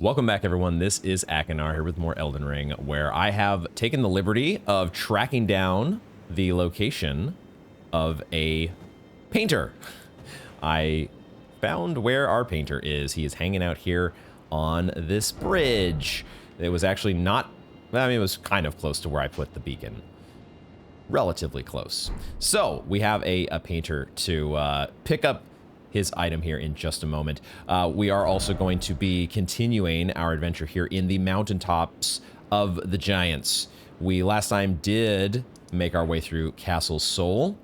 Welcome back, everyone. This is Akinar here with more Elden Ring, where I have taken the liberty of tracking down the location of a painter. I found where our painter is. He is hanging out here on this bridge. It was actually not, I mean, it was kind of close to where I put the beacon. Relatively close. So we have a painter to pick up his item here in just a moment. We are also going to be continuing our adventure here in the Mountaintops of the Giants. We last time did make our way through Castle Sol,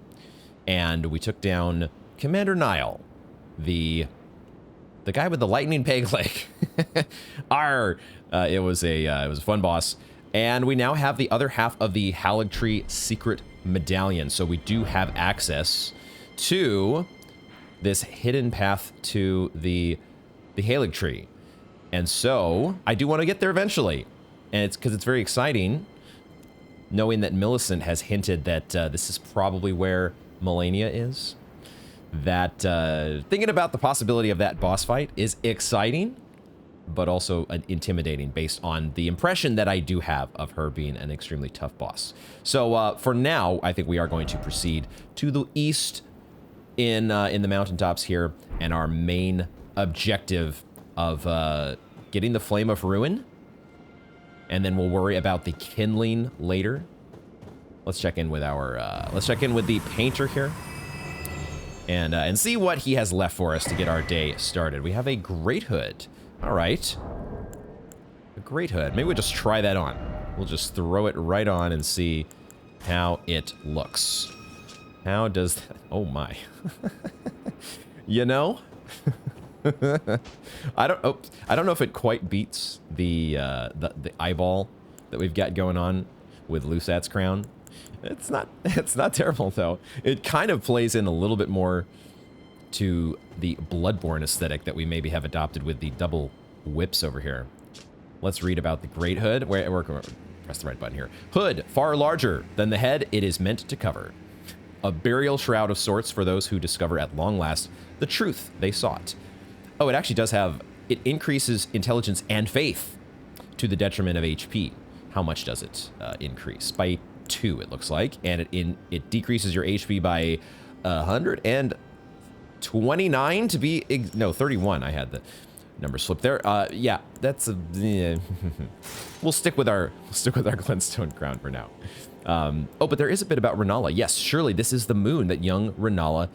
and we took down Commander Nile, the guy with the lightning peg leg. It was a fun boss, and we now have the other half of the Haligtree secret medallion. So we do have access to this hidden path to the Haligtree. And so I do want to get there eventually. And it's because it's very exciting knowing that Millicent has hinted that this is probably where Melania is. That thinking about the possibility of that boss fight is exciting, but also intimidating based on the impression that I do have of her being an extremely tough boss. So for now, I think we are going to proceed to the east in the Mountaintops here, and our main objective of getting the Flame of Ruin, and then we'll worry about the kindling later. Let's check in with the painter here, and see what he has left for us to get our day started. We have a Greathood. All right, a Greathood. Maybe we'll just try that on. We'll just throw it right on and see how it looks. How does that? Oh my. You know? I don't know if it quite beats the eyeball that we've got going on with Lusat's crown. It's not terrible though. It kind of plays in a little bit more to the Bloodborne aesthetic that we maybe have adopted with the double whips over here. Let's read about the Greathood. We're press the right button here. Hood, far larger than the head it is meant to cover. A burial shroud of sorts for those who discover at long last the truth they sought. Oh, it actually does have, it increases intelligence and faith to the detriment of HP. How much does it increase? By 2, it looks like. And it decreases your HP by 129 to be, no, 31. I had the number slip there. Yeah, that's a, we'll stick with our Glenstone crown for now. Oh, but there is a bit about Renala. Yes, surely this is the moon that young Renala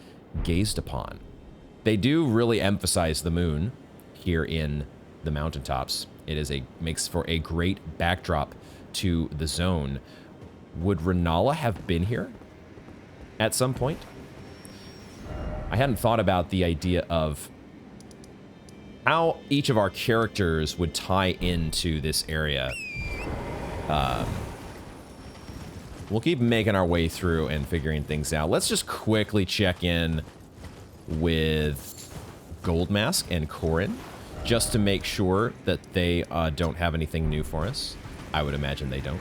gazed upon. They do really emphasize the moon here in the Mountaintops. It makes for a great backdrop to the zone. Would Renala have been here at some point? I hadn't thought about the idea of how each of our characters would tie into this area. We'll keep making our way through and figuring things out. Let's just quickly check in with Goldmask and Corin, just to make sure that they don't have anything new for us. I would imagine they don't.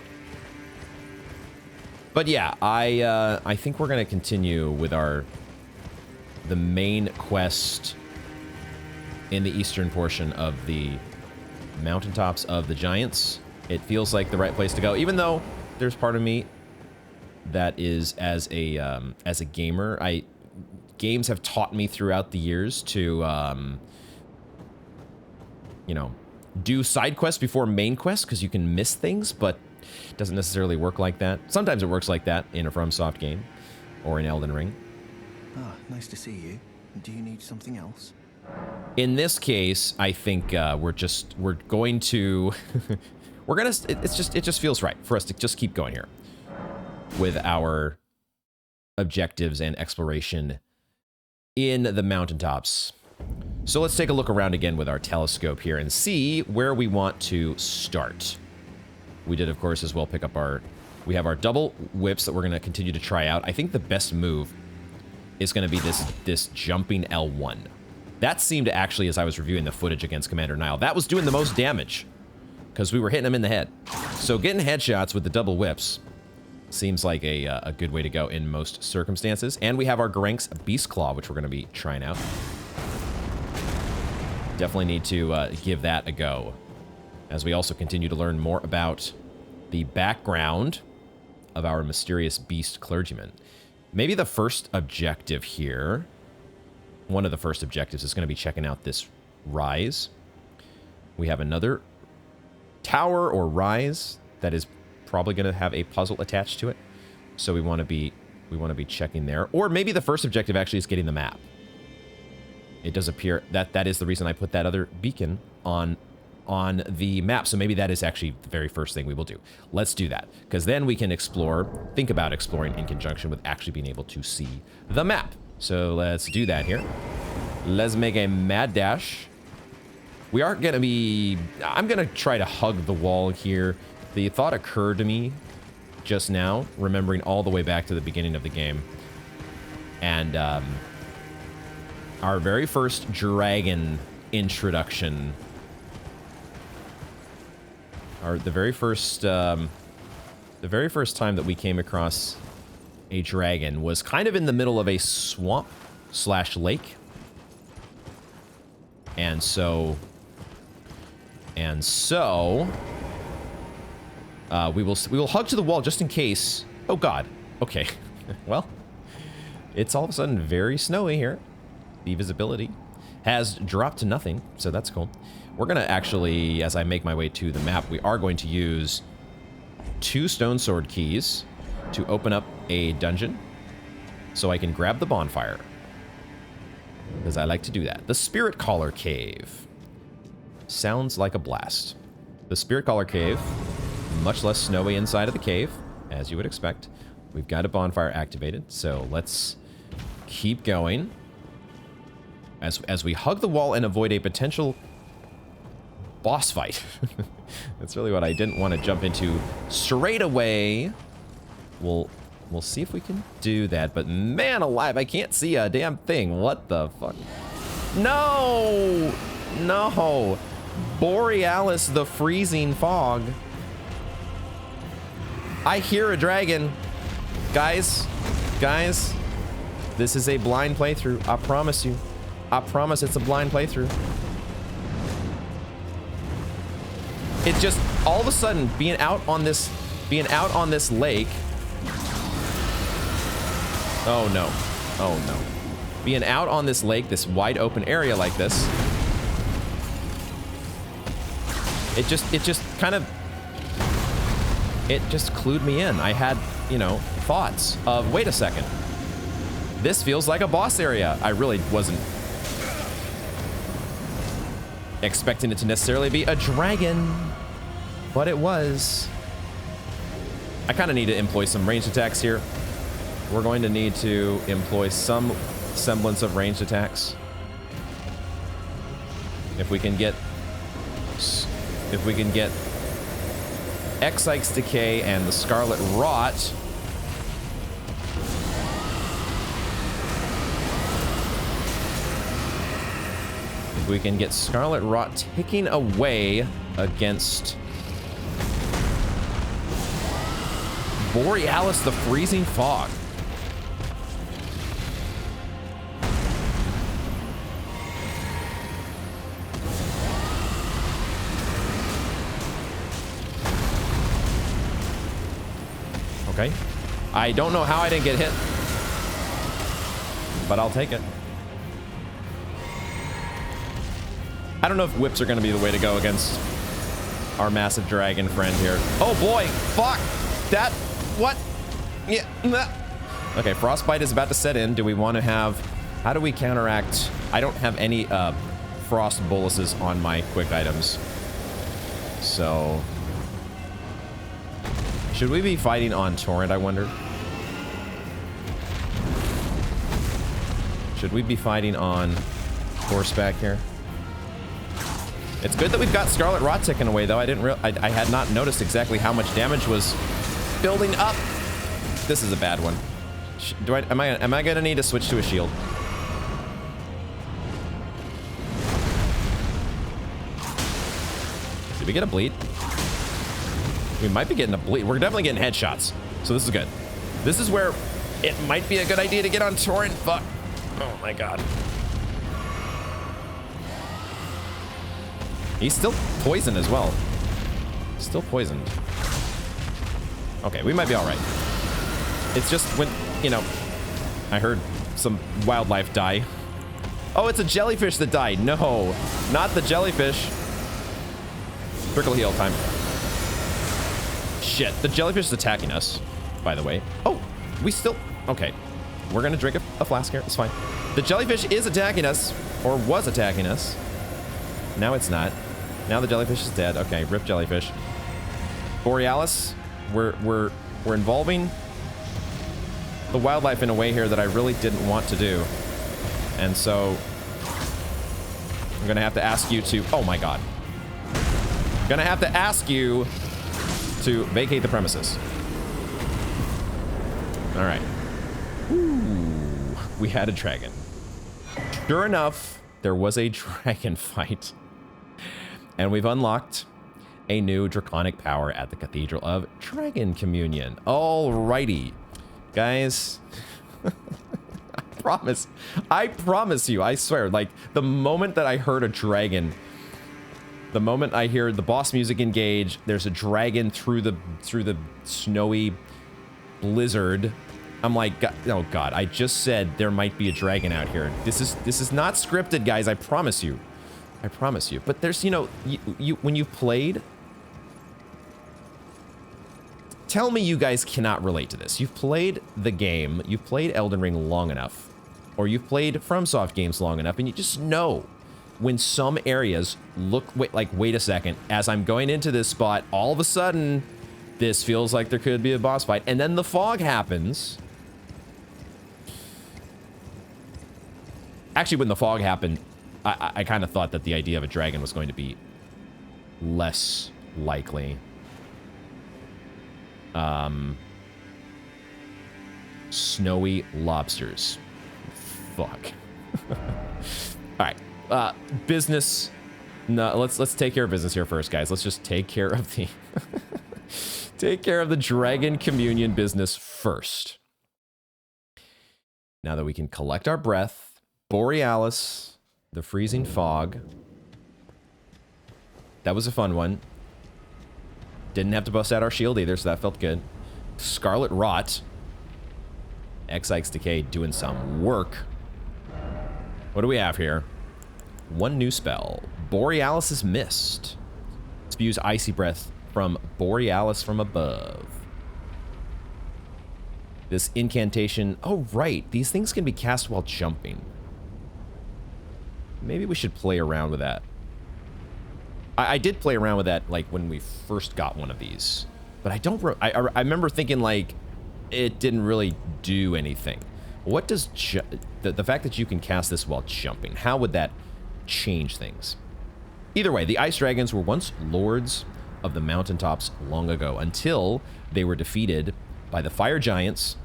But yeah, I think we're gonna continue with the main quest in the eastern portion of the Mountaintops of the Giants. It feels like the right place to go, even though there's part of me that is, as a gamer, games have taught me throughout the years to you know, do side quests before main quests because you can miss things, but it doesn't necessarily work like that. Sometimes it works like that in a FromSoft game or in Elden Ring. Ah, nice to see you. Do you need something else? In this case, I think we're going to it just feels right for us to just keep going here with our objectives and exploration in the Mountaintops. So let's take a look around again with our telescope here and see where we want to start. We did, of course, as well pick up we have our double whips that we're going to continue to try out. I think the best move is going to be this jumping L1. That seemed to actually, as I was reviewing the footage against Commander Nile, that was doing the most damage because we were hitting him in the head. So getting headshots with the double whips seems like a good way to go in most circumstances. And we have our Garank's Beast Claw, which we're going to be trying out. Definitely need to give that a go. as we also continue to learn more about the background of our mysterious beast clergyman. Maybe the first objective here, one of the first objectives, is going to be checking out this rise. We have another tower or rise that is probably going to have a puzzle attached to it. So we want to be checking there. Or maybe the first objective actually is getting the map. It does appear that is the reason I put that other beacon on the map. So maybe that is actually the very first thing we will do. Let's do that, because then we can think about exploring in conjunction with actually being able to see the map. So let's do that here. Let's make a mad dash. We are going to be... I'm going to try to hug the wall here. The thought occurred to me just now, remembering all the way back to the beginning of the game. And our very first dragon introduction... the very first time that we came across a dragon was kind of in the middle of a swamp / lake. And so we will hug to the wall just in case. Oh God. Okay. Well, it's all of a sudden very snowy here. The visibility has dropped to nothing, so that's cool. We're going to actually, as I make my way to the map, we are going to use 2 stone sword keys to open up a dungeon so I can grab the bonfire, because I like to do that. The Spiritcaller Cave. Sounds like a blast. The Spiritcaller Cave, much less snowy inside of the cave, as you would expect. We've got a bonfire activated, so let's keep going. As we hug the wall and avoid a potential boss fight. That's really what I didn't want to jump into straight away. We'll see if we can do that, but man alive, I can't see a damn thing. What the fuck? No! No! Borealis the Freezing Fog. I hear a dragon. Guys, this is a blind playthrough. I promise you. I promise it's a blind playthrough. It just, all of a sudden, being out on this lake. Oh no. Oh no. Being out on this lake, this wide open area like this. It just clued me in. I had, thoughts of, wait a second. This feels like a boss area. I really wasn't expecting it to necessarily be a dragon, but it was. I kind of need to employ some ranged attacks here. We're going to need to employ some semblance of ranged attacks. If we can get X-Ike's Decay and the Scarlet Rot. If we can get Scarlet Rot ticking away against Borealis the Freezing Fog. Okay. I don't know how I didn't get hit, but I'll take it. I don't know if whips are going to be the way to go against our massive dragon friend here. Oh boy, fuck. That, what? Yeah. Okay, Frostbite is about to set in. Do we want to have, how do we counteract? I don't have any frost boluses on my quick items. So, should we be fighting on Torrent, I wonder? Should we be fighting on horseback here? It's good that we've got Scarlet Rot ticking away, though. I had not noticed exactly how much damage was building up. This is a bad one. Am I gonna need to switch to a shield? Did we get a bleed? We might be getting a bleed. We're definitely getting headshots, so this is good. This is where it might be a good idea to get on Torrent. Fuck. Oh my god. He's still poison as well. Still poisoned. Okay, we might be all right. It's just when, you know, I heard some wildlife die. Oh, it's a jellyfish that died. No, not the jellyfish. Trickle heal time. Shit, the jellyfish is attacking us, by the way. Oh, we still... Okay, we're going to drink a flask here. It's fine. The jellyfish is attacking us, or was attacking us. Now it's not. Now the jellyfish is dead. Okay, rip jellyfish. Borealis, we're involving the wildlife in a way here that I really didn't want to do. And so I'm gonna have to ask you to, oh my God. Gonna have to ask you to vacate the premises. All right. Ooh, we had a dragon. Sure enough, there was a dragon fight. And we've unlocked a new draconic power at the Cathedral of Dragon Communion. Alrighty, guys. I promise you, I swear, like, the moment that I heard a dragon, the moment I hear the boss music engage, there's a dragon through the snowy blizzard, I'm like, oh God, I just said there might be a dragon out here. This is not scripted, guys, I promise you. I promise you. But there's, you know, you when you played, tell me you guys cannot relate to this. You've played the game, you've played Elden Ring long enough, or you've played FromSoft games long enough, and you just know when some areas look, wait a second, as I'm going into this spot, all of a sudden, this feels like there could be a boss fight, and then the fog happens. Actually, when the fog happened, I kind of thought that the idea of a dragon was going to be less likely. Snowy lobsters. Fuck. All right. Business. No, let's take care of business here first, guys. Let's just take care of the take care of the Dragon Communion business first. Now that we can collect our breath, Borealis the Freezing Fog. That was a fun one. Didn't have to bust out our shield either, so that felt good. Scarlet Rot. X-Ike's Decay doing some work. What do we have here? One new spell. Borealis' Mist. Spews icy breath from Borealis from above. This incantation... Oh, right. These things can be cast while jumping. Maybe we should play around with that. I did play around with that, like, when we first got one of these. But I don't... I remember thinking, like, it didn't really do anything. What does... The fact that you can cast this while jumping, how would that change things? Either way, the Ice Dragons were once lords of the Mountaintops long ago, until they were defeated by the Fire Giants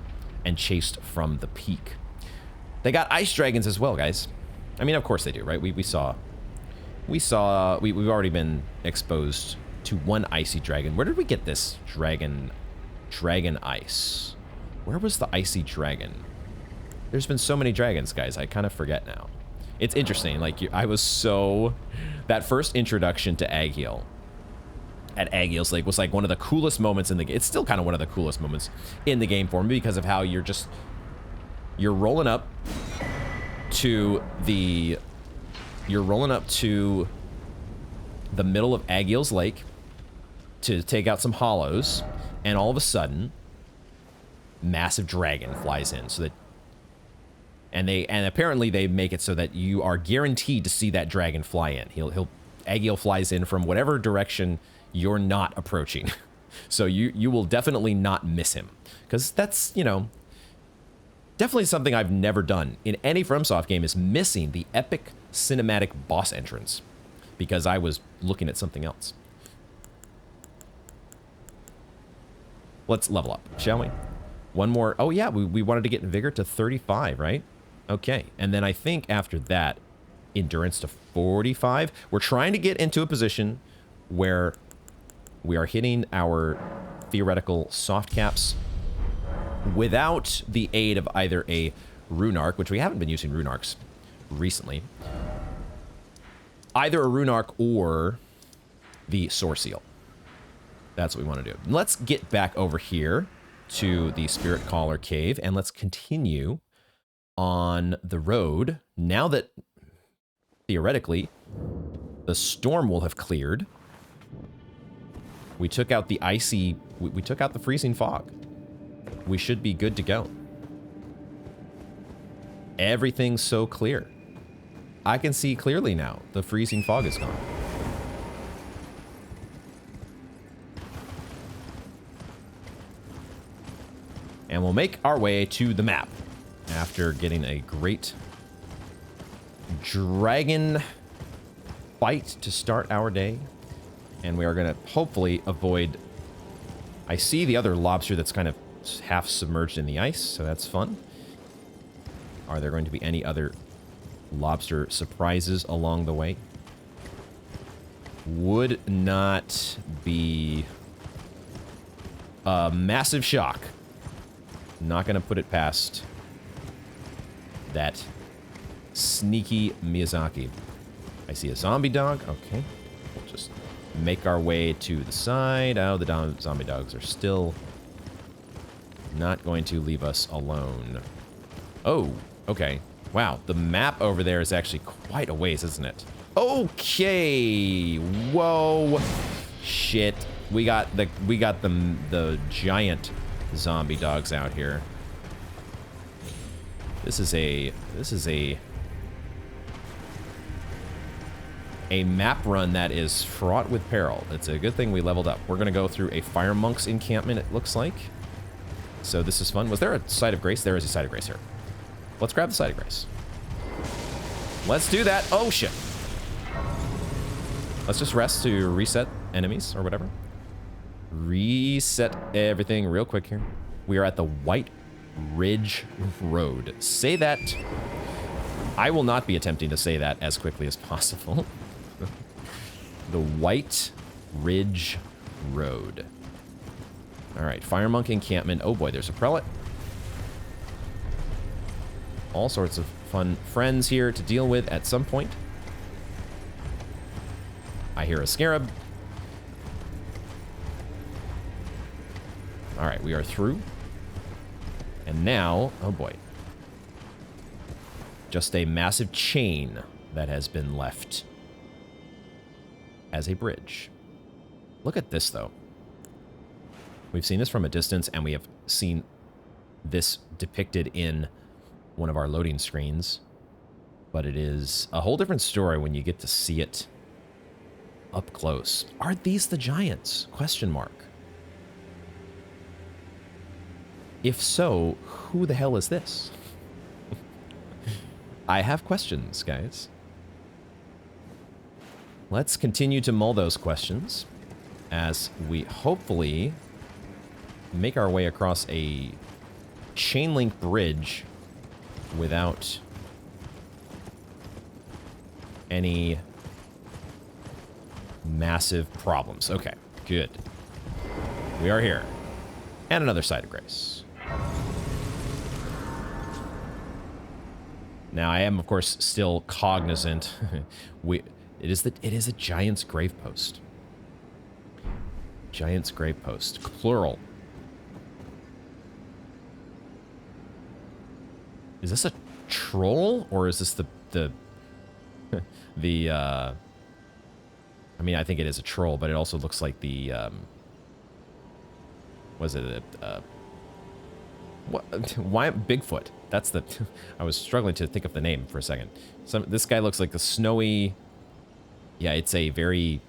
and chased from the peak. They got Ice Dragons as well, guys. I mean, of course they do, right? We've already been exposed to one icy dragon. Where did we get this dragon ice? Where was the icy dragon? There's been so many dragons, guys. I kind of forget now. It's interesting. Like, that first introduction to Agheel at Agheel's Lake was like one of the coolest moments in the game. It's still kind of one of the coolest moments in the game for me because of how you're rolling up to the middle of Agheel's Lake to take out some hollows, and all of a sudden, massive dragon flies in. So that, and apparently they make it so that you are guaranteed to see that dragon fly in. Agheel flies in from whatever direction you're not approaching, so you will definitely not miss him, because that's, you know, definitely something I've never done in any FromSoft game, is missing the epic cinematic boss entrance because I was looking at something else. Let's level up, shall we? One more. Oh yeah, we wanted to get Vigor to 35, right? Okay, and then I think after that, Endurance to 45. We're trying to get into a position where we are hitting our theoretical soft caps without the aid of either a Rune Arc, which we haven't been using Rune Arcs recently, either a Rune Arc or the Sword Seal. That's what we want to do. Let's get back over here to the Spiritcaller Cave, and let's continue on the road. Now that, theoretically, the storm will have cleared. We took out the icy... We took out the freezing fog. We should be good to go. Everything's so clear. I can see clearly now. The freezing fog is gone. And we'll make our way to the map after getting a great dragon fight to start our day. And we are going to hopefully avoid... I see the other lobster that's kind of half submerged in the ice, so that's fun. Are there going to be any other lobster surprises along the way? Would not be a massive shock. Not going to put it past that sneaky Miyazaki. I see a zombie dog. Okay. We'll just make our way to the side. Oh, the zombie dogs are still not going to leave us alone. Oh, okay. Wow, the map over there is actually quite a ways, isn't it? Okay. Whoa. Shit. We got the giant zombie dogs out here. This is a map run that is fraught with peril. It's a good thing we leveled up. We're gonna go through a fire monk's encampment, it looks like. So this is fun. Was there a site of grace? There is a site of grace here. Let's grab the site of grace. Let's do that. Oh shit. Let's just rest to reset enemies or whatever. Reset everything real quick here. We are at the White Ridge Road. Say that. I will not be attempting to say that as quickly as possible. The White Ridge Road. All right, Fire Monk encampment. Oh boy, there's a prelate. All sorts of fun friends here to deal with at some point. I hear a scarab. All right, we are through. And now, oh boy. Just a massive chain that has been left as a bridge. Look at this, though. We've seen this from a distance, and we have seen this depicted in one of our loading screens. But it is a whole different story when you get to see it up close. Are these the giants? Question mark. If so, who the hell is this? I have questions, guys. Let's continue to mull those questions as we hopefully make our way across a chain link bridge without any massive problems. Okay, good. We are here. And another site of grace. Now, I am, of course, still cognizant. It is a giant's grave post. Giant's grave post, plural. Is this a troll, or is this the I mean, I think it is a troll, but it also looks like the was it what? Why Bigfoot? That's the... I was struggling to think of the name for a second. This guy looks like the snowy... Yeah, it's a very...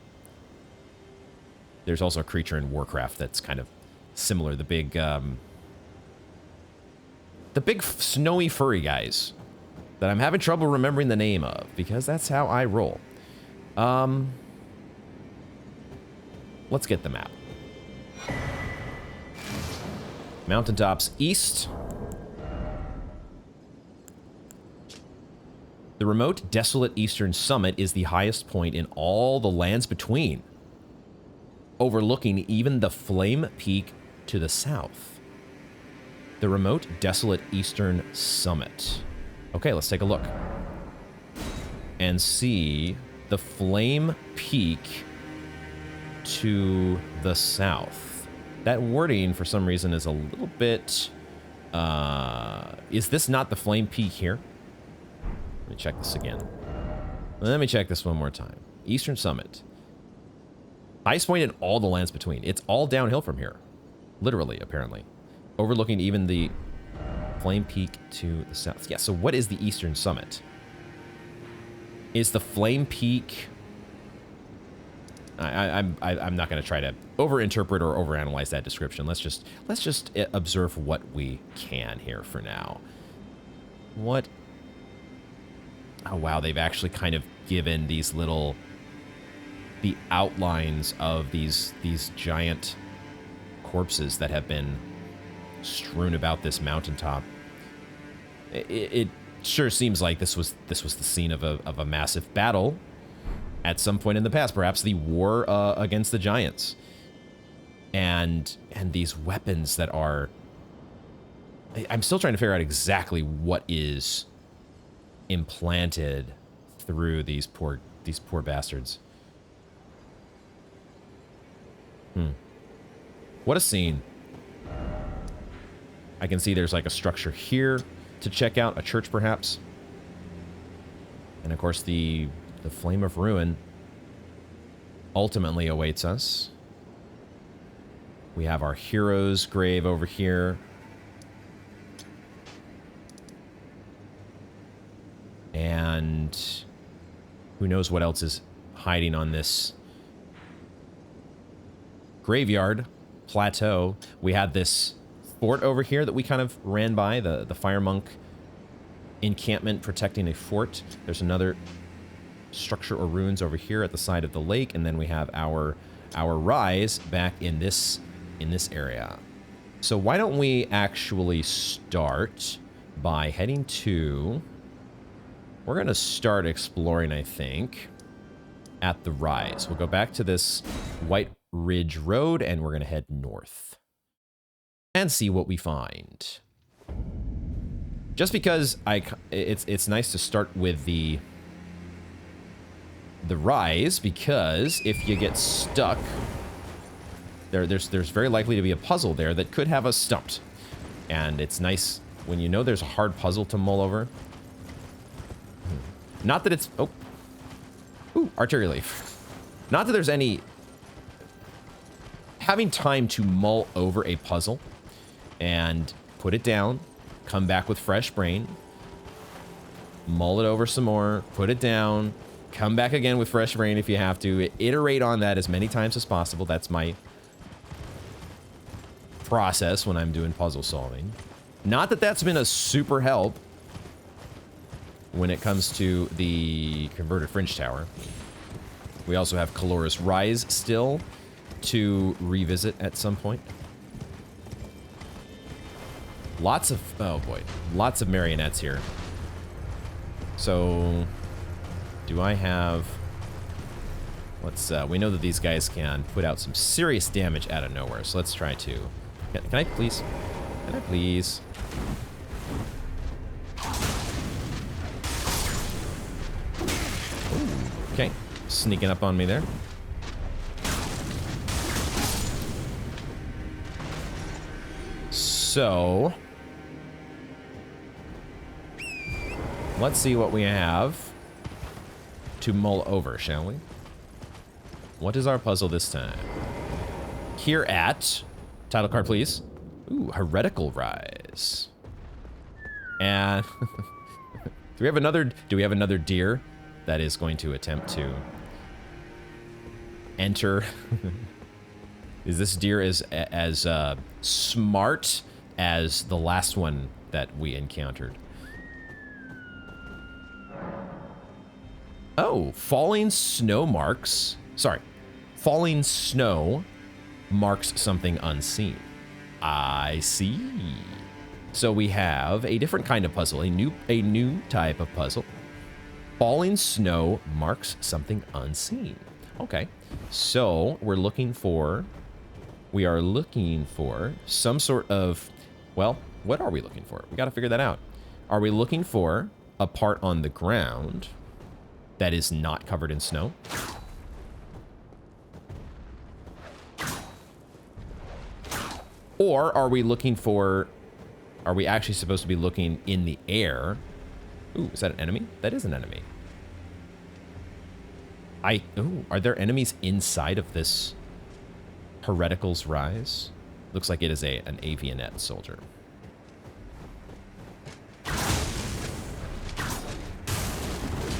There's also a creature in Warcraft that's kind of similar. The big snowy furry guys that I'm having trouble remembering the name of, because that's how I roll. Let's get the map. Mountaintops east. The remote, desolate eastern summit is the highest point in all the lands between, overlooking even the Flame Peak to the south. The remote, desolate eastern summit. Okay, let's take a look and see the Flame Peak to the south. That wording, for some reason, is a little bit... is this not the flame peak here? Let me check this again. Let me check this one more time. Eastern Summit. Highest point in all the lands between. It's all downhill from here. Literally, apparently. Overlooking even the flame peak to the south. Yeah, so what is the Eastern Summit? Is the flame peak... I'm not going to try to overinterpret or overanalyze that description. Let's just observe what we can here for now. What? Oh wow, they've actually kind of given these little the outlines of these giant corpses that have been strewn about this mountaintop. It sure seems like this was the scene of a massive battle at some point in the past, perhaps the war against the giants. And these weapons that are... I'm still trying to figure out exactly what is implanted through these poor bastards. What a scene. I can see there's like a structure here to check out, a church perhaps. And of course the Flame of Ruin ultimately awaits us. We have our hero's grave over here. And who knows what else is hiding on this graveyard plateau. We had this fort over here that we kind of ran by, the Fire Monk encampment protecting a fort. There's another structure or ruins over here at the side of the lake, and then we have our rise back in this area. So why don't we actually start by heading to... We're going to start exploring, I think, at the rise. We'll go back to this White Ridge Road, and we're going to head north and see what we find. Just because it's nice to start with the rise, because if you get stuck, there's very likely to be a puzzle there that could have us stumped. And it's nice when you know there's a hard puzzle to mull over. Not that it's... Oh. Ooh, artillery leaf. Not that there's any... Having time to mull over a puzzle and put it down, come back with fresh brain, mull it over some more, put it down, come back again with fresh brain if you have to. Iterate on that as many times as possible. That's my process when I'm doing puzzle solving. Not that that's been a super help when it comes to the converted Fringe Tower. We also have Caloris Rise still to revisit at some point. Lots of... Oh boy. Lots of marionettes here. So... Do I have... Let's... we know that these guys can put out some serious damage out of nowhere. So let's try to... Can I please... Can I please... Okay, sneaking up on me there. So, let's see what we have to mull over, shall we? What is our puzzle this time? Here at, title card please. Ooh, Heretical Rise. And do we have another deer that is going to attempt to enter? Is this deer as smart as the last one that we encountered? Oh, falling snow marks something unseen. I see. So we have a different kind of puzzle, a new type of puzzle. Falling snow marks something unseen. Okay, so we are looking for some sort of, well, what are we looking for? We got to figure that out. Are we looking for a part on the ground that is not covered in snow? Or are we looking for... Are we actually supposed to be looking in the air? Ooh, is that an enemy? That is an enemy. Ooh, are there enemies inside of this Heretical's Rise? Looks like it is an Avionet soldier.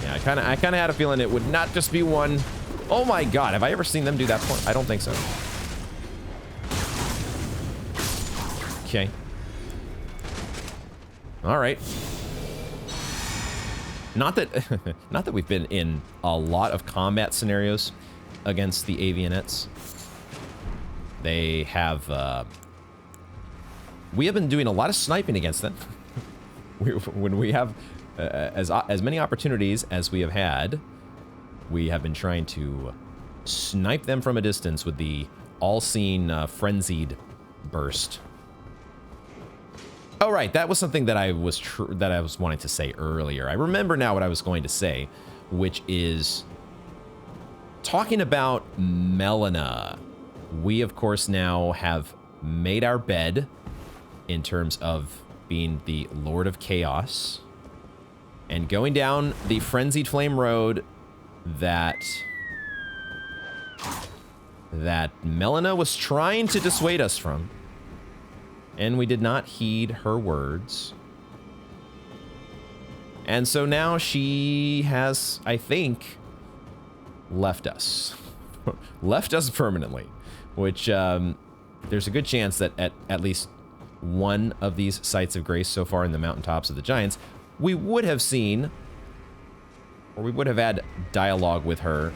Yeah, I kind of had a feeling it would not just be one. Oh my god, have I ever seen them do that before? I don't think so. Okay. All right. Not that we've been in a lot of combat scenarios against the Avionets. They have, we have been doing a lot of sniping against them. When we have as many opportunities as we have had, we have been trying to snipe them from a distance with the all-seeing frenzied burst. Oh, right, that was something that I was wanting to say earlier. I remember now what I was going to say, which is talking about Melina. We, of course, now have made our bed in terms of being the Lord of Chaos and going down the Frenzied Flame Road that Melina was trying to dissuade us from. And we did not heed her words. And so now she has, I think, left us. Left us permanently. Which, there's a good chance that at least one of these sites of grace so far in the Mountaintops of the Giants, we would have seen, or we would have had dialogue with her.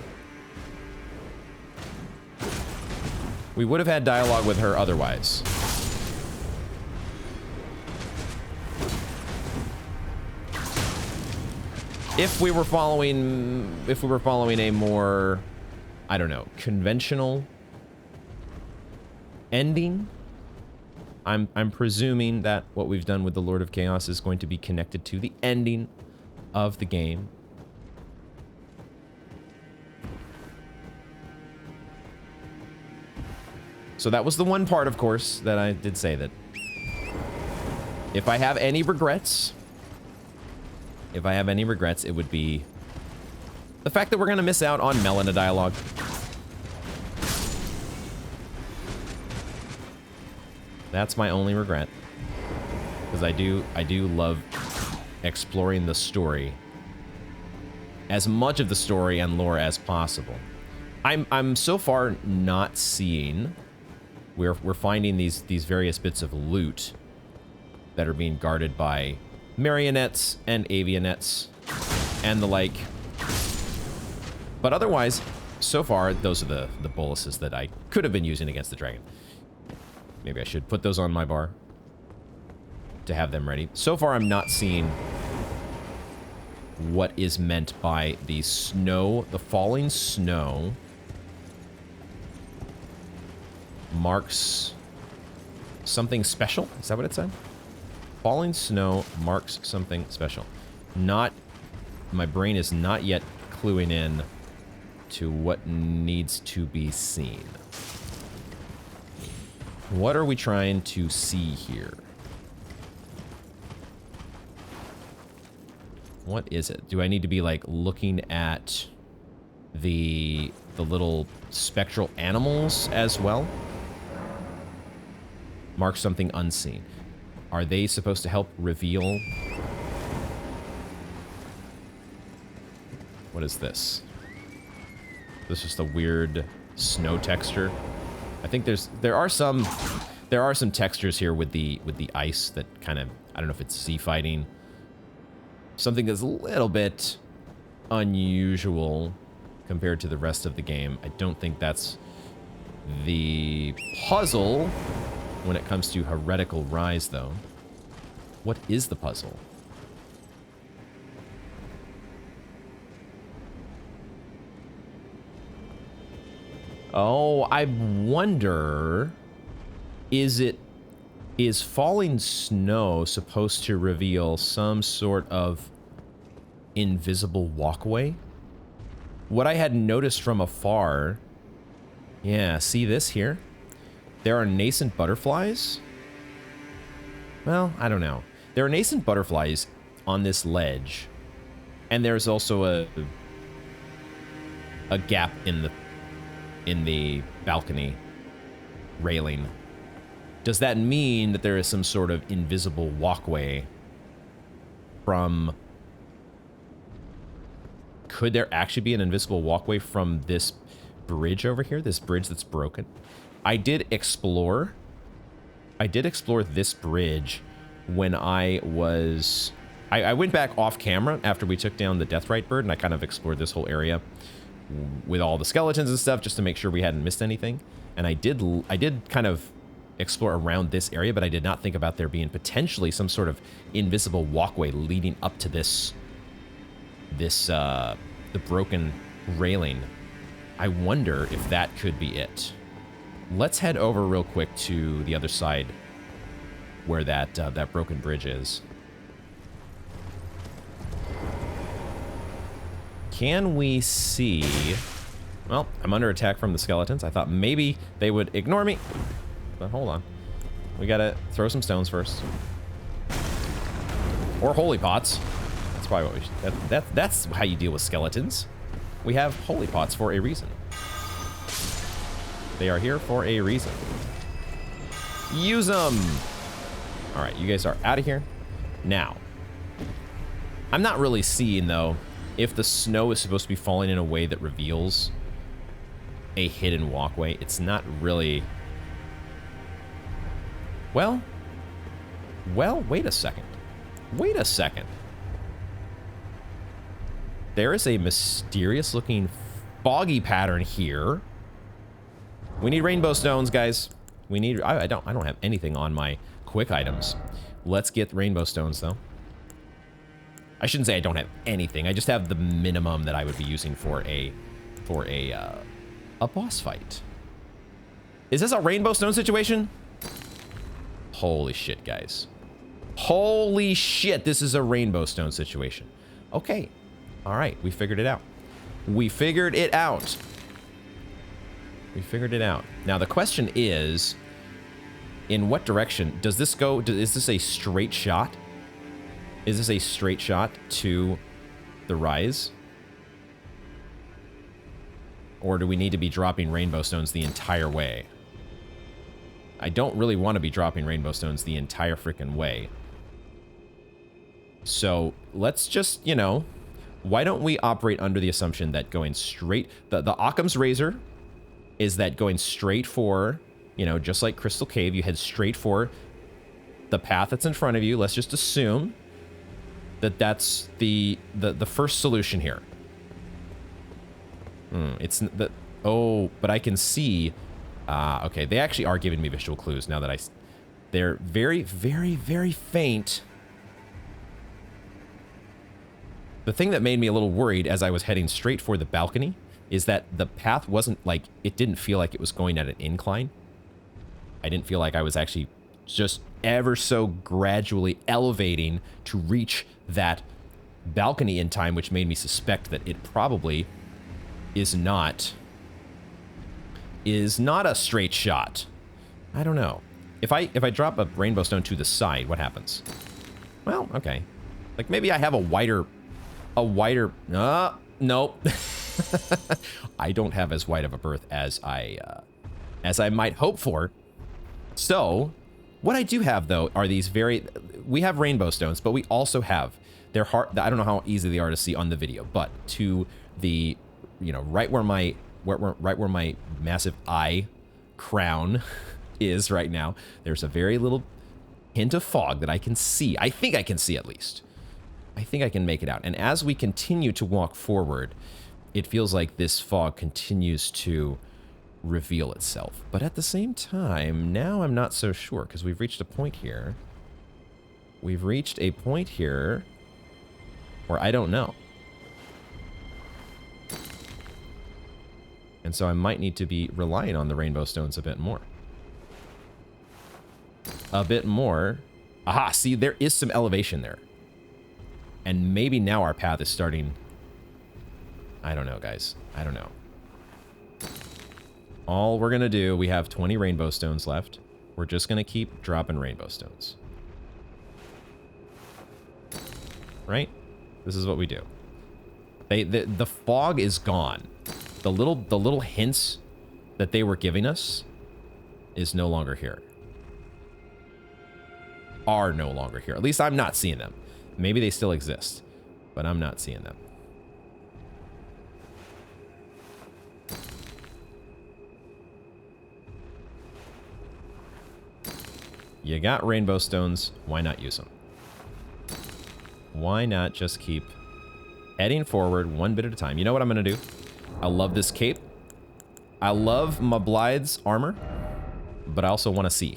We would have had dialogue with her otherwise. If we were following a more, I don't know, conventional ending, I'm presuming that what we've done with the Lord of Chaos is going to be connected to the ending of the game. So that was the one part, of course, that I did say that if I have any regrets, it would be the fact that we're going to miss out on Melina dialogue. That's my only regret. Because I do love exploring the story. As much of the story and lore as possible. I'm so far not seeing... We're finding these various bits of loot that are being guarded by marionettes and avionets and the like. But otherwise, so far, those are the boluses that I could have been using against the dragon. Maybe I should put those on my bar to have them ready. So far, I'm not seeing what is meant by the snow, the falling snow marks something special. Is that what it said? Falling snow marks something special. My brain is not yet cluing in to what needs to be seen. What are we trying to see here? What is it? Do I need to be like looking at the little spectral animals as well? Mark something unseen. Are they supposed to help reveal? What is this? This is just a weird snow texture. I think there are some textures here with the ice that kind of, I don't know if it's sea fighting. Something that's a little bit unusual compared to the rest of the game. I don't think that's the puzzle when it comes to Heretical Rise, though. What is the puzzle? Oh, I wonder, is falling snow supposed to reveal some sort of invisible walkway? What I had noticed from afar, yeah, see this here? There are nascent butterflies? Well, I don't know. There are nascent butterflies on this ledge. And there's also a gap in the balcony railing. Does that mean that there is some sort of invisible walkway from... Could there actually be an invisible walkway from this bridge over here? This bridge that's broken? I did explore this bridge when I was... I went back off camera after we took down the Deathrite bird, and I kind of explored this whole area with all the skeletons and stuff just to make sure we hadn't missed anything. And I did kind of explore around this area, but I did not think about there being potentially some sort of invisible walkway leading up to the broken railing. I wonder if that could be it. Let's head over real quick to the other side where that broken bridge is. Can we see... Well, I'm under attack from the skeletons. I thought maybe they would ignore me. But hold on. We gotta throw some stones first. Or holy pots. That's probably what we should... That's how you deal with skeletons. We have holy pots for a reason. They are here for a reason. Use them! Alright, you guys are out of here. Now, I'm not really seeing, though, if the snow is supposed to be falling in a way that reveals a hidden walkway. It's not really... Well, wait a second. Wait a second. There is a mysterious-looking foggy pattern here. We need rainbow stones, guys. We need... I don't have anything on my quick items. Let's get rainbow stones, though. I shouldn't say I don't have anything. I just have the minimum that I would be using for a boss fight. Is this a rainbow stone situation? Holy shit, guys. Holy shit, this is a rainbow stone situation. Okay. All right, we figured it out. We figured it out. We figured it out. Now, the question is, in what direction does this go? Is this a straight shot? Is this a straight shot to the rise? Or do we need to be dropping rainbow stones the entire way? I don't really want to be dropping rainbow stones the entire freaking way. So let's just, you know, why don't we operate under the assumption that going straight... The Occam's razor is that going straight for, you know, just like Crystal Cave, you head straight for the path that's in front of you. Let's just assume that that's the first solution here. It's the... Oh, but I can see... okay, they actually are giving me visual clues now that they're very, very, very faint. The thing that made me a little worried as I was heading straight for the balcony is that the path wasn't like... It didn't feel like it was going at an incline. I didn't feel like I was actually just ever so gradually elevating to reach that balcony in time, which made me suspect that it probably is not a straight shot. I don't know. If I drop a rainbow stone to the side, what happens? Well, okay. Like maybe I have a wider nope. I don't have as wide of a berth as I might hope for. So, what I do have though are these we have rainbow stones, but we also have they're hard. I don't know how easy they are to see on the video, but to the, you know, right where my massive eye crown is right now, there's a very little hint of fog that I can see. I think I can see at least. I think I can make it out. And as we continue to walk forward, it feels like this fog continues to reveal itself. But at the same time, now I'm not so sure, because we've reached a point here. We've reached a point here where I don't know. And so I might need to be relying on the rainbow stones a bit more. A bit more. Aha, see, there is some elevation there. And maybe now our path is starting... I don't know, guys. I don't know. All we're going to do, we have 20 rainbow stones left. We're just going to keep dropping rainbow stones. Right? This is what we do. The fog is gone. The little hints that they were giving us is no longer here. Are no longer here. At least I'm not seeing them. Maybe they still exist, but I'm not seeing them. You got rainbow stones. Why not use them? Why not just keep heading forward one bit at a time? You know what I'm going to do? I love this cape. I love Mablythe's armor, but I also want to see.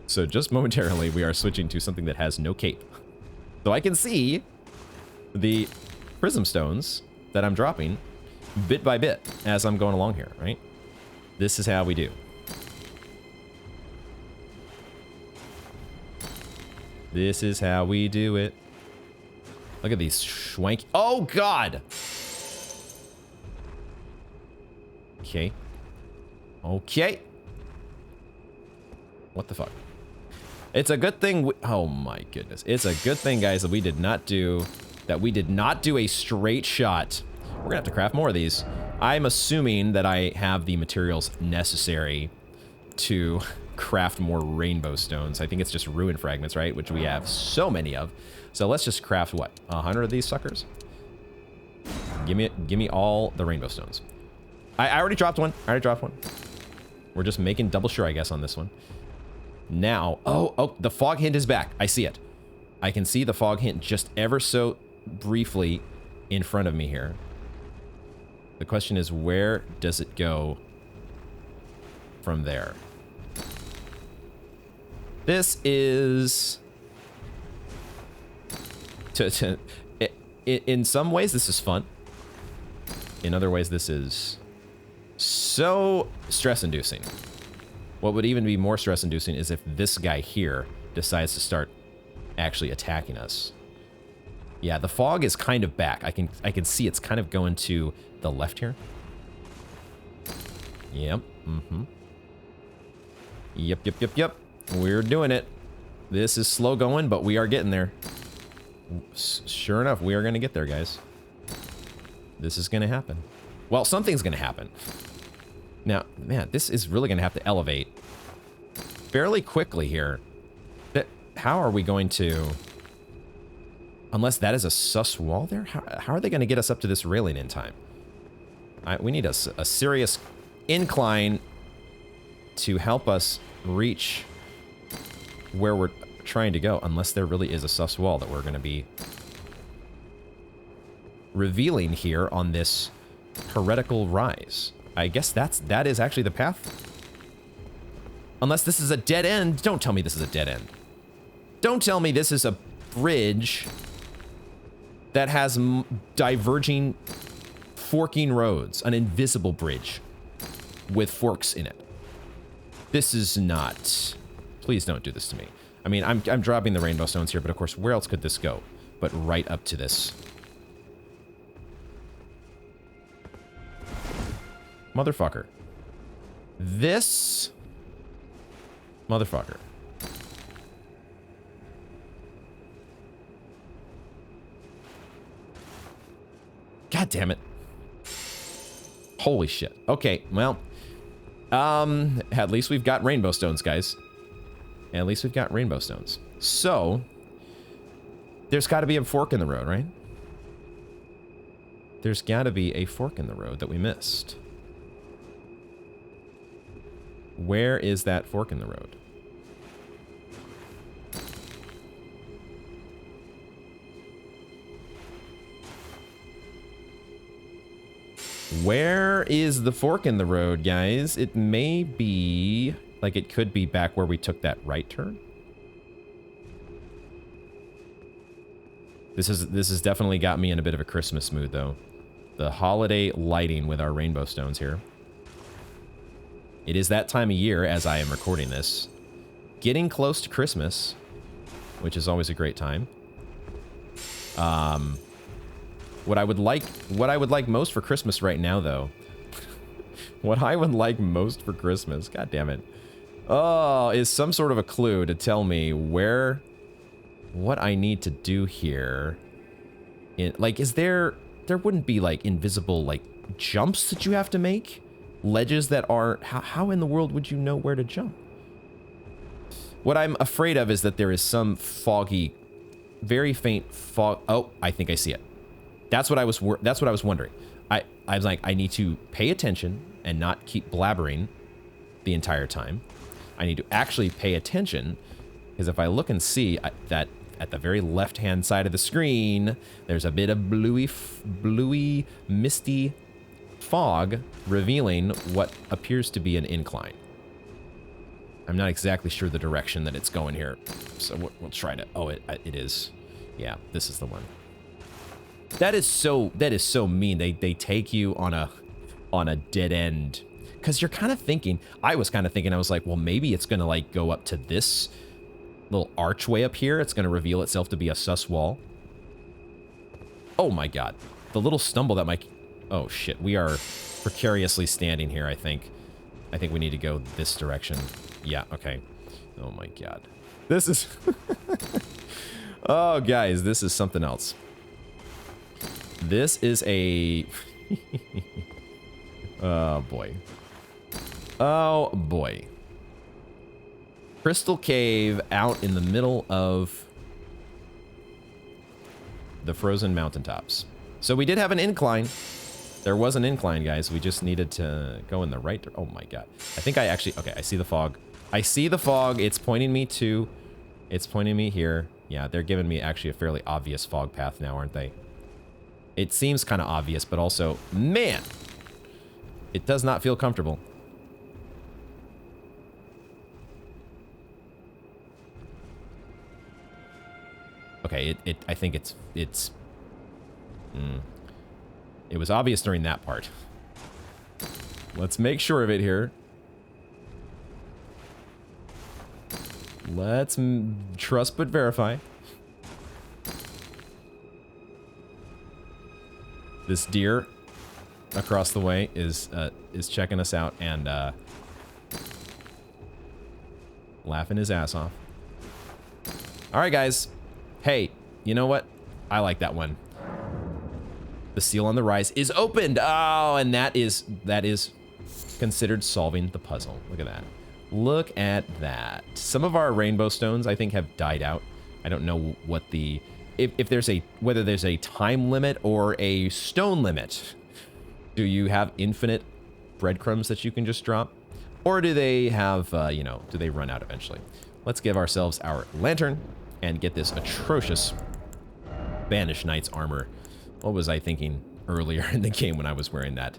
So just momentarily, we are switching to something that has no cape. So I can see the prism stones that I'm dropping bit by bit as I'm going along here, right? This is how we do. This is how we do it. Look at these schwanky... Oh, God! Okay. Okay. What the fuck? It's a good thing... Oh, my goodness. It's a good thing, guys, that we did not do... That we did not do a straight shot. We're gonna have to craft more of these. I'm assuming that I have the materials necessary to craft more rainbow stones. I think it's just ruin fragments, right? Which we have so many of. So let's just craft, what, 100 of these suckers? Give me all the rainbow stones. I already dropped one. I already dropped one. We're just making double sure, I guess, on this one. Now, oh, the fog hint is back. I see it. I can see the fog hint just ever so briefly in front of me here. The question is, where does it go from there? This is... in some ways, this is fun. In other ways, this is so stress-inducing. What would even be more stress-inducing is if this guy here decides to start actually attacking us. Yeah, the fog is kind of back. I can see it's kind of going to the left here. Yep. Mm-hmm. Yep. We're doing it. This is slow going, but we are getting there. Sure enough, we are going to get there, guys. This is going to happen. Well, something's going to happen. Now, man, this is really going to have to elevate fairly quickly here. How are we going to... Unless that is a sus wall there? How are they going to get us up to this railing in time? We need a serious incline to help us reach where we're trying to go, unless there really is a sus wall that we're going to be revealing here on this Heretical Rise. I guess that is actually the path. Unless this is a dead end. Don't tell me this is a dead end. Don't tell me this is a bridge that has diverging, forking roads. An invisible bridge with forks in it. This is not... Please don't do this to me. I mean, I'm dropping the rainbow stones here, but of course, where else could this go but right up to this? Motherfucker. This... Motherfucker. God damn it. Holy shit. Okay, well... at least we've got rainbow stones, guys. At least we've got rainbow stones. So, there's got to be a fork in the road, right? There's got to be a fork in the road that we missed. Where is that fork in the road? Where is the fork in the road, guys? It may be... Like, it could be back where we took that right turn. This has definitely got me in a bit of a Christmas mood, though. The holiday lighting with our rainbow stones here. It is that time of year, as I am recording this. Getting close to Christmas, which is always a great time. What I would like most for Christmas right now, though, What I would like most for Christmas, god damn it. Oh, is some sort of a clue to tell me what I need to do here. Like, is there wouldn't be like invisible like jumps that you have to make? Ledges that are, how in the world would you know where to jump? What I'm afraid of is that there is some foggy, very faint fog. Oh, I think I see it. That's what I was wondering. I was like, I need to pay attention and not keep blabbering the entire time. I need to actually pay attention, because if I look and see that at the very left-hand side of the screen, there's a bit of bluey, misty fog revealing what appears to be an incline. I'm not exactly sure the direction that it's going here, so we'll try to. Oh, it is. Yeah, this is the one. That is so mean. They take you on a dead end, because you're kind of thinking. I was kind of thinking. I was like, well, maybe it's gonna like go up to this little archway up here. It's gonna reveal itself to be a sus wall. Oh my god, the little stumble that might. Oh shit, we are precariously standing here. I think we need to go this direction. Yeah. Okay. Oh my god, this is. Oh guys, this is something else. This is a. Oh boy. Oh boy. Crystal Cave out in the middle of the frozen mountaintops. So we did have an incline. There was an incline, guys. We just needed to go in the right. Oh my god. I think I actually. Okay, I see the fog. I see the fog. It's pointing me to. It's pointing me here. Yeah, they're giving me actually a fairly obvious fog path now, aren't they? It seems kind of obvious, but also, man, it does not feel comfortable. Okay, I think it's it was obvious during that part. Let's make sure of it here. Let's trust but verify. This deer across the way is checking us out and laughing his ass off. All right, guys. Hey, you know what? I like that one. The seal on the rise is opened. Oh, and that is considered solving the puzzle. Look at that. Look at that. Some of our rainbow stones, I think, have died out. I don't know what the if there's whether there's a time limit or a stone limit. Do you have infinite breadcrumbs that you can just drop, or do they have do they run out eventually? Let's give ourselves our lantern and get this atrocious Banished Knight's armor. What was I thinking earlier in the game when I was wearing that?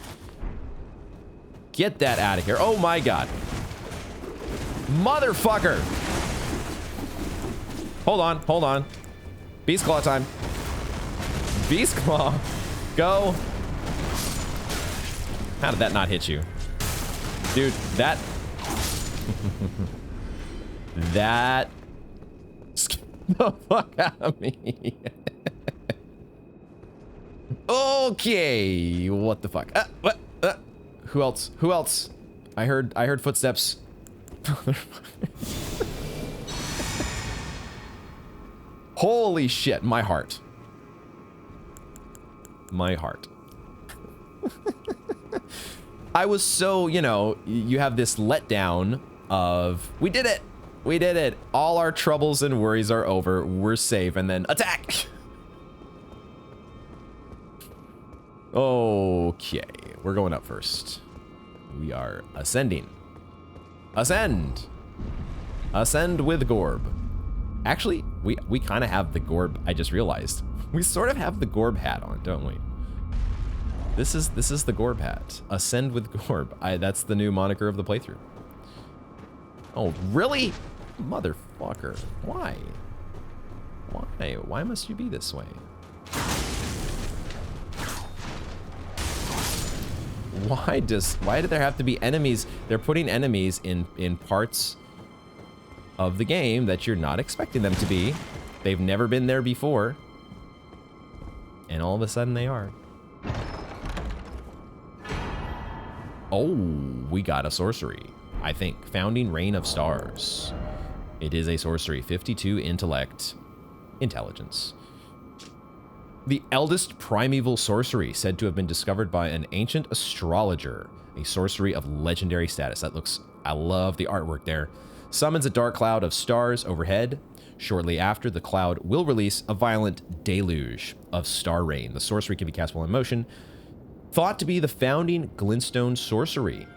Get that out of here. Oh my god. Motherfucker. Hold on. Beast Claw time. Beast Claw. Go. How did that not hit you? Dude, that... that... scared the fuck out of me. Okay, what the fuck? What? Who else? Who else? I heard footsteps. Holy shit, my heart. My heart. I was so, you have this letdown of, we did it. We did it. All our troubles and worries are over. We're safe. And then attack. Okay, we're going up first. We are ascending. Ascend. Ascend with Gorb. Actually, we kind of have the Gorb. I just realized we sort of have the Gorb hat on, don't we? This is the Gorb hat. Ascend with Gorb. That's the new moniker of the playthrough. Oh, really? Motherfucker. Why? Why? Why must you be this way? Why do there have to be enemies? They're putting enemies in parts of the game that you're not expecting them to be. They've never been there before. And all of a sudden they are. Oh, we got a sorcery, I think. Founding Rain of Stars. It is a sorcery. 52 intellect. Intelligence. The eldest primeval sorcery, said to have been discovered by an ancient astrologer. A sorcery of legendary status. That looks... I love the artwork there. Summons a dark cloud of stars overhead. Shortly after, the cloud will release a violent deluge of star rain. The sorcery can be cast while in motion. Thought to be the founding glintstone sorcery.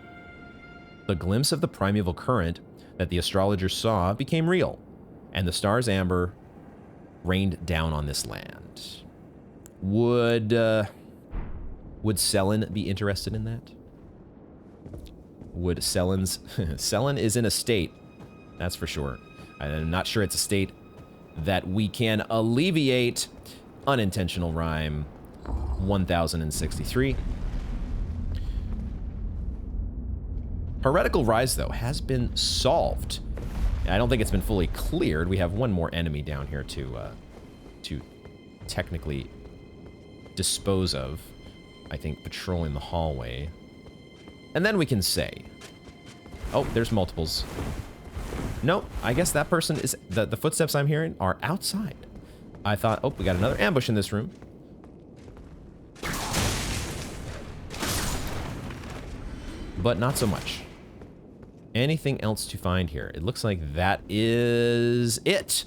The glimpse of the primeval current that the astrologer saw became real, and the star's amber rained down on this land. Would Selen be interested in that? Would Selen's... Selen is in a state, that's for sure. I'm not sure it's a state that we can alleviate. Unintentional rhyme. 1063. Heretical Rise, though, has been solved. I don't think it's been fully cleared. We have one more enemy down here to technically dispose of. I think patrolling the hallway. And then we can say... Oh, there's multiples. Nope, I guess that person is... The footsteps I'm hearing are outside. I thought, oh, we got another ambush in this room. But not so much. Anything else to find here? It looks like that is it.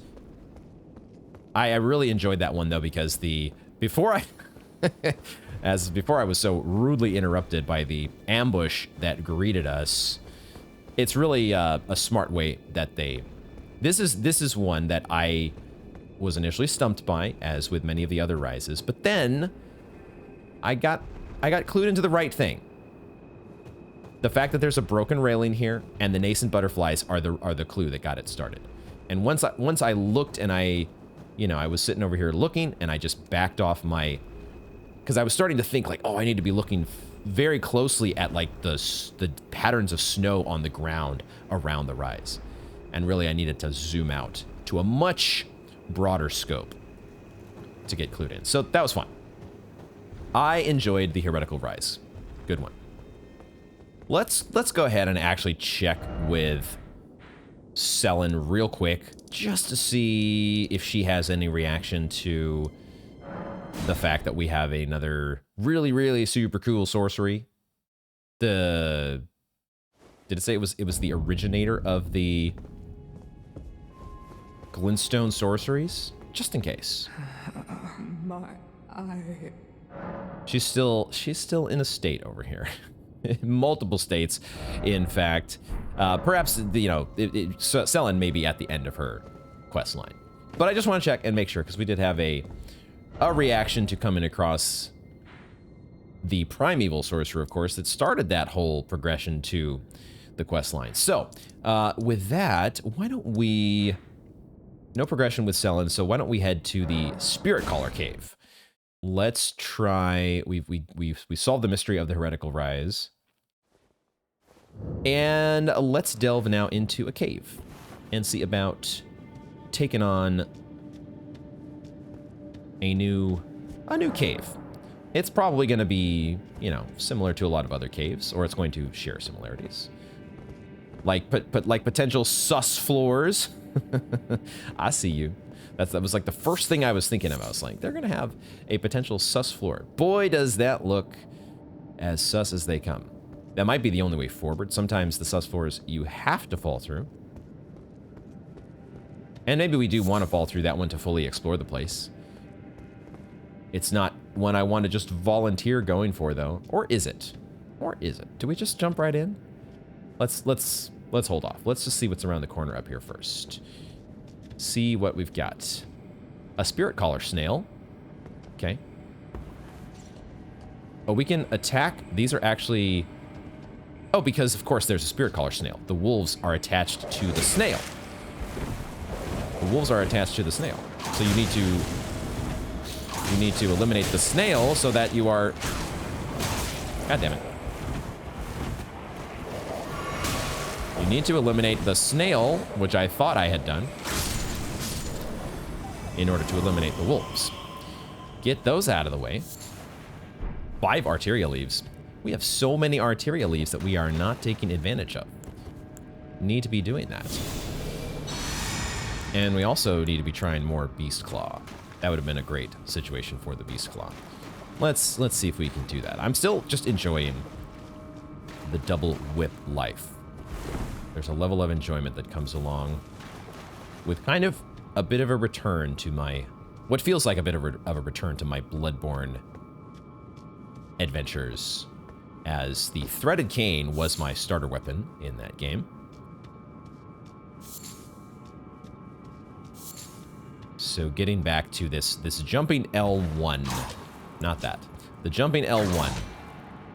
I really enjoyed that one, though, because before I was so rudely interrupted by the ambush that greeted us, it's really a smart way that this is one that I was initially stumped by, as with many of the other rises, but then I got clued into the right thing. The fact that there's a broken railing here and the nascent butterflies are the clue that got it started. And once I looked and I was sitting over here looking, and I just backed off my... Because I was starting to think, like, oh, I need to be looking very closely at, like, the patterns of snow on the ground around the rise. And really, I needed to zoom out to a much broader scope to get clued in. So that was fun. I enjoyed the Heretical Rise. Good one. Let's go ahead and actually check with Selen real quick, just to see if she has any reaction to the fact that we have another really, really super cool sorcery. Did it say it was the originator of the glintstone sorceries? Just in case. My eye. She's still in a state over here. Multiple states, in fact. Perhaps, Selen may be at the end of her quest line. But I just want to check and make sure, because we did have a reaction to coming across the primeval sorcerer, of course, that started that whole progression to the quest line. So, with that, why don't we... No progression with Selen, so why don't we head to the Spiritcaller Cave? Let's try... We solved the mystery of the Heretical Rise. And let's delve now into a cave and see about taking on a new cave. It's probably going to be, similar to a lot of other caves, or it's going to share similarities. Like potential sus floors. I see you. That was like the first thing I was thinking of. I was like, they're going to have a potential sus floor. Boy, does that look as sus as they come. That might be the only way forward. Sometimes the sus floors you have to fall through. And maybe we do want to fall through that one to fully explore the place. It's not one I want to just volunteer going for, though. Or is it? Or is it? Do we just jump right in? Let's hold off. Let's just see what's around the corner up here first. See what we've got. A Spiritcaller snail. Okay. Oh, we can attack. These are actually... Oh, because, of course, there's a Spiritcaller snail. The wolves are attached to the snail. The wolves are attached to the snail. So you need to eliminate the snail so that you are... God damn it. You need to eliminate the snail, which I thought I had done, in order to eliminate the wolves. Get those out of the way. 5 arterial leaves. We have so many Arteria leaves that we are not taking advantage of. Need to be doing that. And we also need to be trying more Beast Claw. That would have been a great situation for the Beast Claw. Let's see if we can do that. I'm still just enjoying the double whip life. There's a level of enjoyment that comes along with kind of a bit of a return to my, what feels like a bit of a return to my Bloodborne adventures, as the Threaded Cane was my starter weapon in that game. So getting back to this jumping L1, not that, the jumping L1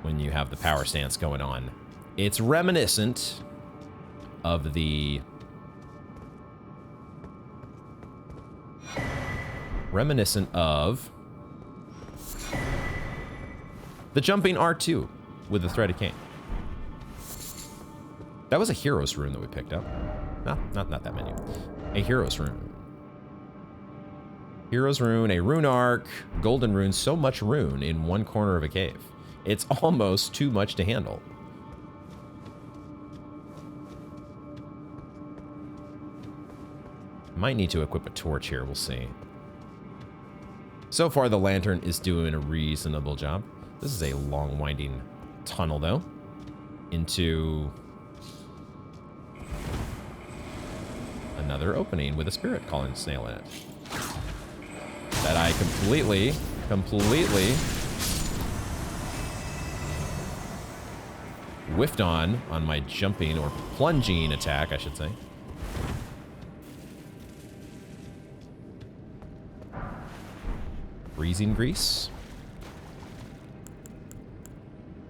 when you have the power stance going on. It's reminiscent of the jumping R2 with the Threaded Cane. That was a Hero's Rune that we picked up. Not that many. A Hero's Rune. Hero's Rune, a Rune Arc, Golden Rune, so much rune in one corner of a cave. It's almost too much to handle. Might need to equip a torch here, we'll see. So far, the lantern is doing a reasonable job. This is a long, winding tunnel, though, into another opening with a Spiritcaller snail in it. That I completely whiffed on my jumping or plunging attack, I should say. Freezing Grease.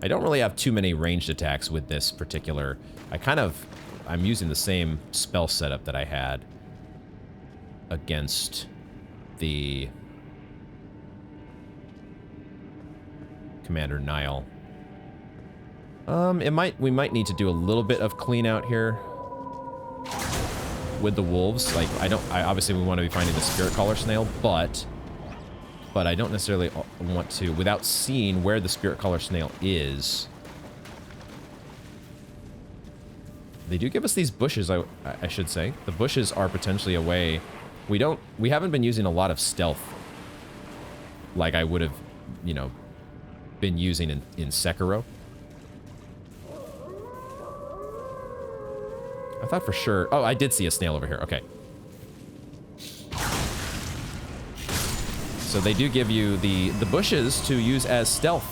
I don't really have too many ranged attacks with this particular. I'm using the same spell setup that I had against the Commander Nile. We might need to do a little bit of clean out here with the wolves. Like, obviously we want to be finding the Spiritcaller snail, but I don't necessarily want to, without seeing where the Spiritcaller snail is. They do give us these bushes, I should say. The bushes are potentially a way. We haven't been using a lot of stealth like I would have, been using in Sekiro. I thought for sure. Oh, I did see a snail over here. Okay. So they do give you the bushes to use as stealth.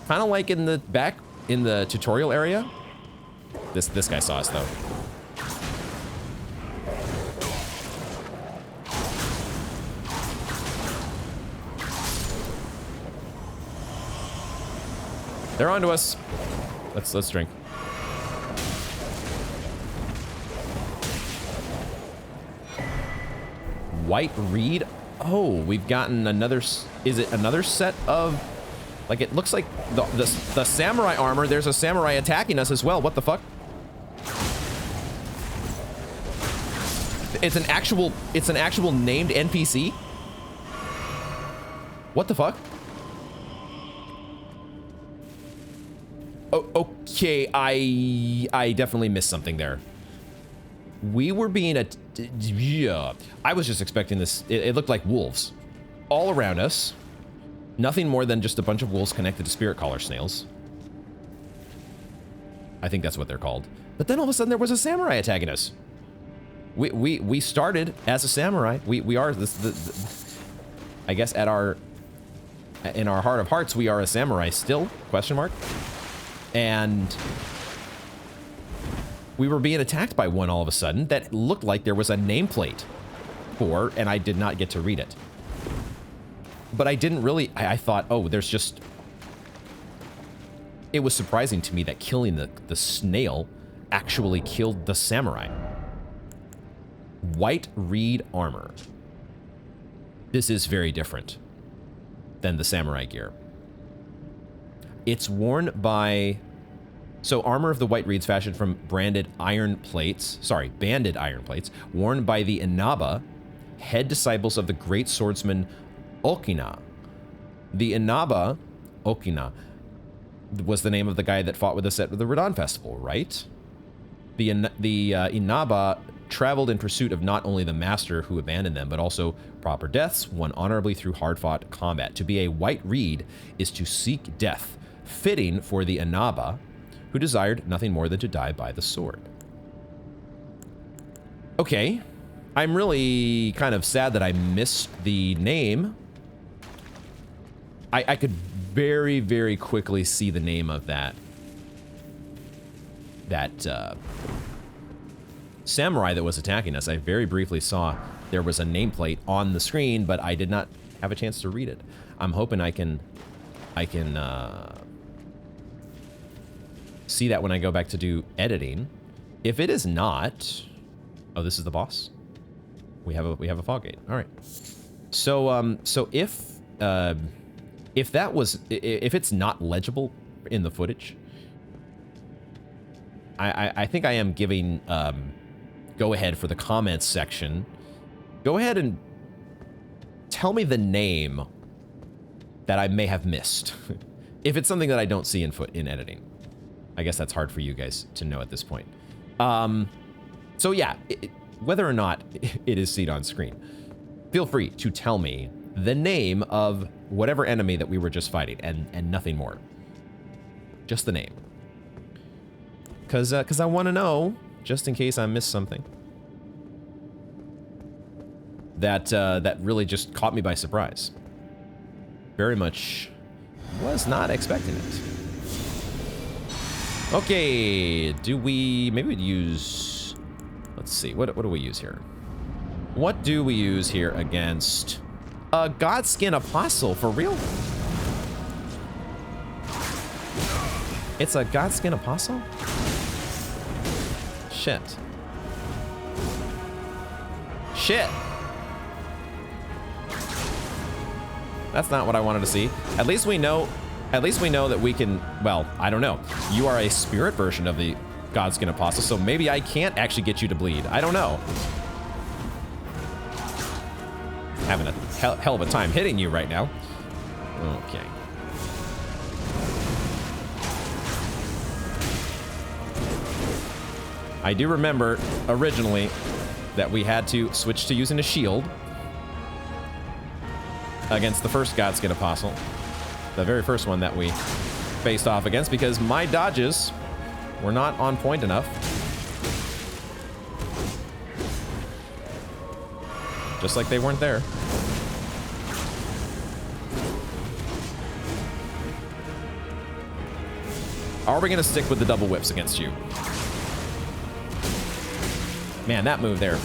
Kind of like in the tutorial area. This guy saw us though. They're onto us. Let's drink. White reed. Oh, we've gotten another. Is it another set of? Like, it looks like the samurai armor. There's a samurai attacking us as well. What the fuck? It's an actual named NPC. What the fuck? Oh, okay, I definitely missed something there. We were being yeah. I was just expecting this. It looked like wolves all around us. Nothing more than just a bunch of wolves connected to Spiritcaller snails. I think that's what they're called. But then all of a sudden there was a samurai attacking us. We started as a samurai. We are I guess in our heart of hearts we are a samurai still? Question mark. And we were being attacked by one all of a sudden that looked like there was a nameplate for, and I did not get to read it. But I didn't really, I thought, oh, there's just, it was surprising to me that killing the snail actually killed the samurai. White reed armor. This is very different than the samurai gear. It's worn by, so armor of the white reeds fashioned from banded iron plates, worn by the Inaba, head disciples of the great swordsman Okina. The Inaba, Okina, was the name of the guy that fought with us at the Radon Festival, right? The Inaba traveled in pursuit of not only the master who abandoned them, but also proper deaths won honorably through hard-fought combat. To be a white reed is to seek death, fitting for the Inaba, who desired nothing more than to die by the sword. Okay. I'm really kind of sad that I missed the name. I could very, very quickly see the name of that samurai that was attacking us. I very briefly saw there was a nameplate on the screen, but I did not have a chance to read it. I'm hoping I can see that when I go back to do editing. If it is not, oh, this is the boss. We have a fog gate. All right. So so if it's not legible in the footage, I think I am giving go ahead for the comments section. Go ahead and tell me the name that I may have missed. If it's something that I don't see in editing. I guess that's hard for you guys to know at this point. So yeah, whether or not it is seen on screen, feel free to tell me the name of whatever enemy that we were just fighting and nothing more. Just the name. Cause I want to know, just in case I missed something. That really just caught me by surprise. Very much was not expecting it. Okay, maybe we'd use, let's see, what do we use here? What do we use here against a Godskin Apostle, for real? It's a Godskin Apostle? Shit. Shit. That's not what I wanted to see. At least we know that we can, well, I don't know. You are a spirit version of the Godskin Apostle, so maybe I can't actually get you to bleed. I don't know. Having a hell of a time hitting you right now. Okay. I do remember originally that we had to switch to using a shield against the first Godskin Apostle. The very first one that we faced off against, because my dodges were not on point enough. Just like they weren't there. Are we gonna stick with the double whips against you? Man, that move there.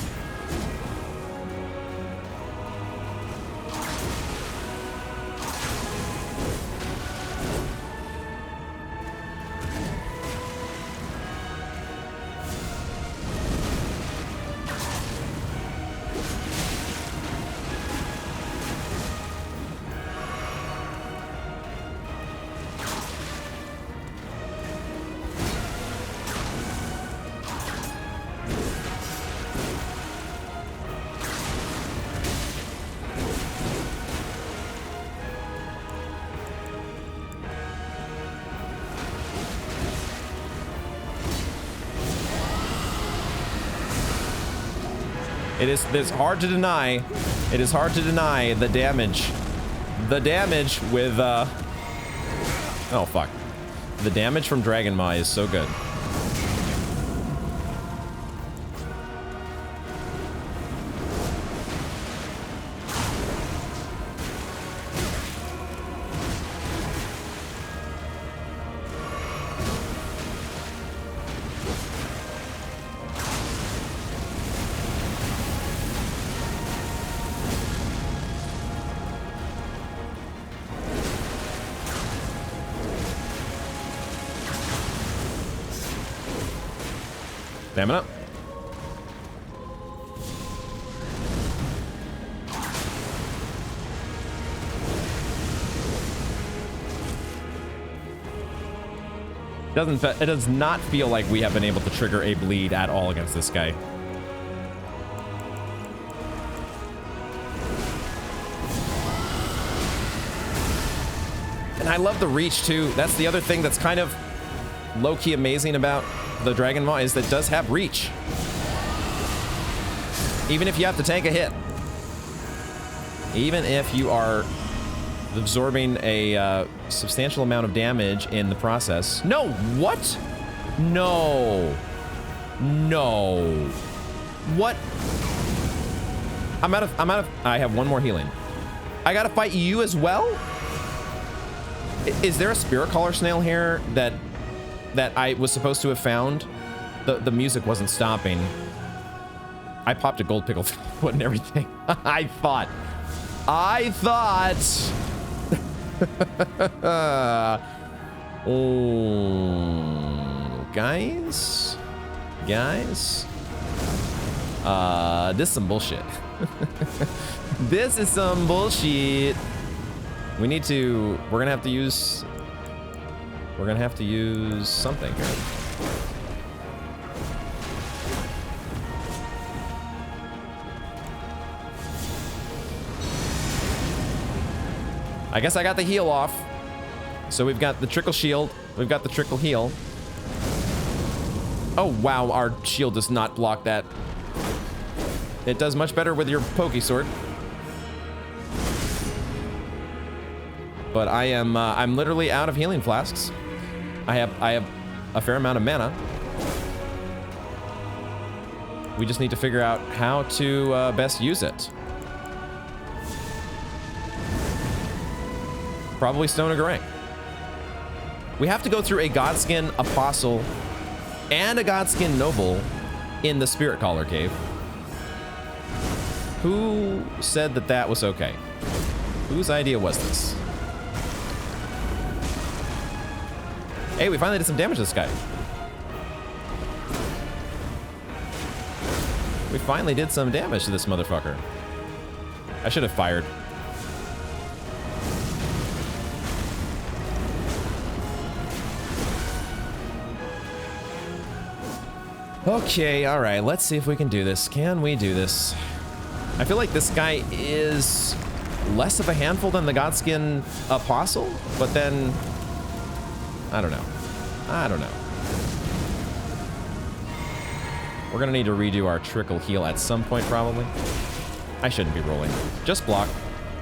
It's hard to deny. It is hard to deny the damage. The damage with, oh, fuck. The damage from Dragon Maw is so good. Stamina. It does not feel like we have been able to trigger a bleed at all against this guy. And I love the reach too. That's the other thing that's kind of low-key amazing about the Dragon Maw is that it does have reach. Even if you have to take a hit. Even if you are absorbing a substantial amount of damage in the process. No, what? No. No. What? I have one more healing. I gotta fight you as well? Is there a Spiritcaller snail here that I was supposed to have found? The music wasn't stopping. I popped a gold pickle foot and everything. I thought. Oh, guys, this is some bullshit. This is some bullshit. We're gonna have to use something here. I guess I got the heal off. So we've got the trickle shield. We've got the trickle heal. Oh, wow. Our shield does not block that. It does much better with your pokey sword. But I'm literally out of healing flasks. I have a fair amount of mana. We just need to figure out how to best use it. Probably Stone of Garang. We have to go through a Godskin Apostle and a Godskin Noble in the Spiritcaller Cave. Who said that that was okay? Whose idea was this? Hey, we finally did some damage to this guy. We finally did some damage to this motherfucker. I should have fired. Okay, all right, let's see if we can do this. Can we do this? I feel like this guy is less of a handful than the Godskin Apostle, but then, I don't know. We're gonna need to redo our trickle heal at some point, probably. I shouldn't be rolling. Just block.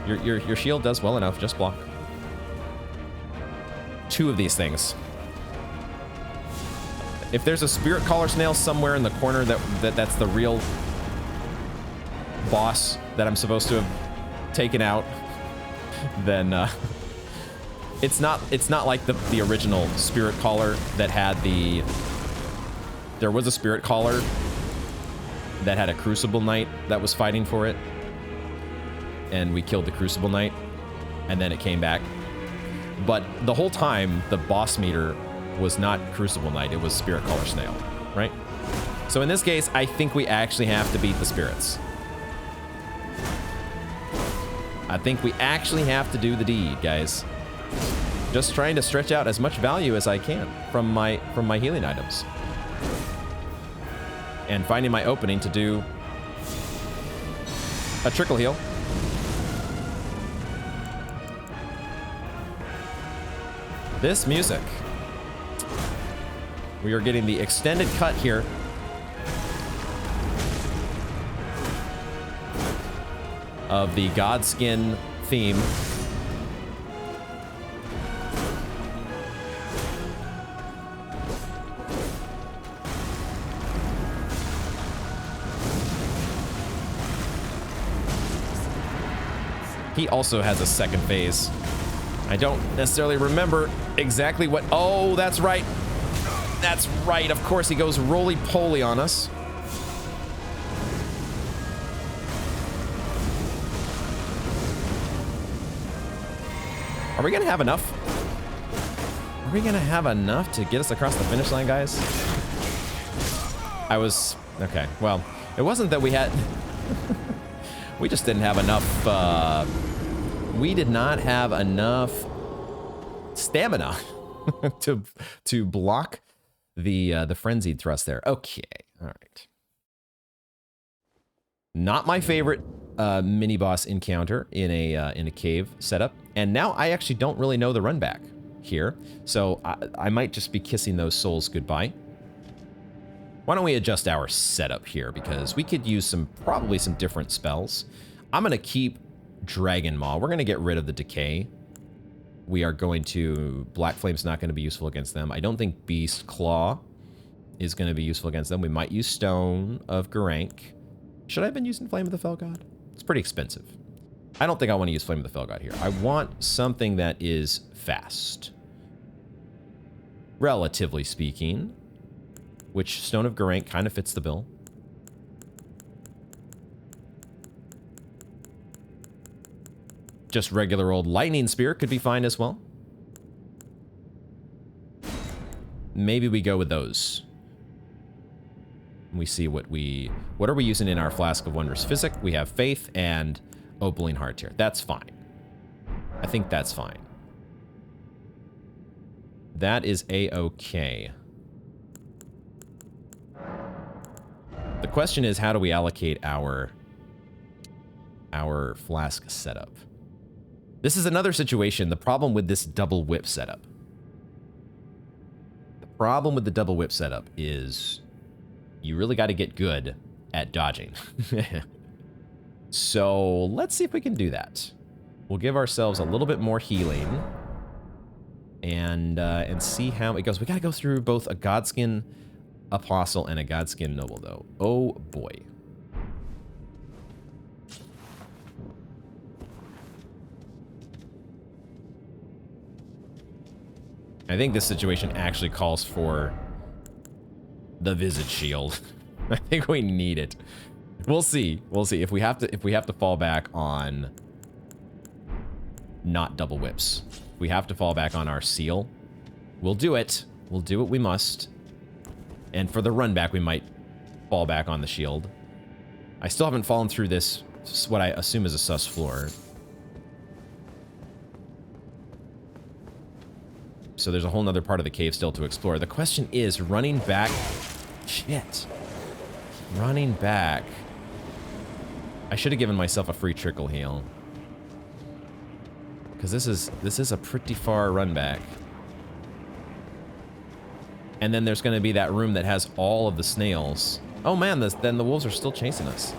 Your shield does well enough, just block. 2 of these things. If there's a Spiritcaller snail somewhere in the corner that's the real boss that I'm supposed to have taken out, then it's not like the original Spiritcaller that had the. There was a Spiritcaller that had a Crucible Knight that was fighting for it, and we killed the Crucible Knight, and then it came back. But the whole time, the boss meter was not Crucible Knight, it was Spiritcaller Snail, right? So in this case, I think we actually have to beat the spirits. I think we actually have to do the deed, guys. Just trying to stretch out as much value as I can from my healing items. And finding my opening to do a trickle heal. This music. We are getting the extended cut here. Of the Godskin theme. He also has a second phase. I don't necessarily remember exactly what... Oh, that's right. That's right. Of course, he goes roly-poly on us. Are we gonna have enough? Are we gonna have enough to get us across the finish line, guys? Okay, well, it wasn't that we had... We just didn't have enough, we did not have enough stamina to block the frenzied thrust there. Okay, all right. Not my favorite mini boss encounter in a cave setup, and now I actually don't really know the run back here, so I might just be kissing those souls goodbye. Why don't we adjust our setup here, because we could use probably some different spells. I'm gonna keep Dragon Maw. We're gonna get rid of the decay. We are going to... Black Flame's not going to be useful against them. I don't think Beast Claw is going to be useful against them. We might use Stone of Garank. Should I have been using Flame of the Fell God? It's pretty expensive. I don't think I want to use Flame of the Fell God here. I want something that is fast. Relatively speaking. Which Stone of Garank kind of fits the bill. Just regular old Lightning Spear could be fine as well. Maybe we go with those. We see what are we using in our Flask of Wondrous Physic? We have Faith and Opaline Heart Tear. That's fine. I think that's fine. That is a-okay. The question is, how do we allocate our flask setup? This is another situation, the problem with this double whip setup. The problem with the double whip setup is you really got to get good at dodging. So let's see if we can do that. We'll give ourselves a little bit more healing and see how it goes. We got to go through both a Godskin Apostle and a Godskin Noble, though. Oh boy. I think this situation actually calls for the Visage Shield. I think we need it. We'll see. We'll see if we have to fall back on not double whips. If we have to fall back on our seal. We'll do it. We'll do what we must. And for the run back, we might fall back on the shield. I still haven't fallen through this, what I assume is a sus floor. So there's a whole nother part of the cave still to explore. The question is, running back... Shit. Running back... I should have given myself a free trickle heal. Because this is a pretty far run back. And then there's going to be that room that has all of the snails. Oh man, then the wolves are still chasing us.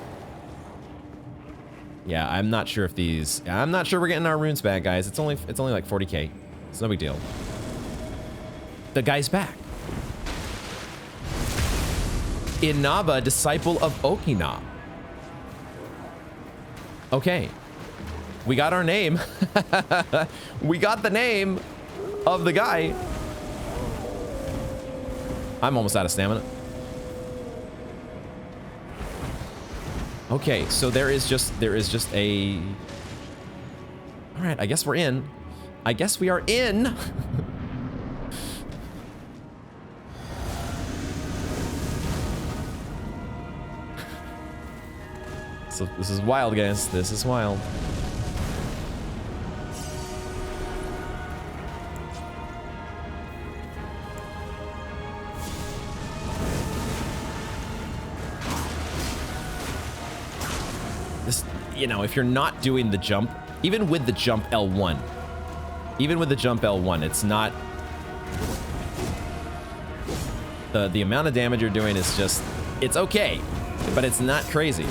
Yeah, I'm not sure if these... I'm not sure we're getting our runes back, guys. It's only like 40k. It's no big deal. The guy's back. Inaba, disciple of Okina. Okay. We got our name. We got the name of the guy. I'm almost out of stamina. Okay, so there is just a... All right, I guess we're in. I guess we are in. So this is wild, guys. This is wild. This, you know, if you're not doing the jump, even with the jump L1, it's not... The amount of damage you're doing is just... It's okay, but it's not crazy.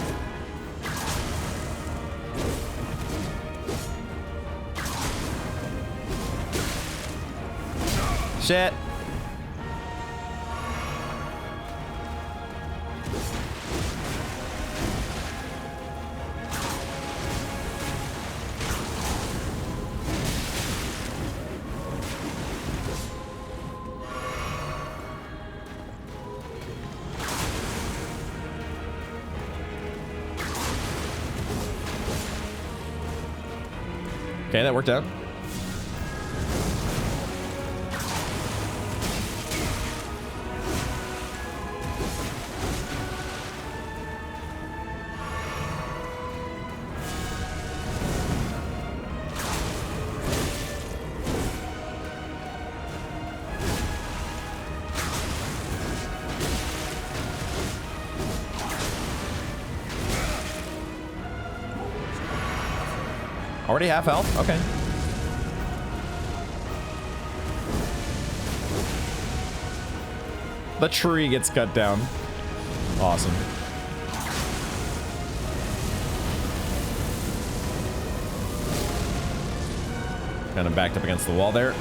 Shit. Okay, that worked out. Already half health? Okay. The tree gets cut down. Awesome. Kind of backed up against the wall there.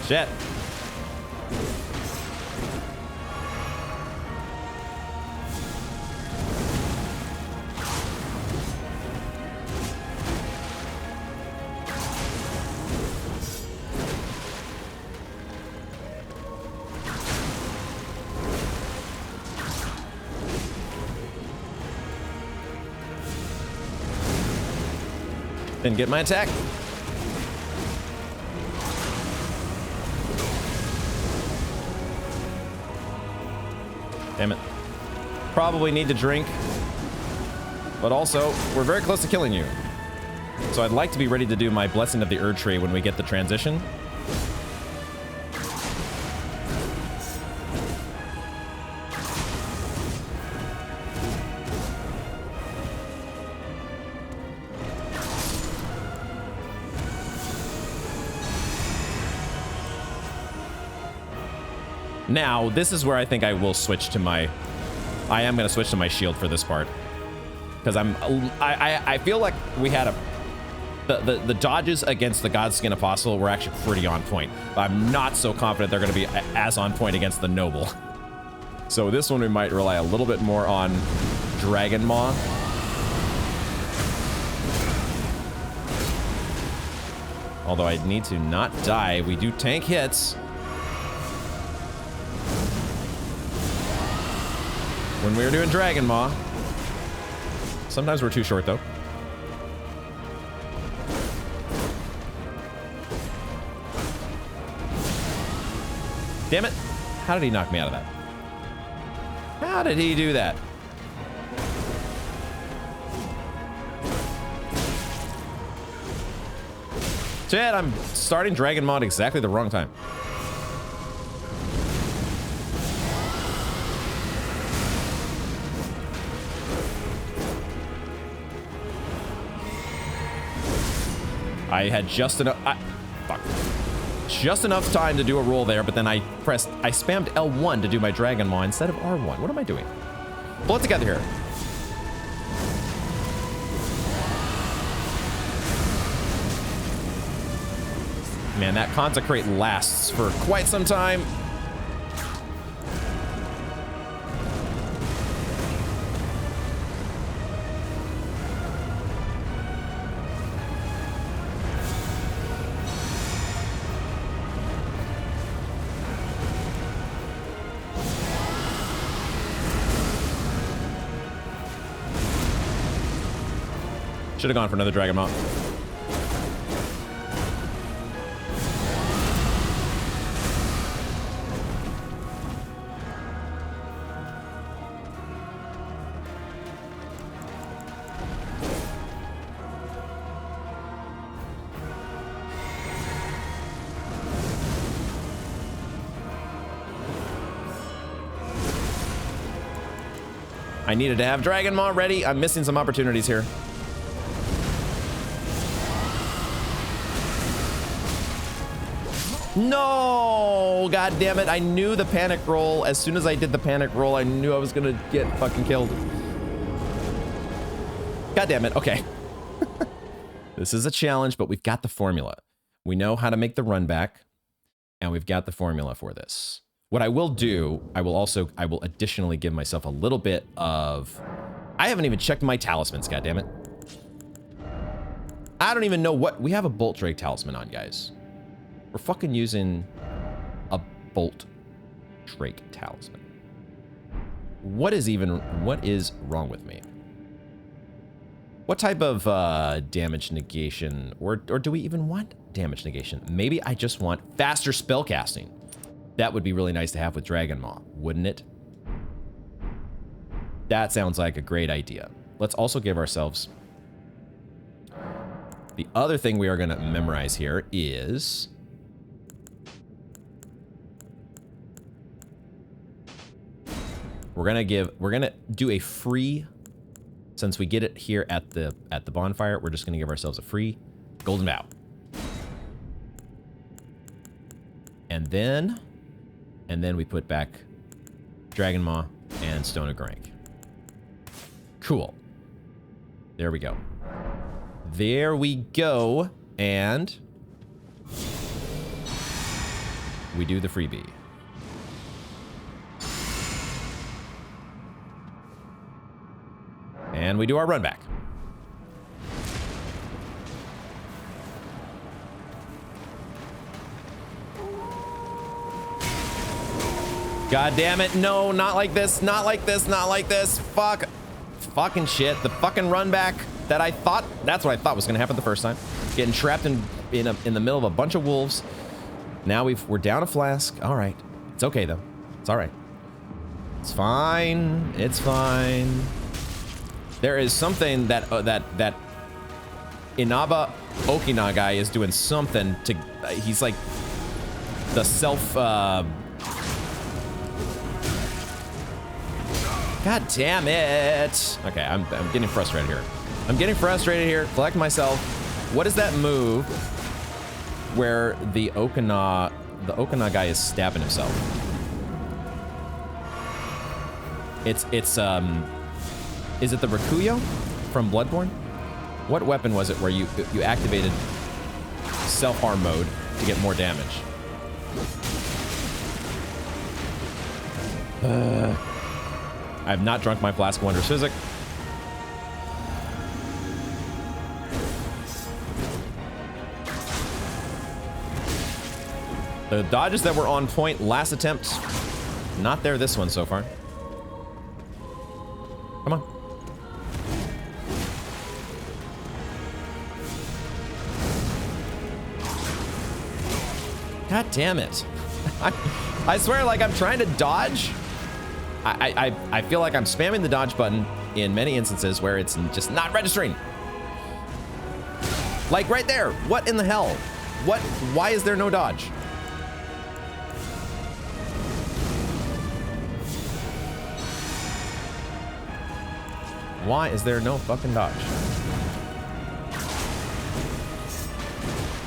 Shit. Didn't get my attack. Damn it. Probably need to drink. But also, we're very close to killing you. So I'd like to be ready to do my Blessing of the Erd Tree when we get the transition. Now, this is where I think I will switch to my... I am going to switch to my shield for this part. Because I feel like we had a... The dodges against the Godskin Apostle were actually pretty on point. But I'm not so confident they're going to be as on point against the Noble. So this one we might rely a little bit more on Dragon Maw. Although I need to not die. We do tank hits. When we were doing Dragon Maw. Sometimes we're too short, though. Damn it. How did he knock me out of that? How did he do that? Chad, I'm starting Dragon Maw at exactly the wrong time. I had just enough... fuck. Just enough time to do a roll there, but then I spammed L1 to do my Dragon Maw instead of R1. What am I doing? Pull it together here. Man, that Consecrate lasts for quite some time. Should have gone for another Dragon Maw. I needed to have Dragon Maw ready. I'm missing some opportunities here. No! God damn it. I knew the panic roll. As soon as I did the panic roll, I knew I was gonna get fucking killed. God damn it. Okay. This is a challenge, but we've got the formula. We know how to make the run back, and we've got the formula for this. What I will do, I will additionally give myself a little bit of... I haven't even checked my talismans, goddammit. I don't even know what... We have a Bolt Drake talisman on, guys. We're fucking using a Bolt Drake talisman. What is wrong with me? What type of damage negation, or do we even want damage negation? Maybe I just want faster spell casting. That would be really nice to have with Dragon Maw, wouldn't it? That sounds like a great idea. Let's also give ourselves... The other thing we are going to memorize here is... We're gonna do a free, since we get it here at the bonfire, we're just gonna give ourselves a free golden vow. And then we put back Dragon Maw and Stone of Grank. Cool. There we go. There we go. And we do the freebie. And we do our run back. God damn it. No, not like this. Not like this. Not like this. Fuck. Fucking shit. The fucking run back that I thought, that's what I thought was going to happen the first time. Getting trapped in the middle of a bunch of wolves. Now we're down a flask. All right. It's okay though. It's all right. It's fine. It's fine. There is something that that Inaba Okina guy is doing something to. He's like the self. God damn it! Okay, I'm getting frustrated here. I'm getting frustrated here. Collect myself. What is that move where the Okina guy is stabbing himself? Is it the Rakuyo from Bloodborne? What weapon was it where you activated self-harm mode to get more damage? I have not drunk my flask of Wondrous Physic. The dodges that were on point last attempt, not there this one so far. Come on. God damn it. I swear, like, I'm trying to dodge. I feel like I'm spamming the dodge button in many instances where it's just not registering. Like right there. What in the hell? Why is there no dodge? Why is there no fucking dodge?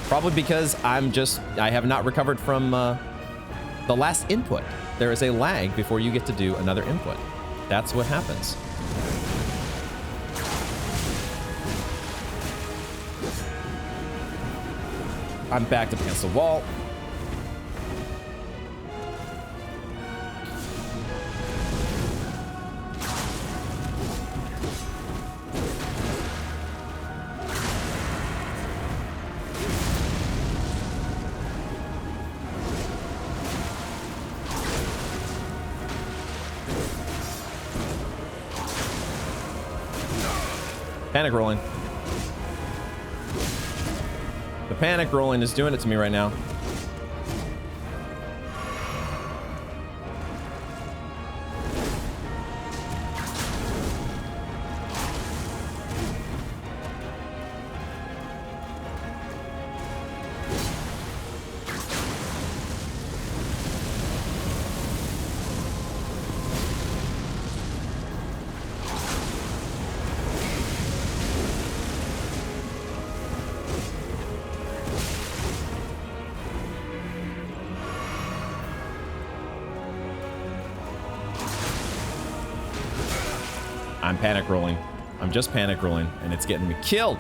Probably because I have not recovered from the last input. There is a lag before you get to do another input. That's what happens. I'm backed up against the wall. Panic rolling. The panic rolling is doing it to me right now. I'm panic rolling. I'm just panic rolling, and it's getting me killed.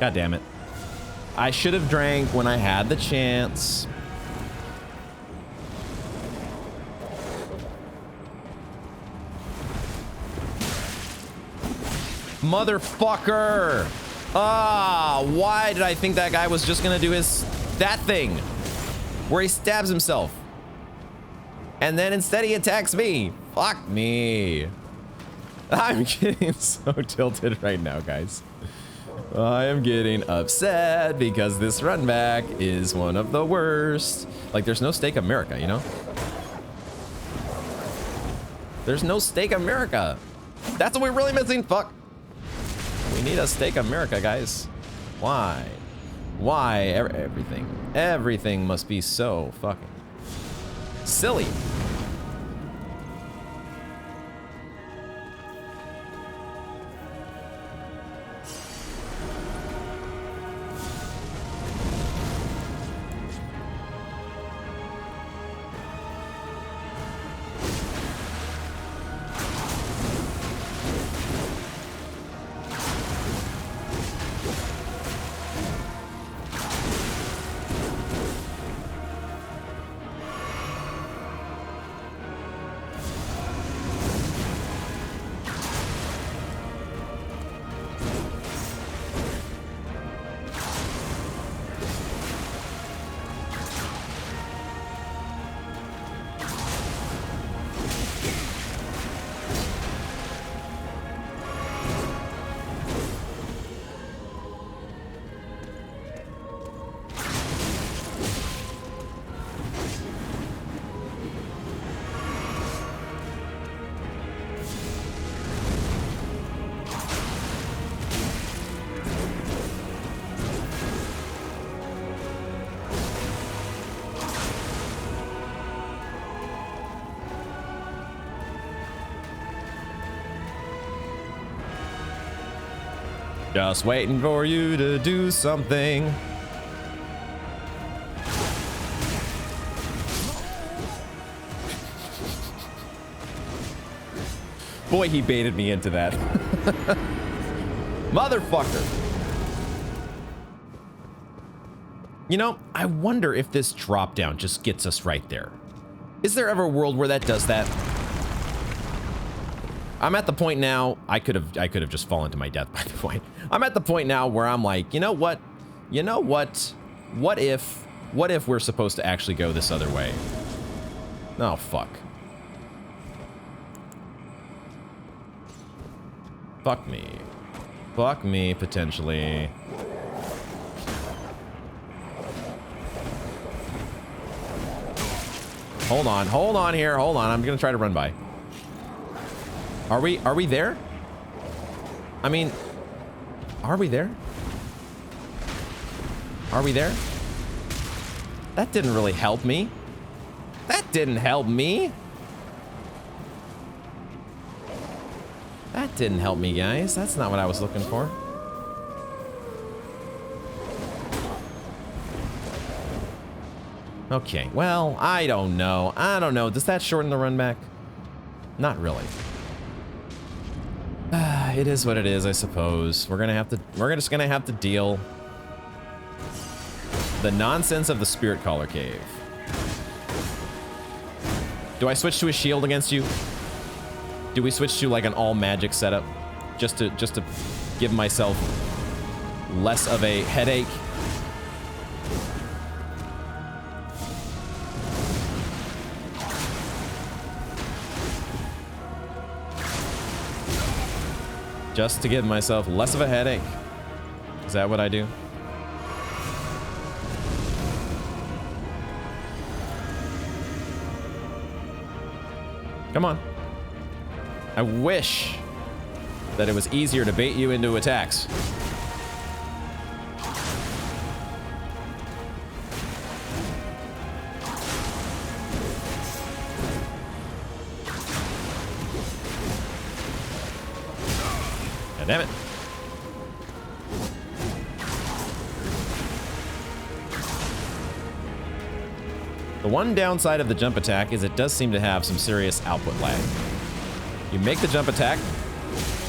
God damn it. I should have drank when I had the chance. Motherfucker! Ah, why did I think that guy was just gonna do that thing where he stabs himself? And then instead he attacks me. Fuck me. I'm getting so tilted right now, guys. I am getting upset because this run back is one of the worst. Like, there's no Stake America, you know? There's no Stake America. That's what we're really missing. Fuck. We need a Stake America, guys. Why? Why? Everything must be so fucking silly. Just waiting for you to do something. Boy, he baited me into that. Motherfucker. You know, I wonder if this drop down just gets us right there. Is there ever a world where that does that? I'm at the point now, I could have just fallen to my death by the way. I'm at the point now where I'm like, you know what? You know what? What if we're supposed to actually go this other way? Oh, fuck. Fuck me. Fuck me, potentially. Hold on here, hold on. I'm gonna try to run by. Are we there? I mean, are we there? Are we there? That didn't really help me. That didn't help me. That didn't help me, guys. That's not what I was looking for. Okay, well, I don't know. Does that shorten the run back? Not really. It is what it is, I suppose. We're just gonna have to deal the nonsense of the Spiritcaller Cave. Do I switch to a shield against you? Do we switch to like an all magic setup? Just to give myself less of a headache? Just to give myself less of a headache. Is that what I do? Come on. I wish that it was easier to bait you into attacks. God damn it. The one downside of the jump attack is it does seem to have some serious output lag. You make the jump attack,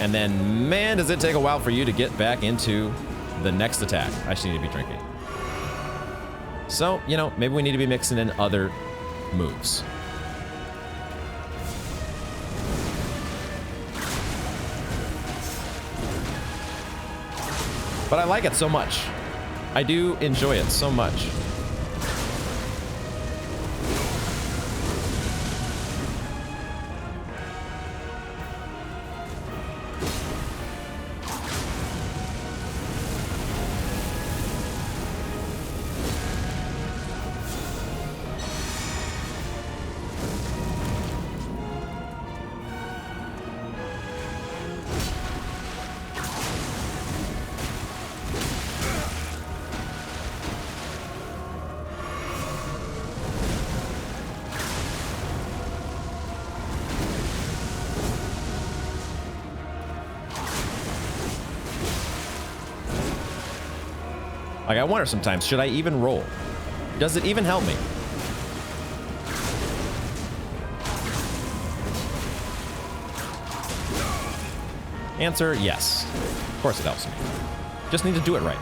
and then, man, does it take a while for you to get back into the next attack. I actually need to be drinking. So, you know, maybe we need to be mixing in other moves. But I like it so much. I do enjoy it so much. Like, I wonder sometimes, should I even roll? Does it even help me? Answer, yes. Of course it helps me. Just need to do it right.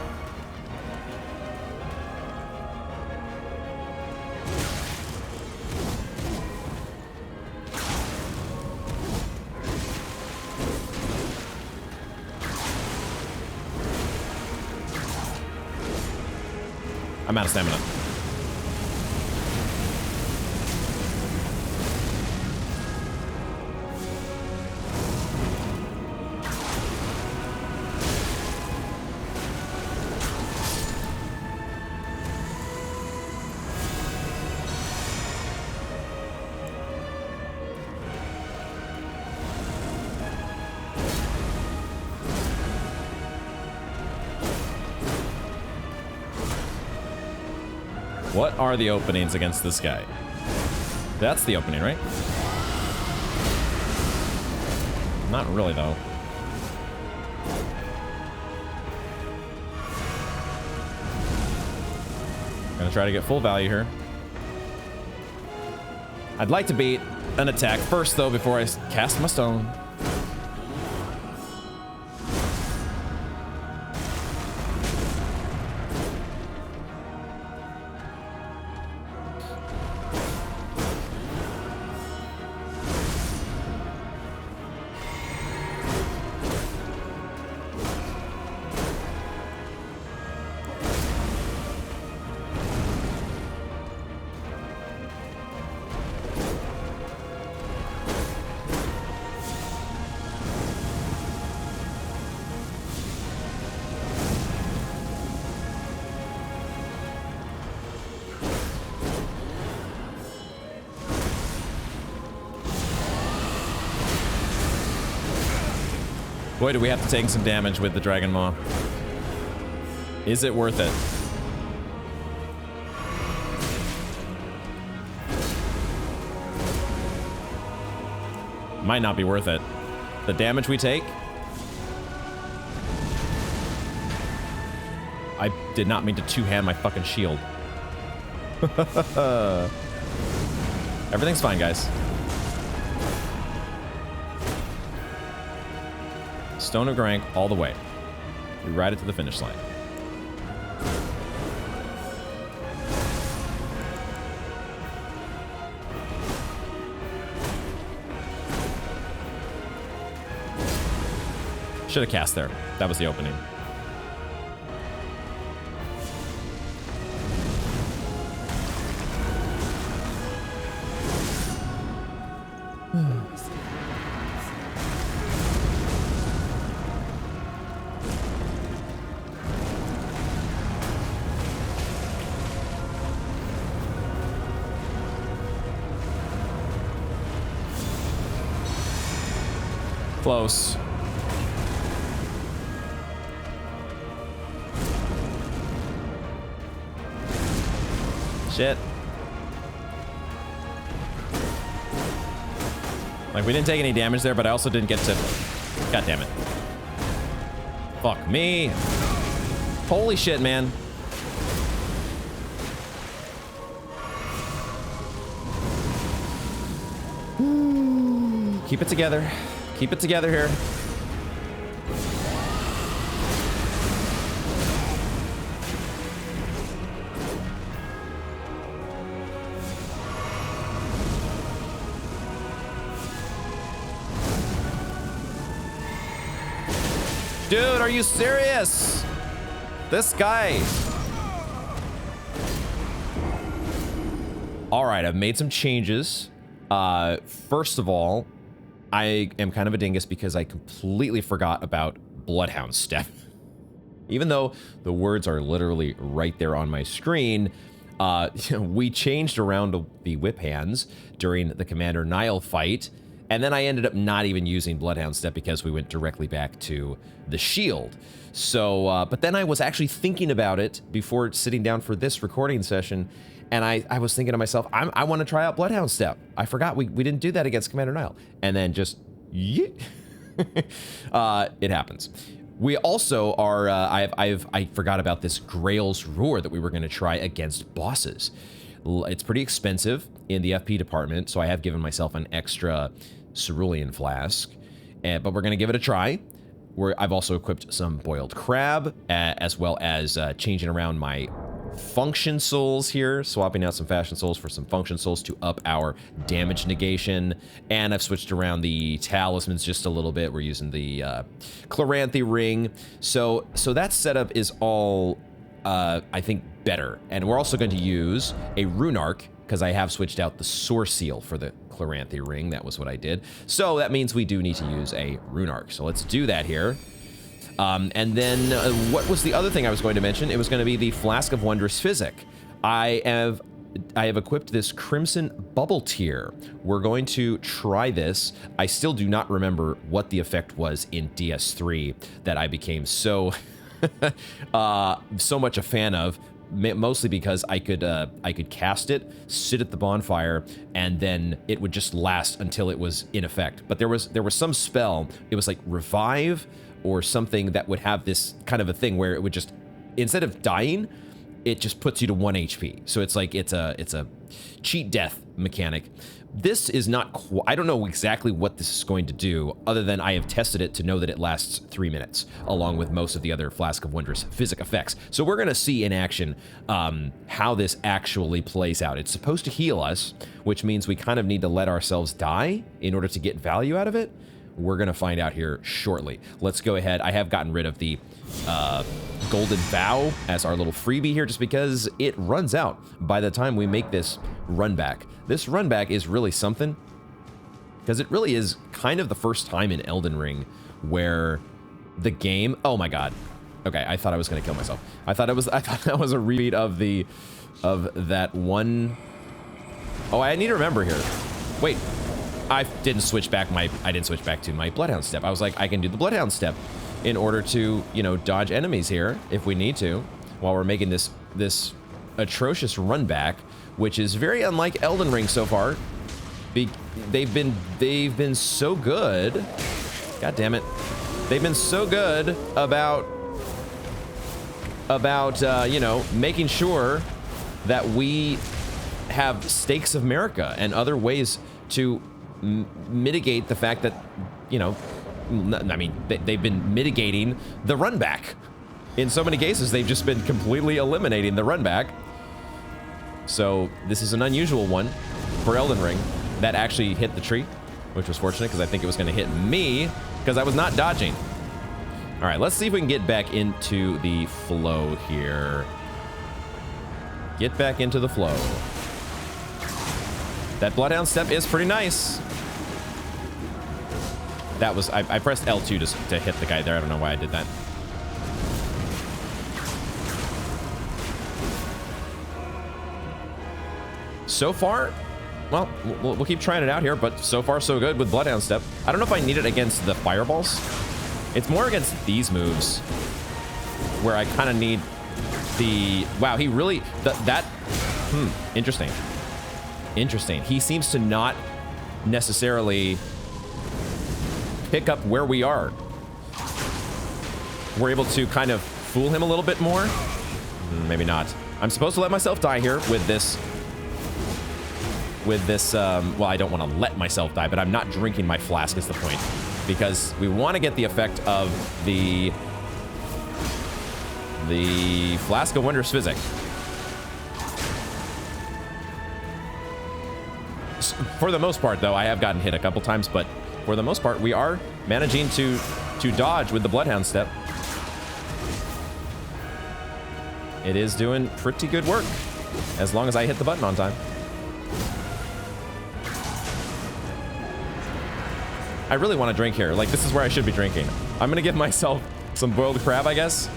I'm out of stamina. What are the openings against this guy? That's the opening, right? Not really, though. Gonna try to get full value here. I'd like to beat an attack first, though, before I cast my stone. Boy, do we have to take some damage with the Dragon Maw. Is it worth it? Might not be worth it. The damage we take? I did not mean to two-hand my fucking shield. Everything's fine, guys. Stone of Garank all the way. We ride it to the finish line. Should have cast there. That was the opening. Close. Shit. Like, we didn't take any damage there, but I also didn't get to... God damn it. Fuck me. Holy shit, man. Keep it together. Keep it together here. Dude, are you serious? This guy. All right, I've made some changes. First of all, I am kind of a dingus because I completely forgot about Bloodhound Step. Even though the words are literally right there on my screen, we changed around the whip hands during the Commander Nile fight, and then I ended up not even using Bloodhound Step because we went directly back to the shield. So, but then I was actually thinking about it before sitting down for this recording session, and I was thinking to myself, I want to try out Bloodhound Step. I forgot we didn't do that against Commander Nile. And then just, yeet. It happens. We also are, I forgot about this Grail's Roar that we were going to try against bosses. It's pretty expensive in the FP department, so I have given myself an extra cerulean flask, but we're going to give it a try. I've also equipped some boiled crab, as well as changing around my function souls here, swapping out some fashion souls for some function souls to up our damage negation. And I've switched around the talismans just a little bit. We're using the Chloranthy ring. So that setup is all, I think, better. And we're also going to use a rune arc, because I have switched out the Soar Seal for the Chloranthy ring. That was what I did. So that means we do need to use a rune arc. So let's do that here. And then what was the other thing I was going to mention? It was going to be the Flask of Wondrous Physic. I have equipped this Crimson Bubble Tier. We're going to try this. I still do not remember what the effect was in DS3 that I became so so much a fan of. Mostly because I could cast it, sit at the bonfire, and then it would just last until it was in effect. But there was some spell. It was like revive or something that would have this kind of a thing where it would just, instead of dying, it just puts you to 1 HP. So it's like it's a cheat death mechanic. This is not I don't know exactly what this is going to do, other than I have tested it to know that it lasts 3 minutes, along with most of the other Flask of Wondrous Physic effects. So we're going to see in action how this actually plays out. It's supposed to heal us, which means we kind of need to let ourselves die in order to get value out of it. We're going to find out here shortly. Let's go ahead. I have gotten rid of the Golden Vow as our little freebie here, just because it runs out by the time we make this run back. This run back is really something, because it really is kind of the first time in Elden Ring where the game, oh my god. Okay, I thought I was going to kill myself. I thought that was a repeat of that one. Oh, I need to remember here. Wait. I didn't switch back to my Bloodhound step. I was like, I can do the Bloodhound step in order to, you know, dodge enemies here if we need to, while we're making this atrocious run back, which is very unlike Elden Ring so far. They've been so good. God damn it. They've been so good about you know, making sure that we have Stakes of America and other ways to mitigate the fact that, you know, I mean, they've been mitigating the run back. In so many cases, they've just been completely eliminating the run back. So this is an unusual one for Elden Ring. That actually hit the tree, which was fortunate, because I think it was going to hit me, because I was not dodging. All right, let's see if we can get back into the flow here. Get back into the flow. That Bloodhound step is pretty nice. That was, I pressed L2 to hit the guy there. I don't know why I did that. So far, well, we'll keep trying it out here, but so far so good with Bloodhound step. I don't know if I need it against the fireballs. It's more against these moves where I kind of need the, wow, he really, interesting. Interesting. He seems to not necessarily pick up where we are. We're able to kind of fool him a little bit more. Maybe not. I'm supposed to let myself die here with this. Well, I don't want to let myself die, but I'm not drinking my flask is the point. Because we want to get the effect of the Flask of Wondrous Physic. For the most part, though, I have gotten hit a couple times, but for the most part, we are managing to dodge with the Bloodhound step. It is doing pretty good work, as long as I hit the button on time. I really want to drink here. Like, this is where I should be drinking. I'm gonna give myself some boiled crab, I guess.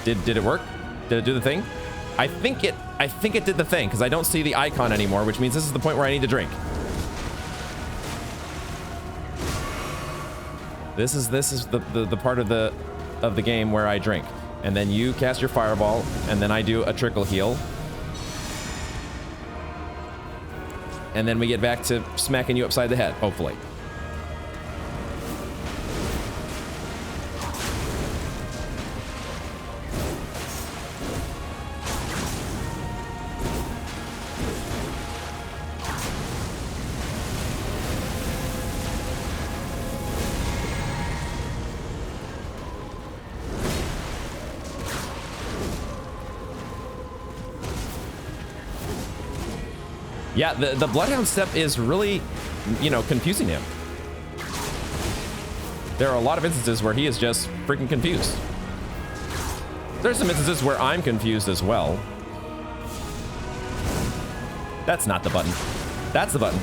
Did it work? Did it do the thing? I think it did the thing, because I don't see the icon anymore, which means this is the point where I need to drink. This is the part of the game where I drink. And then you cast your fireball, and then I do a trickle heal. and then we get back to smacking you upside the head, hopefully. Yeah, the Bloodhound step is really, you know, confusing him. There are a lot of instances where he is just freaking confused. There's some instances where I'm confused as well. That's not the button. That's the button.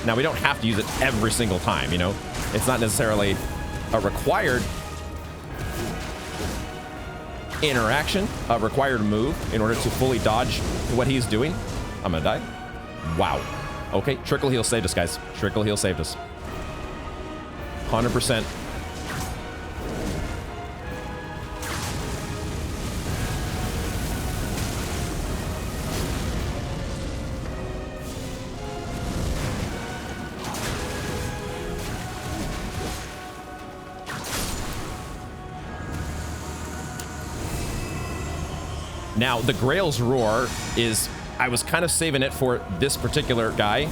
Now, we don't have to use it every single time, you know? It's not necessarily a required interaction, a required move in order to fully dodge what he's doing. I'm gonna die. Wow. Okay, Trickle Heal saved us, guys. Trickle Heal saved us. 100%. Now, the Grail's Roar is... I was kind of saving it for this particular guy.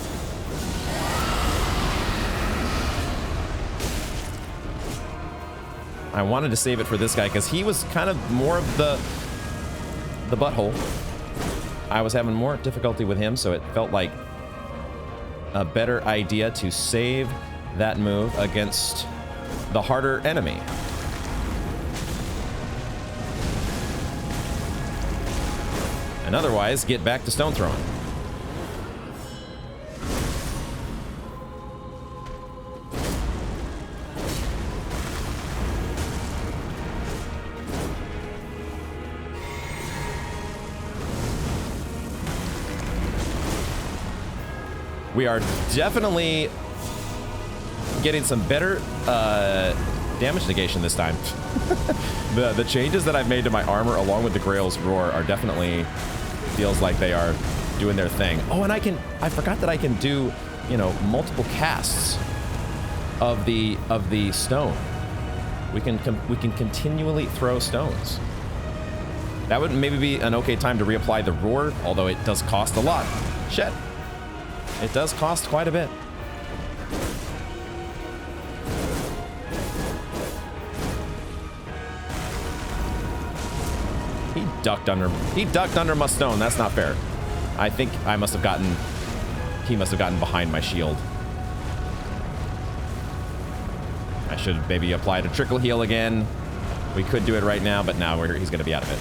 I wanted to save it for this guy because he was kind of more of the butthole. I was having more difficulty with him, so it felt like a better idea to save that move against the harder enemy. And otherwise, get back to stone throwing. We are definitely getting some better damage negation this time. The changes that I've made to my armor along with the Grail's Roar are definitely feels like they are doing their thing. Oh, and I forgot that I can do, you know, multiple casts of the stone. We can continually throw stones. That would maybe be an okay time to reapply the Roar, although it does cost a lot. Shit. It does cost quite a bit. He ducked under my stone. That's not fair. I think I must have gotten... He must have gotten behind my shield. I should maybe apply a Trickle Heal again. We could do it right now, but now he's going to be out of it.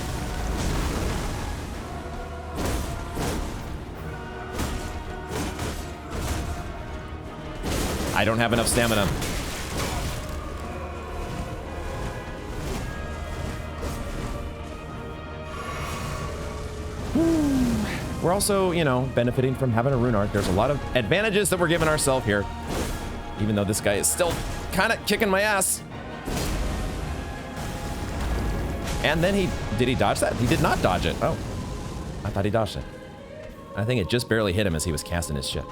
I don't have enough stamina. We're also, you know, benefiting from having a rune arc. There's a lot of advantages that we're giving ourselves here. Even though this guy is still kind of kicking my ass. And then did he dodge that? He did not dodge it. Oh, I thought he dodged it. I think it just barely hit him as he was casting his shit.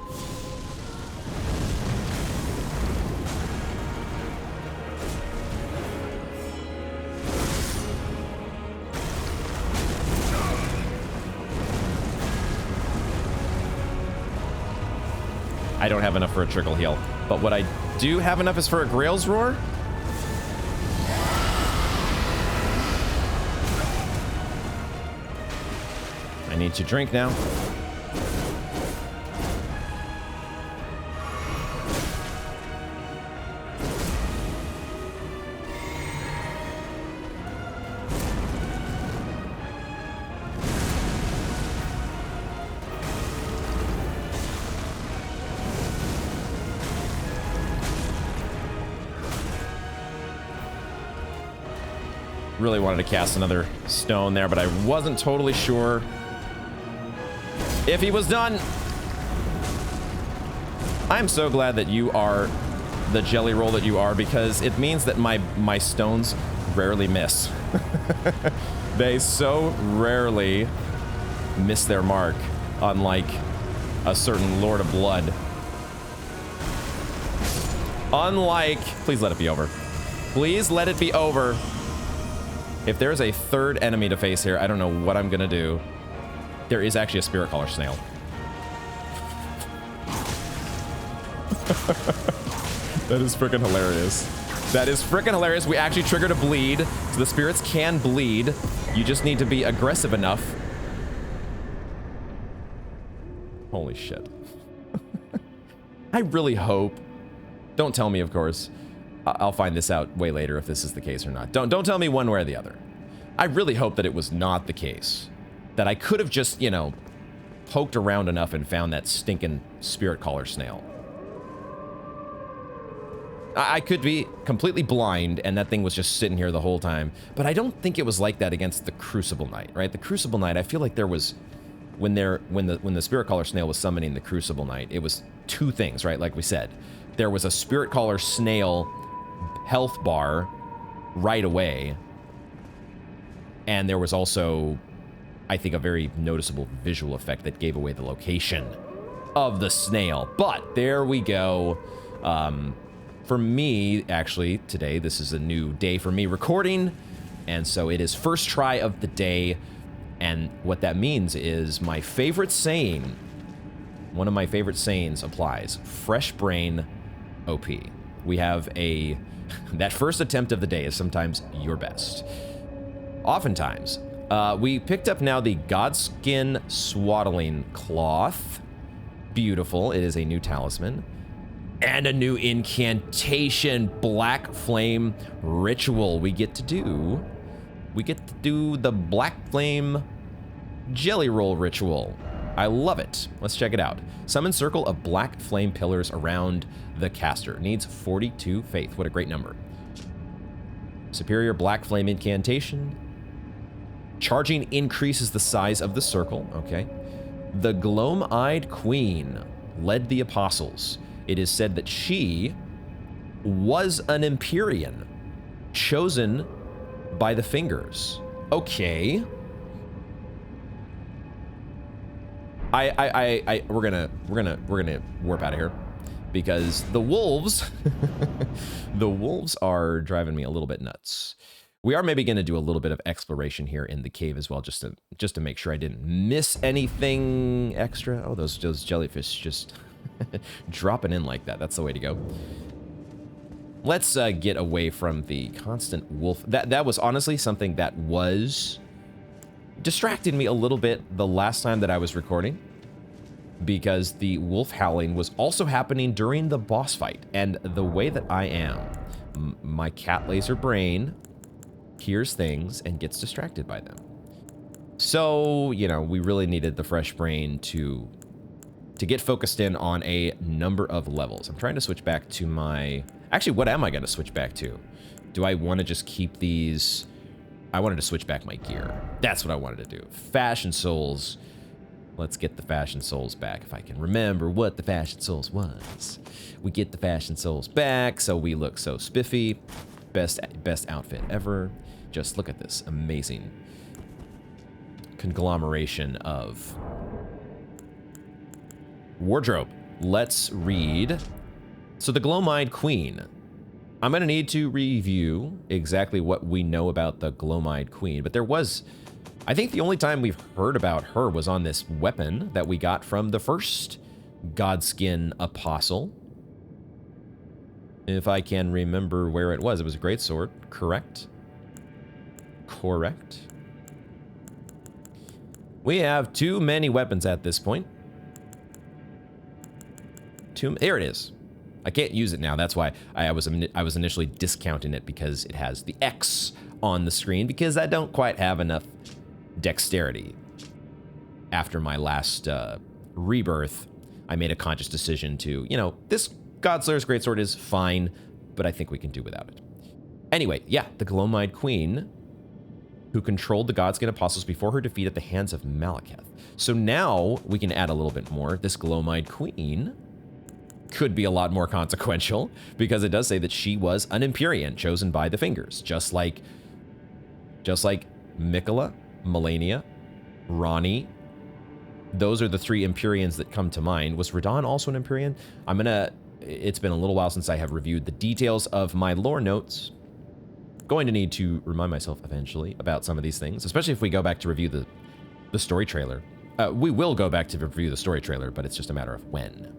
I don't have enough for a Trickle Heal. But what I do have enough is for a Grail's Roar. I need to drink now. Really wanted to cast another stone there, but I wasn't totally sure if he was done. I'm so glad that you are the jelly roll that you are, because it means that my stones rarely miss. They so rarely miss their mark, unlike a certain Lord of Blood. Unlike... Please let it be over. Please let it be over. If there's a third enemy to face here, I don't know what I'm gonna do. There is actually a Spiritcaller snail. That is freaking hilarious. That is freaking hilarious. We actually triggered a bleed, so the spirits can bleed. You just need to be aggressive enough. Holy shit. I really hope... Don't tell me, of course. I'll find this out way later if this is the case or not. Don't tell me one way or the other. I really hope that it was not the case. That I could have just, you know, poked around enough and found that stinking Spiritcaller snail. I could be completely blind and that thing was just sitting here the whole time. But I don't think it was like that against the Crucible Knight, right? The Crucible Knight, I feel like there was... When the Spiritcaller snail was summoning the Crucible Knight, it was two things, right? Like we said. There was a Spiritcaller snail health bar right away. And there was also, I think, a very noticeable visual effect that gave away the location of the snail. But there we go. For me, actually, today, this is a new day for me recording. And so it is first try of the day. And what that means is my favorite saying, one of my favorite sayings applies. Fresh brain OP. We have a... That first attempt of the day is sometimes your best. Oftentimes. We picked up now the Godskin Swaddling Cloth. Beautiful. It is a new talisman. And a new incantation. Black Flame Ritual. We get to do the Black Flame Jelly Roll Ritual. I love it. Let's check it out. Summon circle of black flame pillars around the caster. Needs 42 faith. What a great number. Superior black flame incantation. Charging increases the size of the circle. Okay. The Gloam-Eyed Queen led the apostles. It is said that she was an Empyrean chosen by the fingers. Okay. We're gonna warp out of here because the wolves, the wolves are driving me a little bit nuts. We are maybe gonna do a little bit of exploration here in the cave as well, just to make sure I didn't miss anything extra. Oh, those jellyfish just dropping in like that. That's the way to go. Let's get away from the constant wolf. That was honestly something that was distracted me a little bit the last time that I was recording, because the wolf howling was also happening during the boss fight. And the way that I am, my cat laser brain hears things and gets distracted by them. So, you know, we really needed the fresh brain to get focused in on a number of levels. I'm trying to switch back to my... Actually, what am I going to switch back to? Do I want to just keep these... I wanted to switch back my gear. That's what I wanted to do. Fashion Souls. Let's get the Fashion Souls back, if I can remember what the Fashion Souls was. We get the Fashion Souls back, so we look so spiffy. Best outfit ever. Just look at this amazing conglomeration of wardrobe. Let's read. So the Gloam-Eyed Queen. I'm going to need to review exactly what we know about the Gloam-Eyed Queen, but there was, I think the only time we've heard about her was on this weapon that we got from the first Godskin Apostle. If I can remember where it was a greatsword, correct? Correct. We have too many weapons at this point. There it is. I can't use it now. That's why I was initially discounting it, because it has the X on the screen, because I don't quite have enough dexterity. After my last rebirth, I made a conscious decision to, you know, this Godslayer's Greatsword is fine, but I think we can do without it. Anyway, yeah, the Gloam-Eyed Queen, who controlled the Godskin Apostles before her defeat at the hands of Malekith. So now we can add a little bit more. This Gloam-Eyed Queen could be a lot more consequential, because it does say that she was an Empyrean chosen by the fingers, just like Mikola, Melania, Ronnie. Those are the 3 Empyreans that come to mind. Was Radon also an Empyrean? It's been a little while since I have reviewed the details of my lore notes. Going to need to remind myself eventually about some of these things, especially if we go back to review the story trailer. We will go back to review the story trailer, but it's just a matter of when.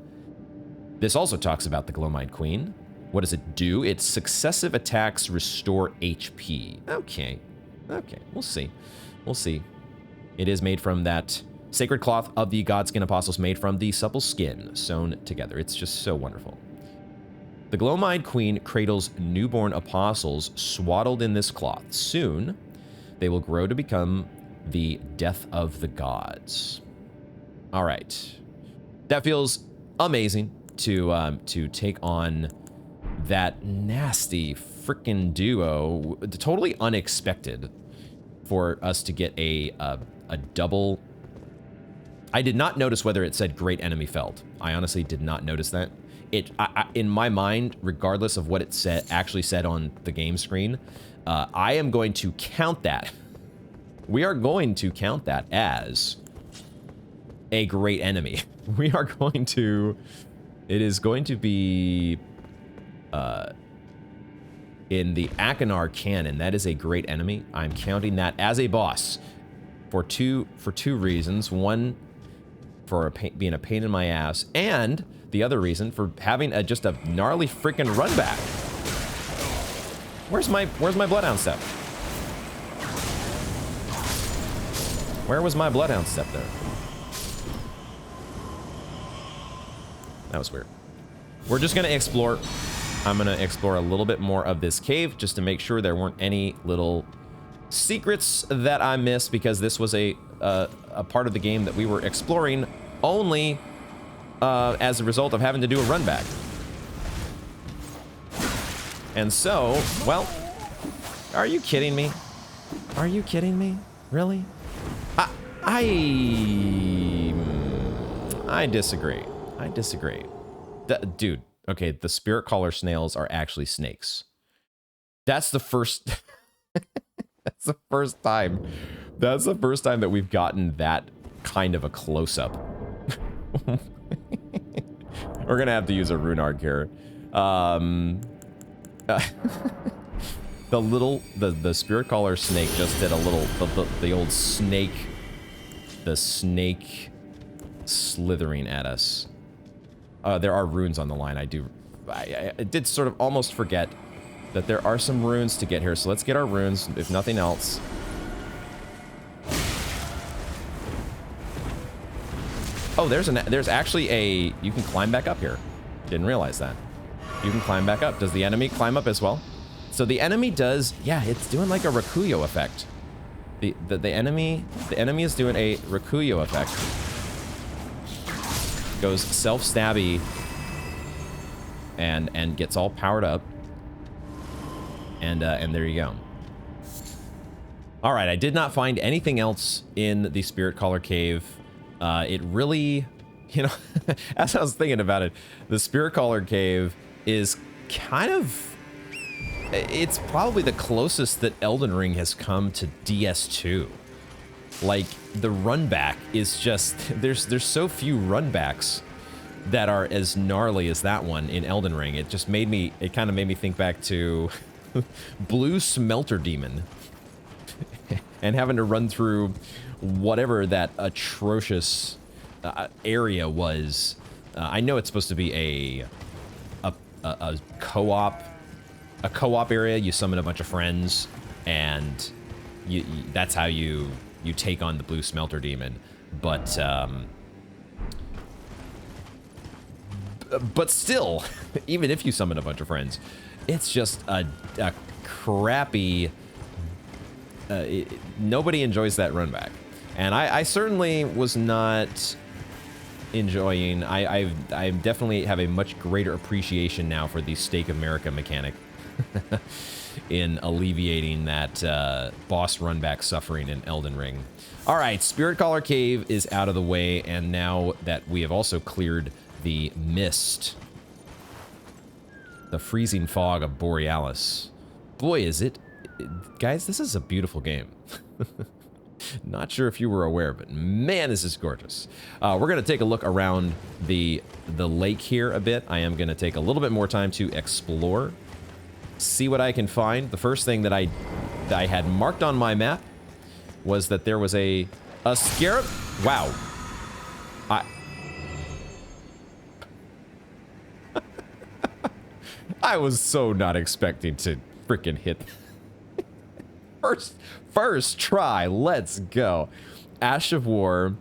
This also talks about the Glowmine Queen. What does it do? Its successive attacks restore HP. Okay, we'll see. We'll see. It is made from that sacred cloth of the Godskin Apostles, made from the supple skin sewn together. It's just so wonderful. The Glowmine Queen cradles newborn apostles swaddled in this cloth. Soon, they will grow to become the death of the gods. All right. That feels amazing to take on that nasty freaking duo. Totally unexpected for us to get a double. I did not notice whether it said great enemy felled. I honestly did not notice that. In my mind, regardless of what it actually said on the game screen, I am going to count that. We are going to count that as a great enemy. We are going to. It is going to be in the Akinar canon. That is a great enemy. I'm counting that as a boss for two reasons. One, for being a pain in my ass, and the other reason for having just a gnarly freaking run back. Where's my Bloodhound step? Where was my Bloodhound step there? That was weird. We're just gonna explore. I'm gonna explore a little bit more of this cave just to make sure there weren't any little secrets that I missed, because this was a part of the game that we were exploring only as a result of having to do a run back. And so, well, are you kidding me? Are you kidding me? Really? I disagree. I disagree. Dude, okay, the Spiritcaller snails are actually snakes. That's the first... That's the first time. That's the first time that we've gotten that kind of a close-up. We're gonna have to use a Runarg here. The Spiritcaller snake just did a little, the old snake, the snake slithering at us. There are runes on the line. I did sort of almost forget that there are some runes to get here, so let's get our runes, if nothing else. Oh, there's actually a, you can climb back up here. Didn't realize that. You can climb back up. Does the enemy climb up as well? So the enemy does, yeah, it's doing like a Rakuyo effect. The enemy is doing a Rakuyo effect. Goes self-stabby and gets all powered up. And there you go. All right, I did not find anything else in the Spiritcaller Cave. It really, you know, as I was thinking about it, the Spiritcaller Cave is kind of, it's probably the closest that Elden Ring has come to DS2. Like, the run back is just, there's so few run backs that are as gnarly as that one in Elden Ring. It just made me, it kind of made me think back to Blue Smelter Demon and having to run through whatever that atrocious area was. I know it's supposed to be a co-op area. You summon a bunch of friends, and that's how you take on the Blue Smelter Demon. But still, even if you summon a bunch of friends, it's just a crappy. Nobody enjoys that run back, and I certainly was not enjoying. I definitely have a much greater appreciation now for the Stake of America mechanic in alleviating that boss run back suffering in Elden Ring. All right, Spiritcaller Cave is out of the way, and now that we have also cleared the mist, the freezing fog of Borealis. Boy, is it... Guys, this is a beautiful game. Not sure if you were aware, but man, this is gorgeous. We're going to take a look around the lake here a bit. I am going to take a little bit more time to explore, see what I can find. The first thing that I had marked on my map was that there was a scarab. Wow. I was so not expecting to freaking hit. First try. Let's go. Ash of War.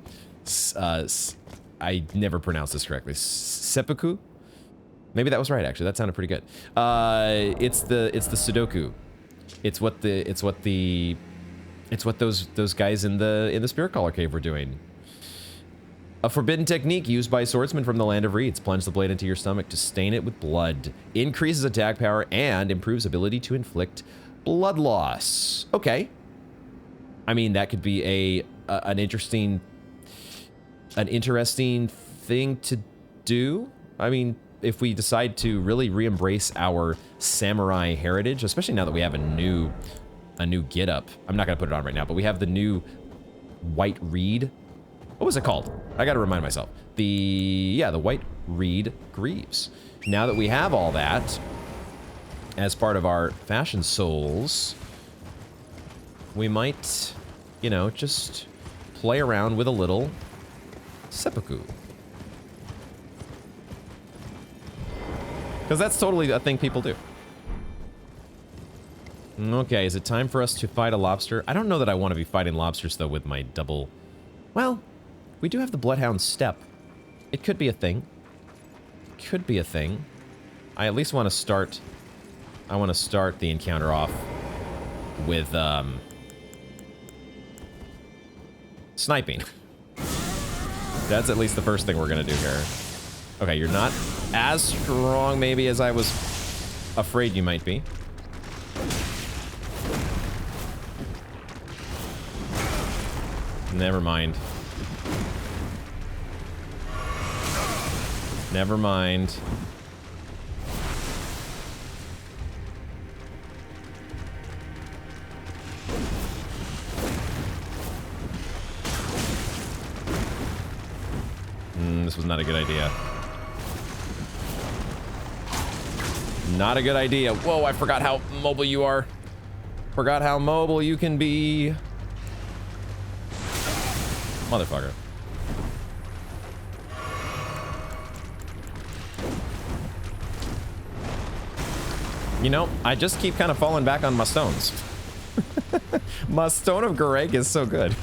I never pronounced this correctly. Seppuku? Maybe that was right, actually. That sounded pretty good. It's the Sudoku. It's what those guys in the Spiritcaller Cave were doing. A forbidden technique used by swordsmen from the land of reeds. Plunge the blade into your stomach to stain it with blood. Increases attack power and improves ability to inflict blood loss. Okay. I mean, that could be an interesting thing to do. I mean, if we decide to really re-embrace our samurai heritage, especially now that we have a new get-up. I'm not gonna put it on right now, but we have the new white reed. What was it called? I gotta remind myself. The white reed greaves. Now that we have all that as part of our fashion souls, we might, you know, just play around with a little seppuku. Because that's totally a thing people do. Okay, is it time for us to fight a lobster? I don't know that I want to be fighting lobsters, though, with my double... Well, we do have the Bloodhound Step. It could be a thing. Could be a thing. I at least want to start... I want to start the encounter off with, sniping. That's at least the first thing we're going to do here. Okay, you're not as strong, maybe, as I was afraid you might be. Never mind. Never mind. This was not a good idea. Not a good idea. Whoa, I forgot how mobile you are. Forgot how mobile you can be. Motherfucker. You know, I just keep kind of falling back on my stones. My Stone of Gareg is so good.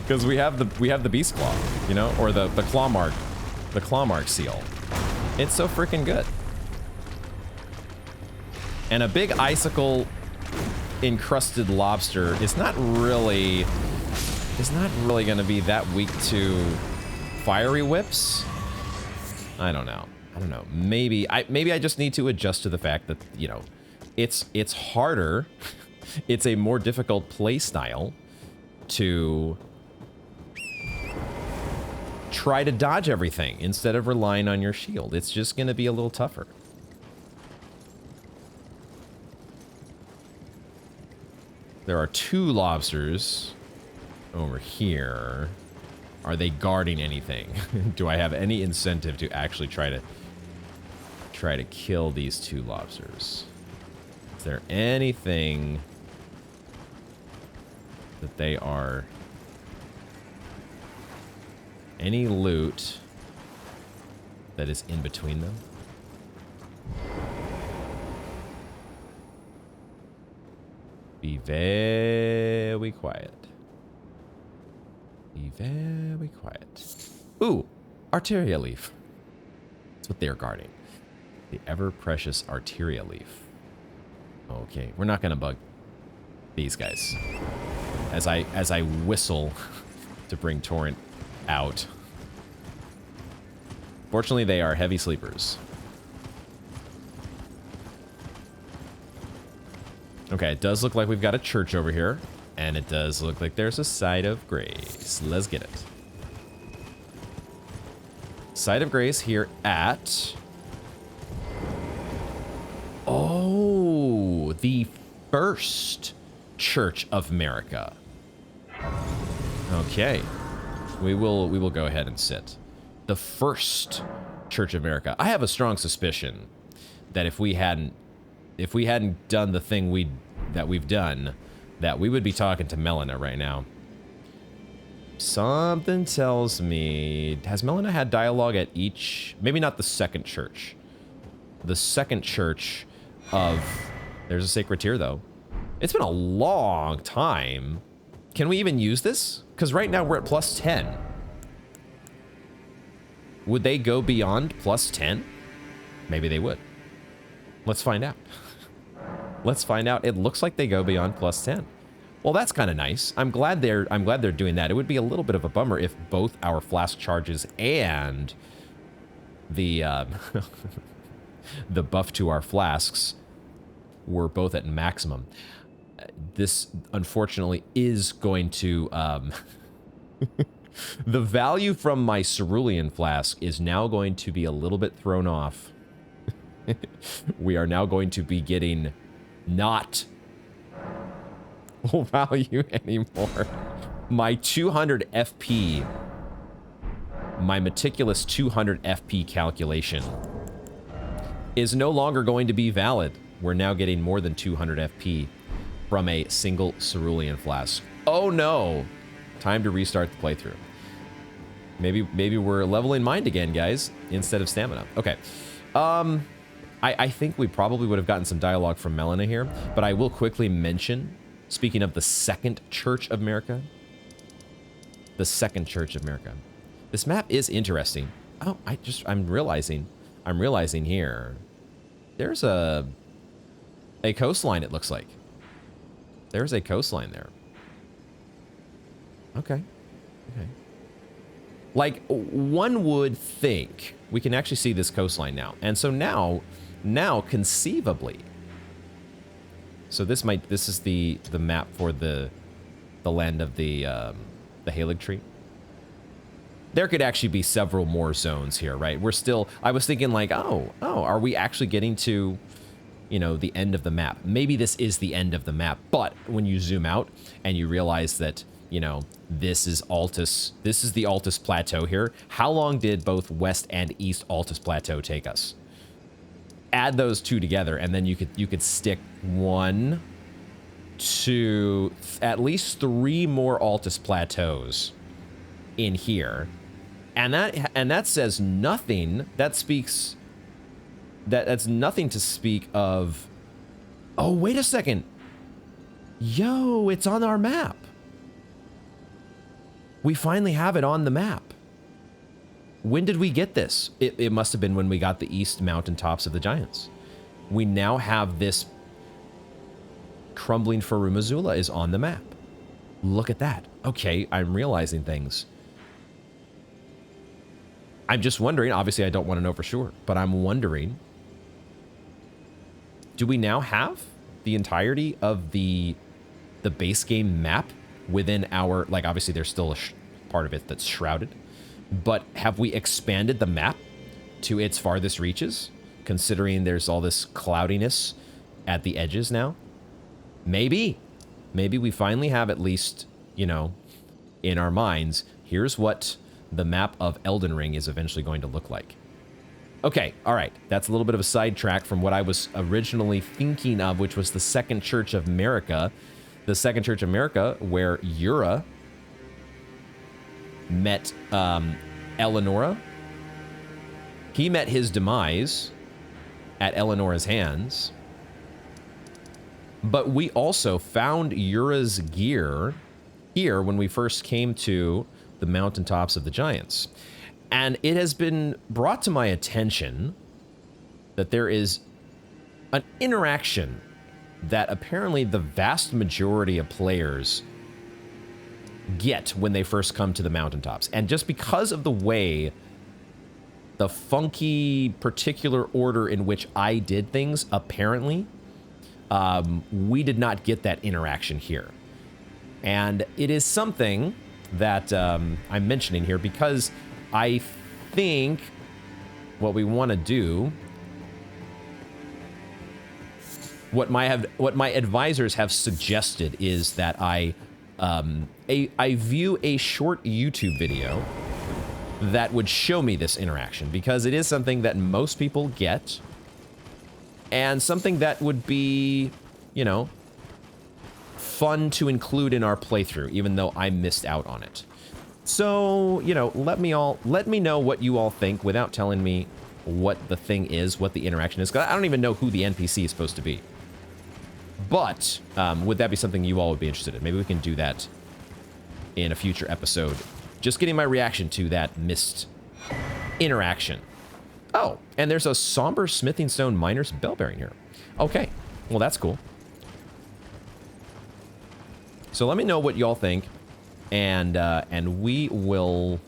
Because we have the Beast Claw, you know, or the claw mark seal. It's so freaking good. And a big icicle encrusted lobster is not really going to be that weak to fiery whips. I don't know. Maybe I just need to adjust to the fact that, you know, it's harder. It's a more difficult play style to try to dodge everything instead of relying on your shield. It's just going to be a little tougher. There are 2 lobsters over here. Are they guarding anything? Do I have any incentive to actually try to kill these 2 lobsters? Is there anything that they are... Any loot that is in between them? Be very quiet. Be very quiet. Ooh, Arteria Leaf. That's what they're guarding. The ever-precious Arteria Leaf. Okay, we're not gonna bug these guys. As I whistle to bring Torrent out. Fortunately, they are heavy sleepers. Okay, it does look like we've got a church over here. And it does look like there's a Site of Grace. Let's get it. Site of Grace here at... Oh, the first Church of America. Okay. We will go ahead and sit. The first Church of America. I have a strong suspicion that if we hadn't done the thing that we've done, that we would be talking to Melina right now. Something tells me, has Melina had dialogue at each, maybe not the second church. The second church of, there's a sacred tier though. It's been a long time. Can we even use this? Because right now we're at +10. Would they go beyond +10? Maybe they would. Let's find out. Let's find out. It looks like they go beyond +10. Well, that's kind of nice. I'm glad they're doing that. It would be a little bit of a bummer if both our flask charges and the the buff to our flasks were both at maximum. This unfortunately is going to the value from my cerulean flask is now going to be a little bit thrown off. We are now going to be getting not value anymore. My 200 FP, my meticulous 200 FP calculation is no longer going to be valid. We're now getting more than 200 FP from a single cerulean flask. Oh no! Time to restart the playthrough. Maybe we're leveling mind again, guys, instead of stamina. Okay. I think we probably would have gotten some dialogue from Melina here, but I will quickly mention, speaking of the second Church of America, the second Church of America. This map is interesting. Oh, I'm realizing here, there's a coastline, it looks like. There's a coastline there. Okay. Okay. Like, one would think we can actually see this coastline now. And so now conceivably, so this is the map for the land of the Halig tree. There could actually be several more zones here, right? I was thinking like, oh, are we actually getting to, you know, the end of the map? Maybe this is the end of the map, but when you zoom out and you realize that, you know, this is the Altus Plateau here. How long did both West and East Altus Plateau take us? Add those two together, and then you could stick 1, 2, at least 3 more Altus Plateaus in here. And that says nothing. That's nothing to speak of. Oh, wait a second. Yo, it's on our map. We finally have it on the map. When did we get this? It must have been when we got the East Mountaintops of the Giants. We now have this. Crumbling Farum Azula is on the map. Look at that. Okay, I'm realizing things. I'm just wondering, obviously I don't want to know for sure, but I'm wondering, do we now have the entirety of the base game map within our, like, obviously there's still a part of it that's shrouded, but have we expanded the map to its farthest reaches, considering there's all this cloudiness at the edges now? Maybe we finally have, at least, you know, in our minds, here's what the map of Elden Ring is eventually going to look like. Okay, all right. That's a little bit of a sidetrack from what I was originally thinking of, which was the Second Church of America. The Second Church of America, where Yura met Eleonora. He met his demise at Eleonora's hands. But we also found Yura's gear here when we first came to the Mountaintops of the Giants. And it has been brought to my attention that there is an interaction that apparently the vast majority of players get when they first come to the Mountaintops. And just because of the way, the funky particular order in which I did things, apparently, we did not get that interaction here. And it is something that I'm mentioning here because I think what we want to do, what my advisors have suggested, is that I I view a short YouTube video that would show me this interaction, because it is something that most people get, and something that would be, you know, fun to include in our playthrough, even though I missed out on it. So, you know, let me know what you all think without telling me what the thing is, what the interaction is. 'Cause I don't even know who the NPC is supposed to be. But would that be something you all would be interested in? Maybe we can do that in a future episode. Just getting my reaction to that missed interaction. Oh, and there's a somber smithing stone miner's bell bearing here. Okay, well, that's cool. So let me know what y'all think, and we will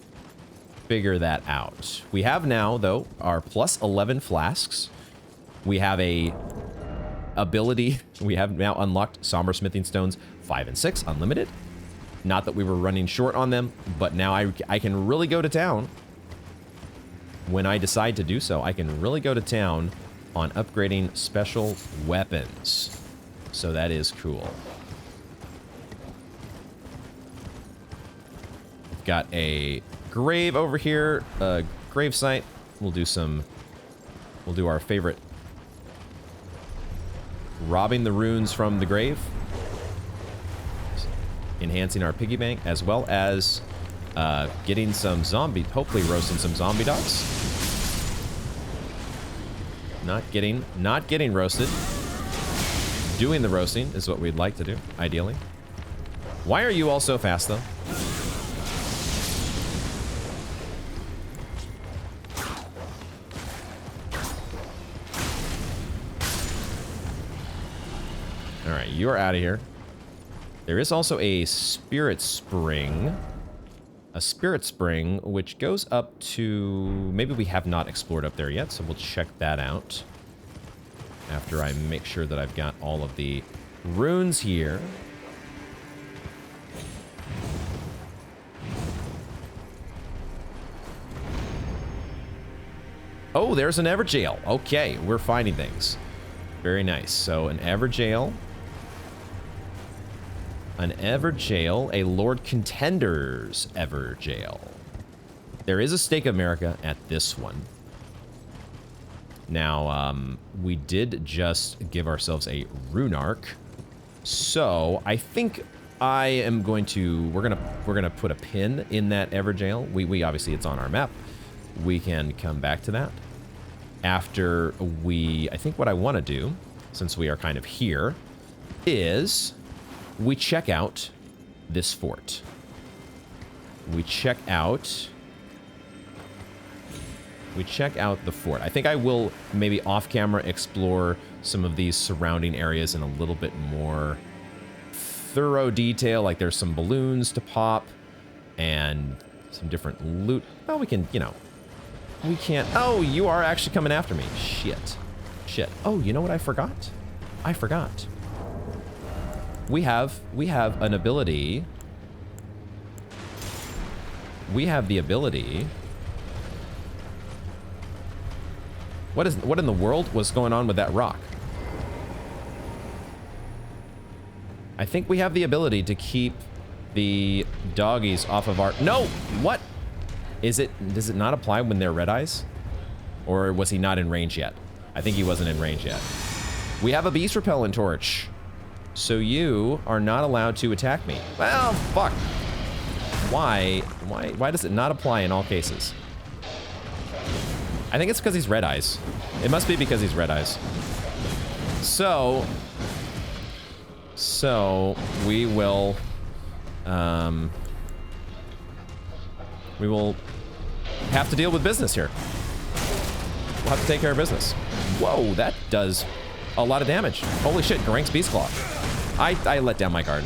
figure that out. We have now, though, our plus 11 flasks. We have a ability. We have now unlocked somber smithing stones 5 and 6 unlimited. Not that we were running short on them, but now I can really go to town. When I decide to do so, I can really go to town on upgrading special weapons. So that is cool. We've got a grave over here, a grave site. We'll do our favorite, robbing the runes from the grave, enhancing our piggy bank, as well as getting some zombie, hopefully roasting some zombie dogs. Not getting roasted. Doing the roasting is what we'd like to do, ideally. Why are you all so fast, though? All right, you are out of here. There is also a spirit spring. A spirit spring, which goes up to... Maybe we have not explored up there yet, so we'll check that out. After I make sure that I've got all of the runes here. Oh, there's an Everjail. Okay, we're finding things. Very nice. So an Everjail. An Everjail, a Lord Contender's Everjail. There is a Stake of America at this one. Now, we did just give ourselves a Rune Arc. So, I think I am going to... We're gonna put a pin in that Everjail. We obviously, it's on our map. We can come back to that. After we... I think what I want to do, since we are kind of here, is... we check out this fort. We check out the fort. I think I will maybe off camera explore some of these surrounding areas in a little bit more thorough detail. Like there's some balloons to pop and some different loot. Oh, we can, you know, we can't. Oh, you are actually coming after me. Shit. Oh, you know what I forgot? We have an ability. We have the ability. What in the world was going on with that rock? I think we have the ability to keep the doggies off of our... No! What? Does it not apply when they're red eyes? Or was he not in range yet? I think he wasn't in range yet. We have a beast repellent torch. So you are not allowed to attack me. Well, fuck. Why does it not apply in all cases? I think it's because he's red eyes. It must be because he's red eyes. So we will have to deal with business here. We'll have to take care of business. Whoa, that does a lot of damage. Holy shit, Garank's Beast Claw. I let down my guard.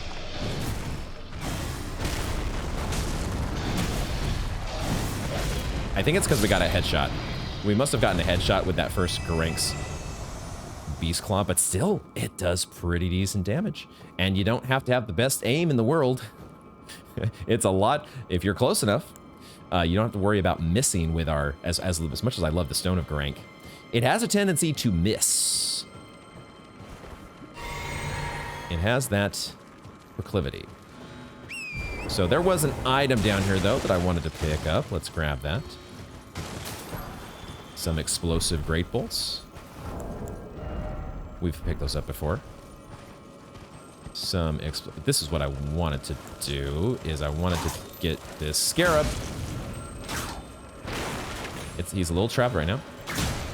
I think it's because we got a headshot. We must have gotten a headshot with that first Garank's Beast Claw, but still, it does pretty decent damage. And you don't have to have the best aim in the world. It's a lot, if you're close enough, you don't have to worry about missing with our, as much as I love the Stone of Garank. It has a tendency to miss. It has that proclivity. So there was an item down here, though, that I wanted to pick up. Let's grab that. Some explosive great bolts. We've picked those up before. This is what I wanted to do, is I wanted to get this scarab. He's a little trapped right now.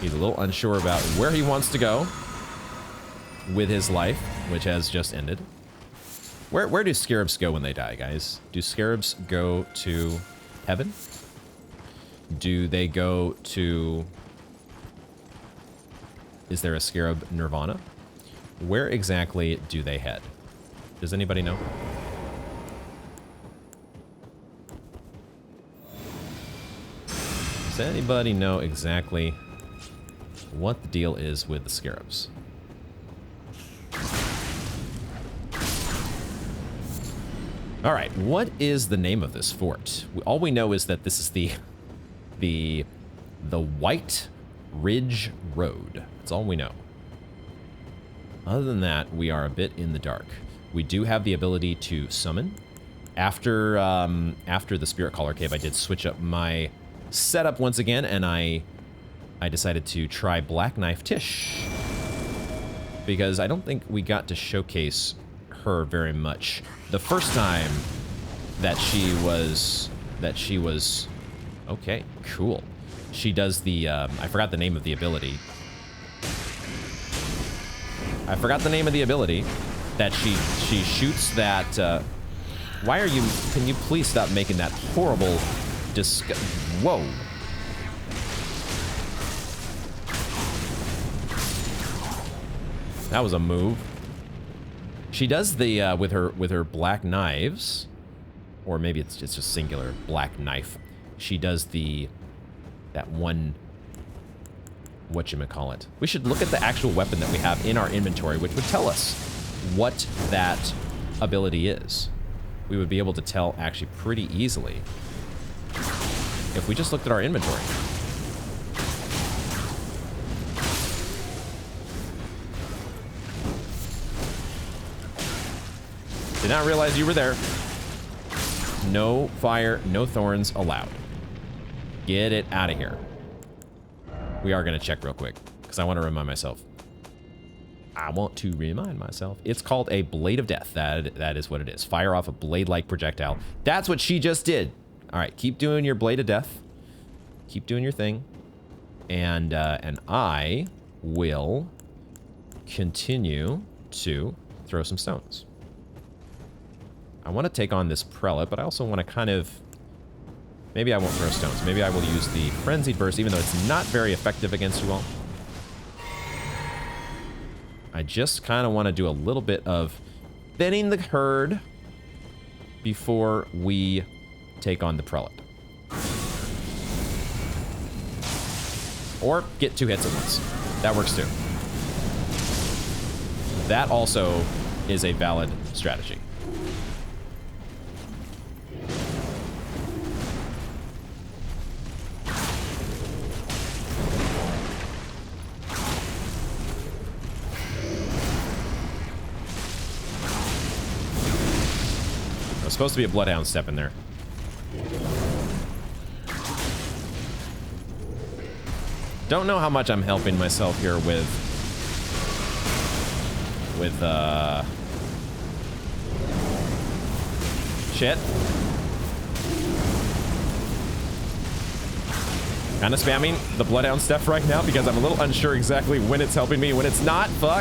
He's a little unsure about where he wants to go with his life, which has just ended. Where do scarabs go when they die, guys? Do scarabs go to heaven? Do they go to... Is there a scarab nirvana? Where exactly do they head? Does anybody know? Does anybody know exactly what the deal is with the scarabs? All right, what is the name of this fort? All we know is that this is the White Ridge Road. That's all we know. Other than that, we are a bit in the dark. We do have the ability to summon. After the Spiritcaller Cave, I did switch up my setup once again, and I decided to try Black Knife Tish, because I don't think we got to showcase her very much the first time that she was okay, cool. She does the I forgot the name of the ability. I forgot the name of the ability that she shoots that why are you, can you please stop making that horrible whoa. That was a move. She does the with her black knives, or maybe it's just singular black knife. She does that one, whatchamacallit. We should look at the actual weapon that we have in our inventory, which would tell us what that ability is. We would be able to tell actually pretty easily if we just looked at our inventory. Did not realize you were there. No fire, no thorns allowed. Get it out of here. We are going to check real quick, because I want to remind myself. It's called a Blade of Death. That is what it is. Fire off a blade-like projectile. That's what she just did. All right, keep doing your Blade of Death. Keep doing your thing. And I will continue to throw some stones. I want to take on this prelate, but I also want to kind of... Maybe I won't throw stones. Maybe I will use the Frenzied Burst, even though it's not very effective against you all. I just kind of want to do a little bit of thinning the herd before we take on the prelate. Or get 2 hits at once. That works too. That also is a valid strategy. Supposed to be a Bloodhound step in there. Don't know how much I'm helping myself here with shit. Kind of spamming the Bloodhound step right now because I'm a little unsure exactly when it's helping me, when it's not. Fuck.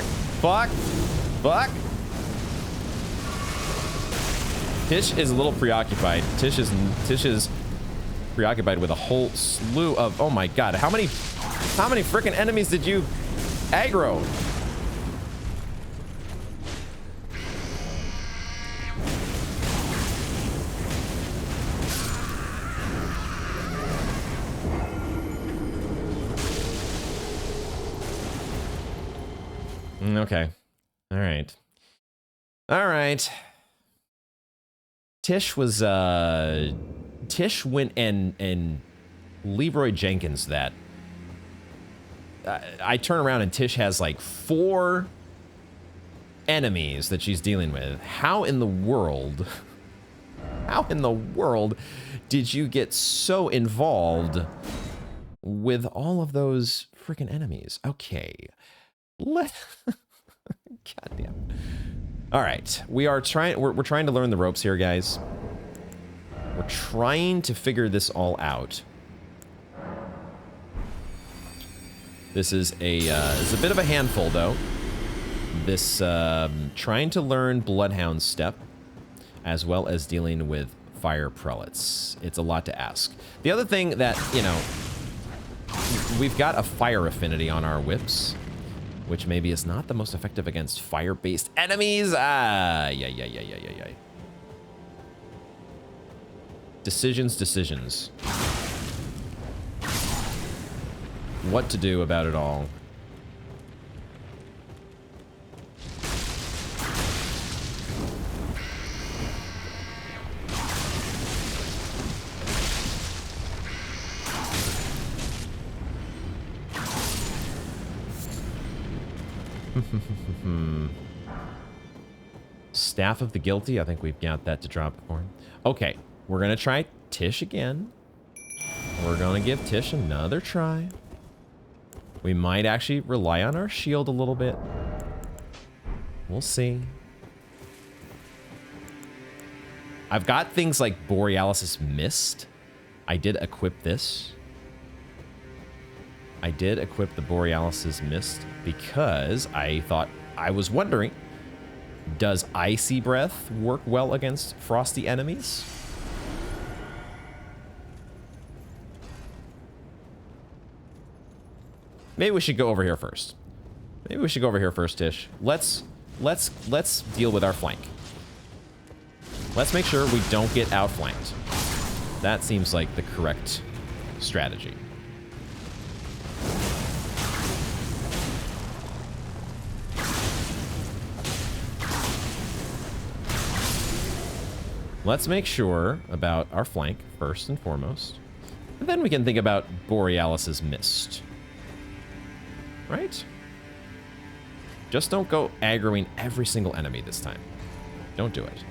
Tish is a little preoccupied. Tish is preoccupied with a whole slew of, oh my god, how many freaking enemies did you aggro? Okay. All right. Tish was, Tish went and Leroy Jenkins that. I turn around and Tish has like 4 enemies that she's dealing with. How in the world How in the world did you get so involved with all of those freaking enemies? Okay. Goddamn. All right. We're trying to learn the ropes here, guys. We're trying to figure this all out. This is it's a bit of a handful, though. This, trying to learn Bloodhound's Step, as well as dealing with Fire Prelates. It's a lot to ask. The other thing that, you know, we've got a fire affinity on our whips, which maybe is not the most effective against fire-based enemies. Yeah. Decisions. What to do about it all. Staff of the Guilty. I think we've got that to drop for him. Okay, we're gonna try Tish again. We're gonna give Tish another try. We might actually rely on our shield a little bit. We'll see. I've got things like Borealis' Mist. I did equip this. I did equip the Borealis' Mist because I was wondering, does Icy Breath work well against frosty enemies? Maybe we should go over here first. Tish. Let's deal with our flank. Let's make sure we don't get outflanked. That seems like the correct strategy. Let's make sure about our flank first and foremost. And then we can think about Borealis' Mist. Right? Just don't go aggroing every single enemy this time. Don't do it.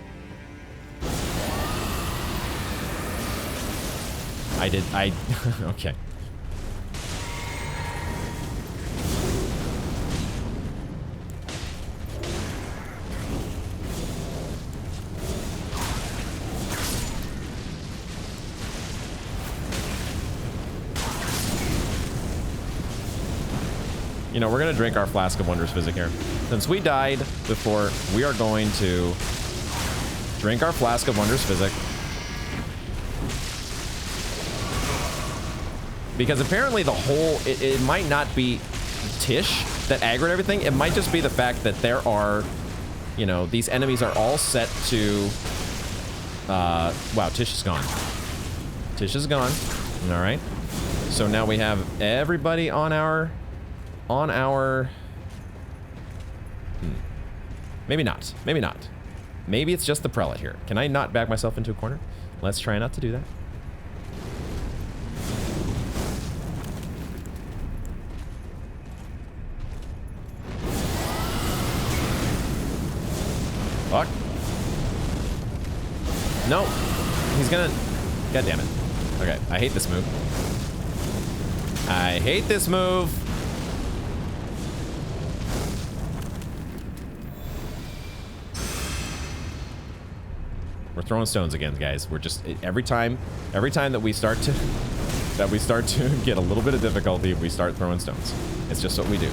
Okay. You know, we're going to drink our Flask of Wondrous Physic here. Since we died before, we are going to drink our Flask of Wondrous Physic. Because apparently the whole... It might not be Tish that aggroed everything. It might just be the fact that there are... You know, these enemies are all set to... wow, Tish is gone. Tish is gone. All right. So now we have everybody on our... Maybe not. Maybe not. Maybe it's just the prelate here. Can I not back myself into a corner? Let's try not to do that. Fuck. No. He's gonna... God damn it. Okay, I hate this move. I hate this move. We're throwing stones again, guys. We're just every time that we start to get a little bit of difficulty, we start throwing stones. It's just what we do.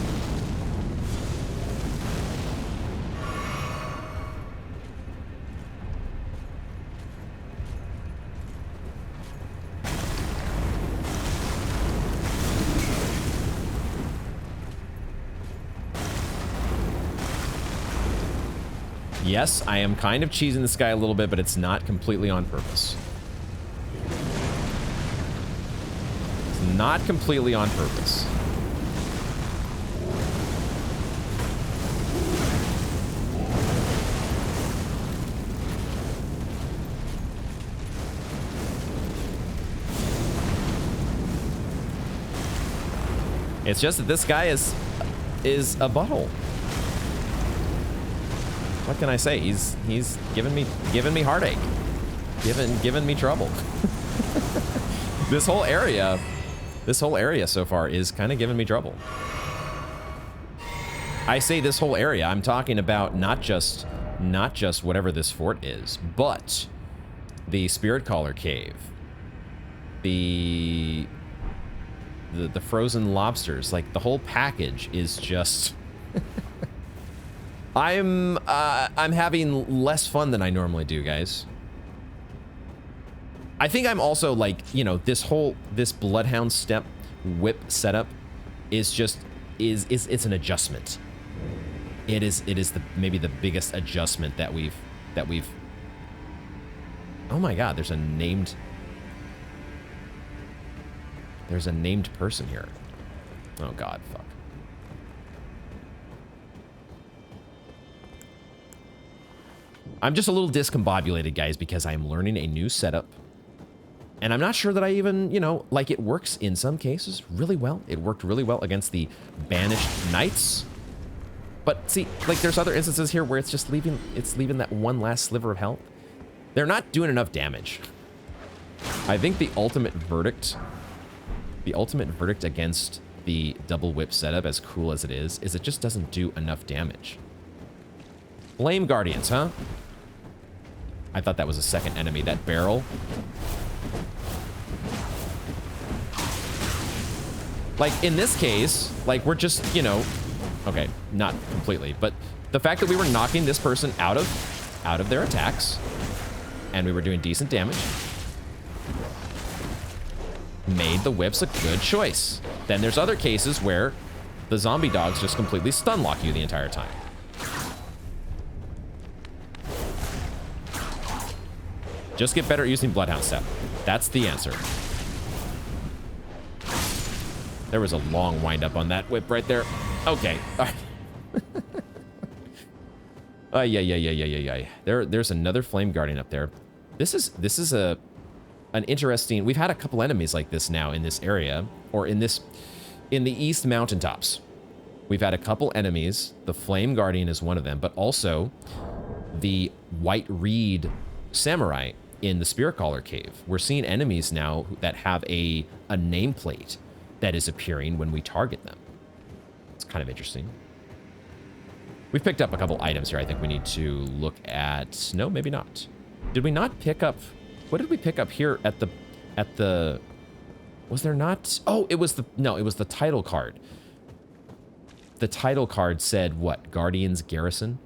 Yes, I am kind of cheesing this guy a little bit, but it's not completely on purpose. It's not completely on purpose. It's just that this guy is a butthole. What can I say? He's giving me heartache. giving me trouble. This whole area so far is kind of giving me trouble. I say this whole area, I'm talking about not just whatever this fort is, but the Spiritcaller Cave, the frozen lobsters, like the whole package is just. I'm having less fun than I normally do, guys. I think I'm also like, you know, this Bloodhound step whip setup is just it's an adjustment. It is maybe the biggest adjustment that we've. Oh my God, there's a named person here. Oh God, fuck. I'm just a little discombobulated, guys, because I'm learning a new setup. And I'm not sure that I even, you know, like, it works in some cases really well. It worked really well against the Banished Knights. But see, like, there's other instances here where it's just leaving that one last sliver of health. They're not doing enough damage. I think the ultimate verdict against the double whip setup, as cool as it is it just doesn't do enough damage. Flame Guardians, huh? I thought that was a second enemy, that barrel. Like, in this case, like, we're just, you know, okay, not completely, but the fact that we were knocking this person out of their attacks, and we were doing decent damage, made the whips a good choice. Then there's other cases where the zombie dogs just completely stun lock you the entire time. Just get better at using Bloodhound Step. That's the answer. There was a long wind up on that whip right there. Okay. All right. Yeah. There's another Flame Guardian up there. This is an interesting. We've had a couple enemies like this now in this area, or in the East Mountaintops. We've had a couple enemies. The Flame Guardian is one of them, but also the White Reed Samurai in the Spiritcaller Cave. We're seeing enemies now that have a nameplate that is appearing when we target them. It's kind of interesting. We've picked up a couple items here I think we need to look at. No, maybe not. Did we not pick up... What did we pick up here at the... Was there not... Oh, it was the title card. The title card said what? Guardian's Garrison?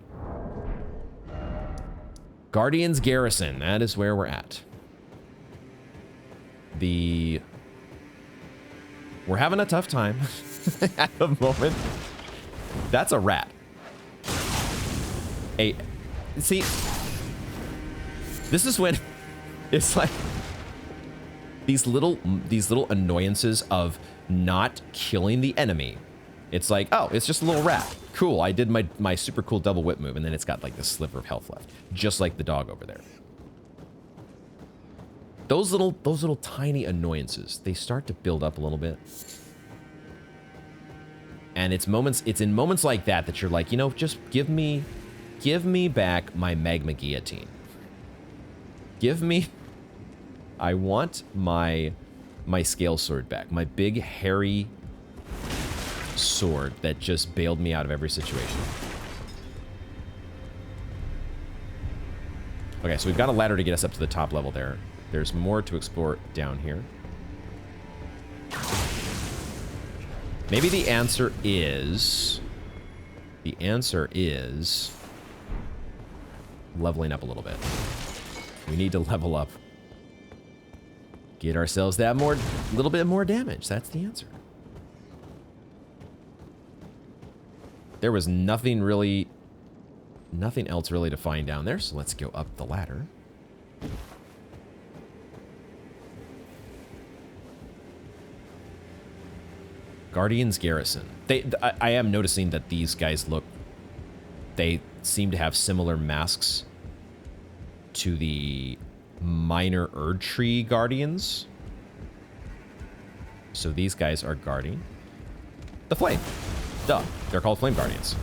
Guardian's Garrison. That is where we're at. We're having a tough time at the moment. That's a rat. See, this is when it's like these little annoyances of not killing the enemy. It's like, oh, it's just a little rat. Cool, I did my super cool double whip move, and then it's got like this sliver of health left, just like the dog over there. Those little tiny annoyances, they start to build up a little bit. And it's in moments like that that you're like, you know, just give me back my magma guillotine. I want my scale sword back. My big hairy sword that just bailed me out of every situation. Okay, so we've got a ladder to get us up to the top level there. There's more to explore down here. Maybe the answer is leveling up a little bit. We need to level up. Get ourselves that little bit more damage. That's the answer. There was nothing else really to find down there, so let's go up the ladder. Guardian's Garrison. I am noticing that these guys they seem to have similar masks to the minor Erdtree Guardians. So these guys are guarding the flame. Duh, they're called Flame Guardians.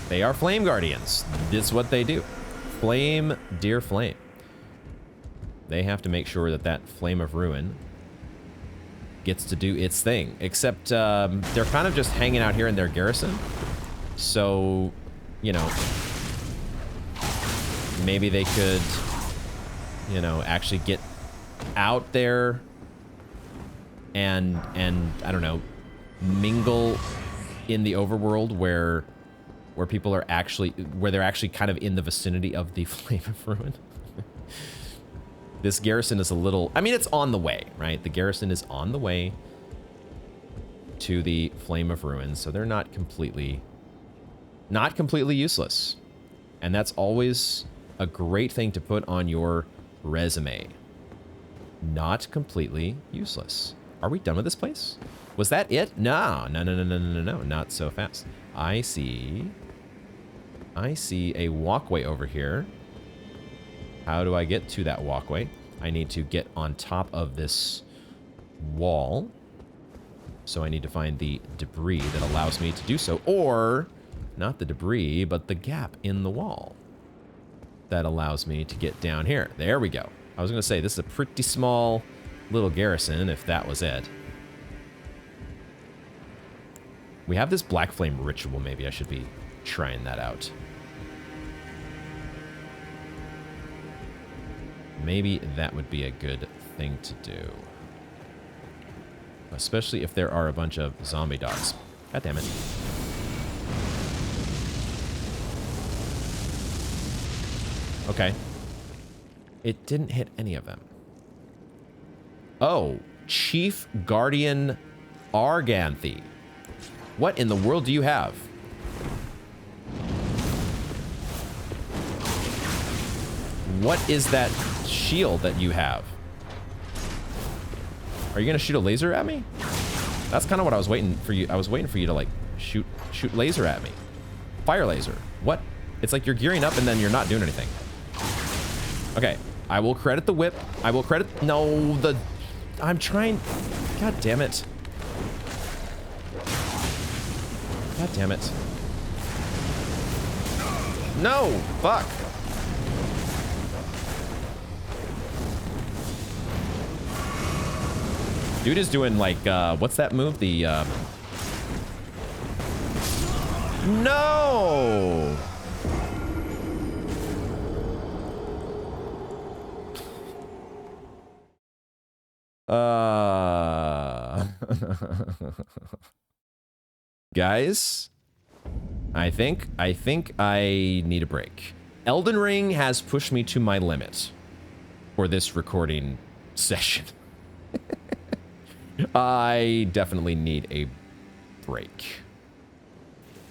They are flame guardians. This is what they do. Flame, dear flame. They have to make sure that that flame of ruin gets to do its thing. Except they're kind of just hanging out here in their garrison. So, you know, maybe they could, you know, actually get out there and I don't know, mingle in the overworld where people are actually, where they're actually kind of in the vicinity of the Flame of Ruin. This garrison is a little, I mean, it's on the way, right? The garrison is on the way to the Flame of Ruin, so they're not completely useless. And that's always a great thing to put on your resume. Not completely useless. Are we done with this place? Was that it? No, not so fast. I see a walkway over here. How do I get to that walkway? I need to get on top of this wall. So I need to find the debris that allows me to do so. Or, not the debris, but the gap in the wall that allows me to get down here. There we go. I was going to say, this is a pretty small little garrison, if that was it. We have this Black Flame ritual. Maybe I should be trying that out. Maybe that would be a good thing to do. Especially if there are a bunch of zombie dogs. God damn it. Okay. It didn't hit any of them. Oh, Chief Guardian Arganthy. What in the world do you have? What is that shield that you have? Are you gonna shoot a laser at me? That's kind of what I was waiting for you. I was waiting for you to like shoot laser at me. Fire laser. What? It's like you're gearing up and then you're not doing anything. Okay, I will credit the whip. I will credit, no, I'm trying, god damn it. God damn it. No, fuck. Dude is doing like, what's that move? The, no! Guys, I think I need a break. Elden Ring has pushed me to my limit for this recording session. I definitely need a break.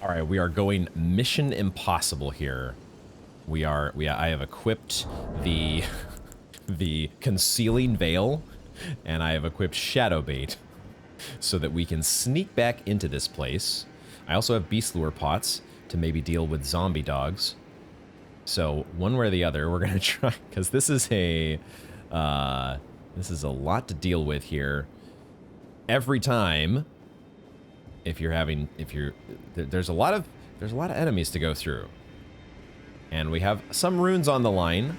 All right, we are going Mission Impossible here. I have equipped the Concealing Veil, and I have equipped Shadow Bait so that we can sneak back into this place. I also have Beast Lure Pots to maybe deal with zombie dogs. So one way or the other, we're gonna try, because this is a lot to deal with here. Every time, there's a lot of enemies to go through, and we have some runes on the line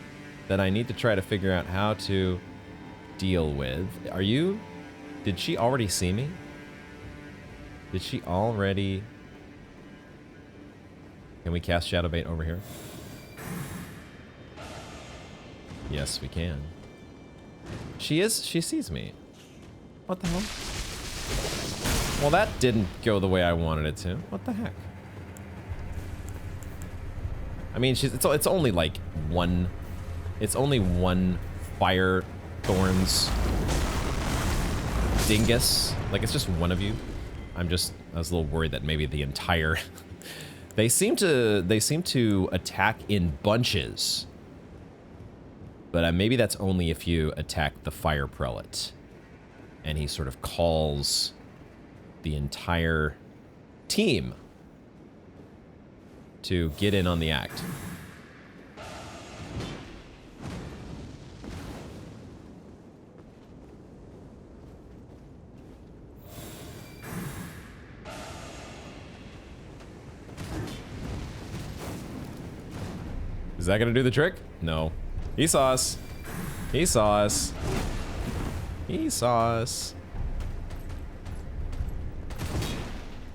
that I need to try to figure out how to deal with. Did she already see me? Did she already? Can we cast Shadow Bait over here? Yes, we can. She sees me. What the hell? Well, that didn't go the way I wanted it to. What the heck? I mean, it's only like one. It's only one fire thorns dingus. Like, it's just one of you. I was a little worried that maybe the entire. They seem to attack in bunches. But maybe that's only if you attack the fire prelate. And he sort of calls the entire team to get in on the act. that gonna do the trick? No. He saw us. He saw us. He saw us.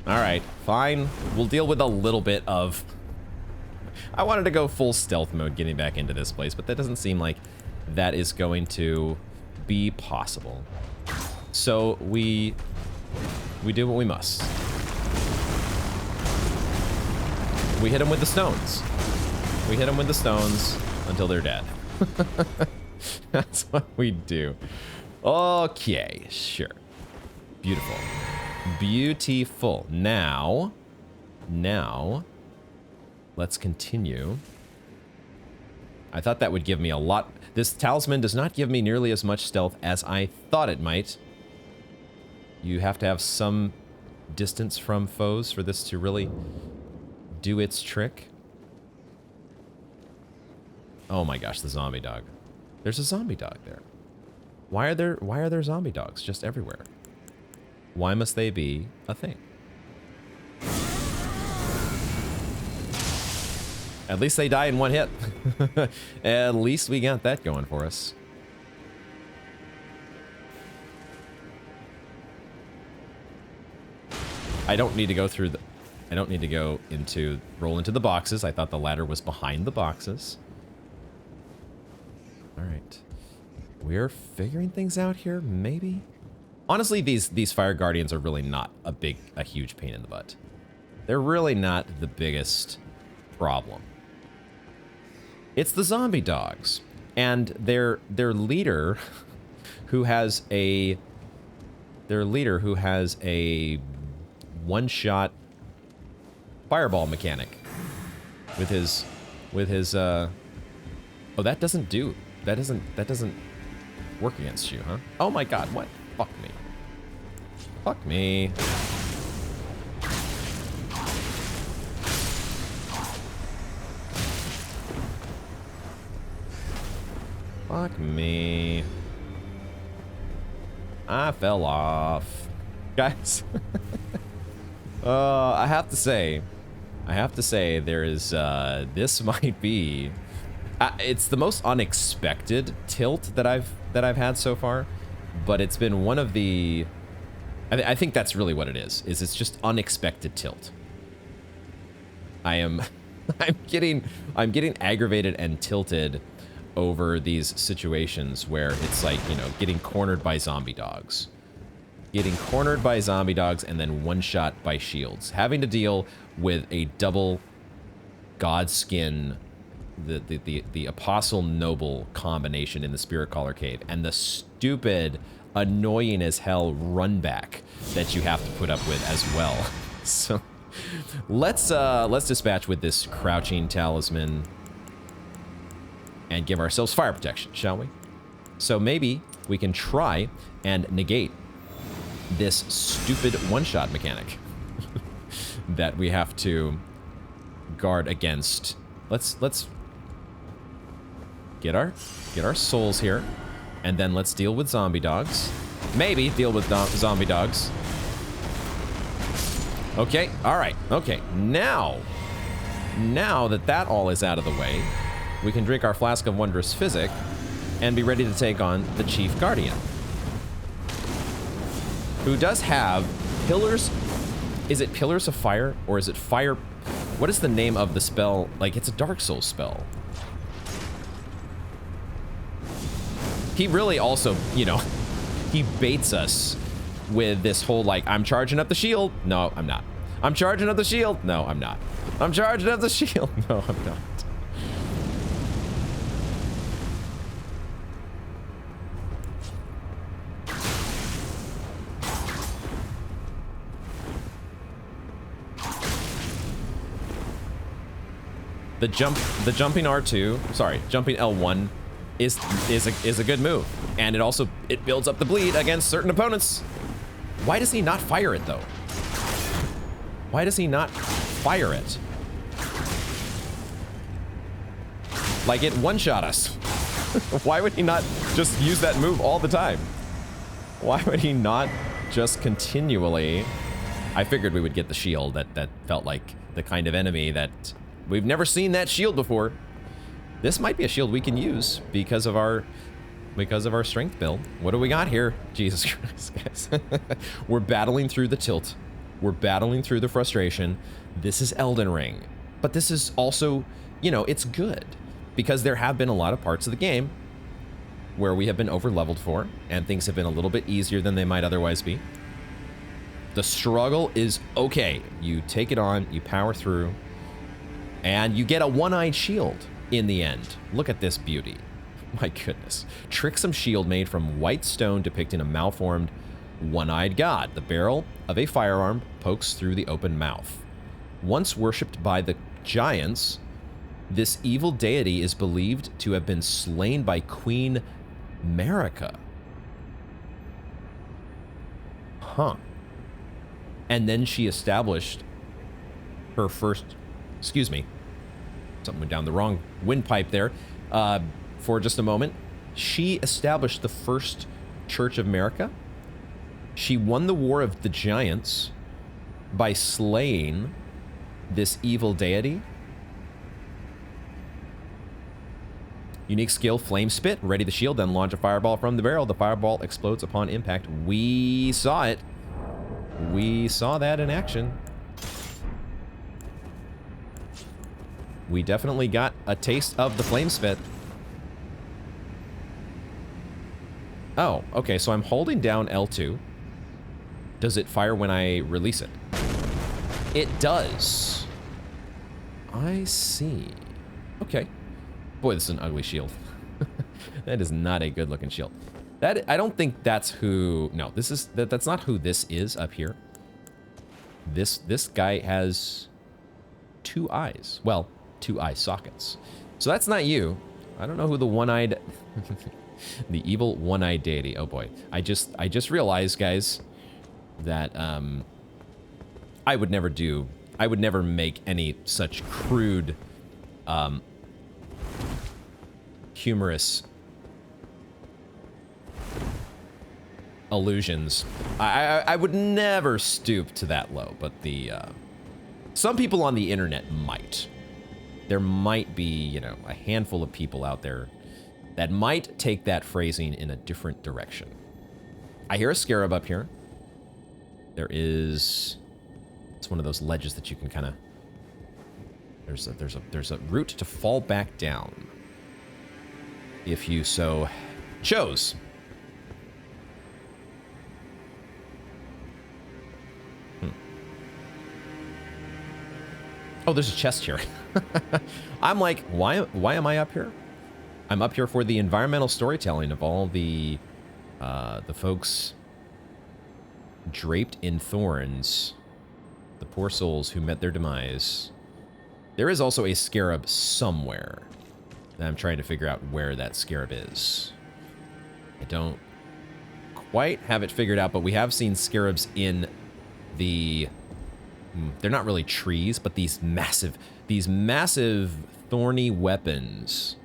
Alright, fine. We'll deal with a little bit of... I wanted to go full stealth mode getting back into this place, but that doesn't seem like that is going to be possible. So we do what we must. We hit them with the stones. We hit them with the stones until they're dead. That's what we do. Okay, sure. Beautiful. Beautiful. Now, let's continue. I thought that would give me a lot. This talisman does not give me nearly as much stealth as I thought it might. You have to have some distance from foes for this to really do its trick. Oh my gosh, the zombie dog. There's a zombie dog there. Why are there zombie dogs just everywhere? Why must they be a thing? At least they die in one hit. At least we got that going for us. I don't need to go through the... I don't need to go into... roll into the boxes. I thought the ladder was behind the boxes. Alright. We're figuring things out here, maybe? Honestly, these fire guardians are really not a huge pain in the butt. They're really not the biggest problem. It's the zombie dogs. And their leader who has a... one-shot fireball mechanic with his oh, that doesn't work against you, huh? Oh my god, what? Fuck me. Fuck me. Fuck me. I fell off. Guys. I have to say there is, this might be, it's the most unexpected tilt that I've had so far, but it's been one of the, I think that's really what it is it's just unexpected tilt. I'm getting aggravated and tilted over these situations where it's like, you know, getting cornered by zombie dogs. Getting cornered by zombie dogs and then one shot by shields. Having to deal with a double Godskin, the Apostle Noble combination in the Spiritcaller Cave, and the stupid, annoying as hell run back that you have to put up with as well. So let's dispatch with this crouching talisman and give ourselves fire protection, shall we? So maybe we can try and negate this stupid one-shot mechanic that we have to guard against. Let's get our souls here, and then let's deal with zombie dogs. Maybe deal with zombie dogs. Okay, all right, okay. Now that all is out of the way, we can drink our flask of wondrous physic and be ready to take on the Chief Guardian, who does have pillars. Is it Pillars of Fire, or is it Fire? What is the name of the spell? Like, it's a Dark Souls spell. He really also, you know, he baits us with this whole, like, I'm charging up the shield. No, I'm not. I'm charging up the shield. No, I'm not. I'm charging up the shield. No, I'm not. The jumping R2, sorry, jumping L1 is a good move, and it builds up the bleed against certain opponents. Why does he not fire it though? Why does he not fire it? Like, it one-shot us. Why would he not just use that move all the time? Why would he not just continually? I figured we would get the shield. That felt like the kind of enemy that we've never seen that shield before. This might be a shield we can use because of our strength build. What do we got here? Jesus Christ, guys. We're battling through the tilt. We're battling through the frustration. This is Elden Ring. But this is also, you know, it's good. Because there have been a lot of parts of the game where we have been over-leveled for, and things have been a little bit easier than they might otherwise be. The struggle is okay. You take it on, you power through, and you get a one-eyed shield in the end. Look at this beauty. My goodness. Tricksome shield made from white stone depicting a malformed, one-eyed god. The barrel of a firearm pokes through the open mouth. Once worshipped by the giants, this evil deity is believed to have been slain by Queen Marika. Huh. And then she established her first... Excuse me. Something went down the wrong windpipe there. For just a moment. She established the first Church of Marika. She won the War of the Giants by slaying this evil deity. Unique skill, Flame Spit. Ready the shield, then launch a fireball from the barrel. The fireball explodes upon impact. We saw it. We saw that in action. We definitely got a taste of the Flame Spit. Oh, okay, so I'm holding down L2. Does it fire when I release it? It does. I see. Okay. Boy, this is an ugly shield. That is not a good looking shield. That, I don't think that's who, no, this is, that's not who this is up here. This guy has 2 eyes. Well, 2 eye sockets. So that's not you. I don't know who the one-eyed, the evil one-eyed deity. Oh boy. I just realized, guys, that I would never make any such crude humorous allusions. I would never stoop to that low, but the some people on the internet might. There might be, you know, a handful of people out there that might take that phrasing in a different direction. I hear a scarab up here. There is, it's one of those ledges that you can kind of, there's a route to fall back down if you so chose. Oh, there's a chest here. I'm like, why am I up here? I'm up here for the environmental storytelling of all the folks draped in thorns, the poor souls who met their demise. There is also a scarab somewhere. And I'm trying to figure out where that scarab is. I don't quite have it figured out, but we have seen scarabs in the... They're not really trees, but these massive thorny weapons.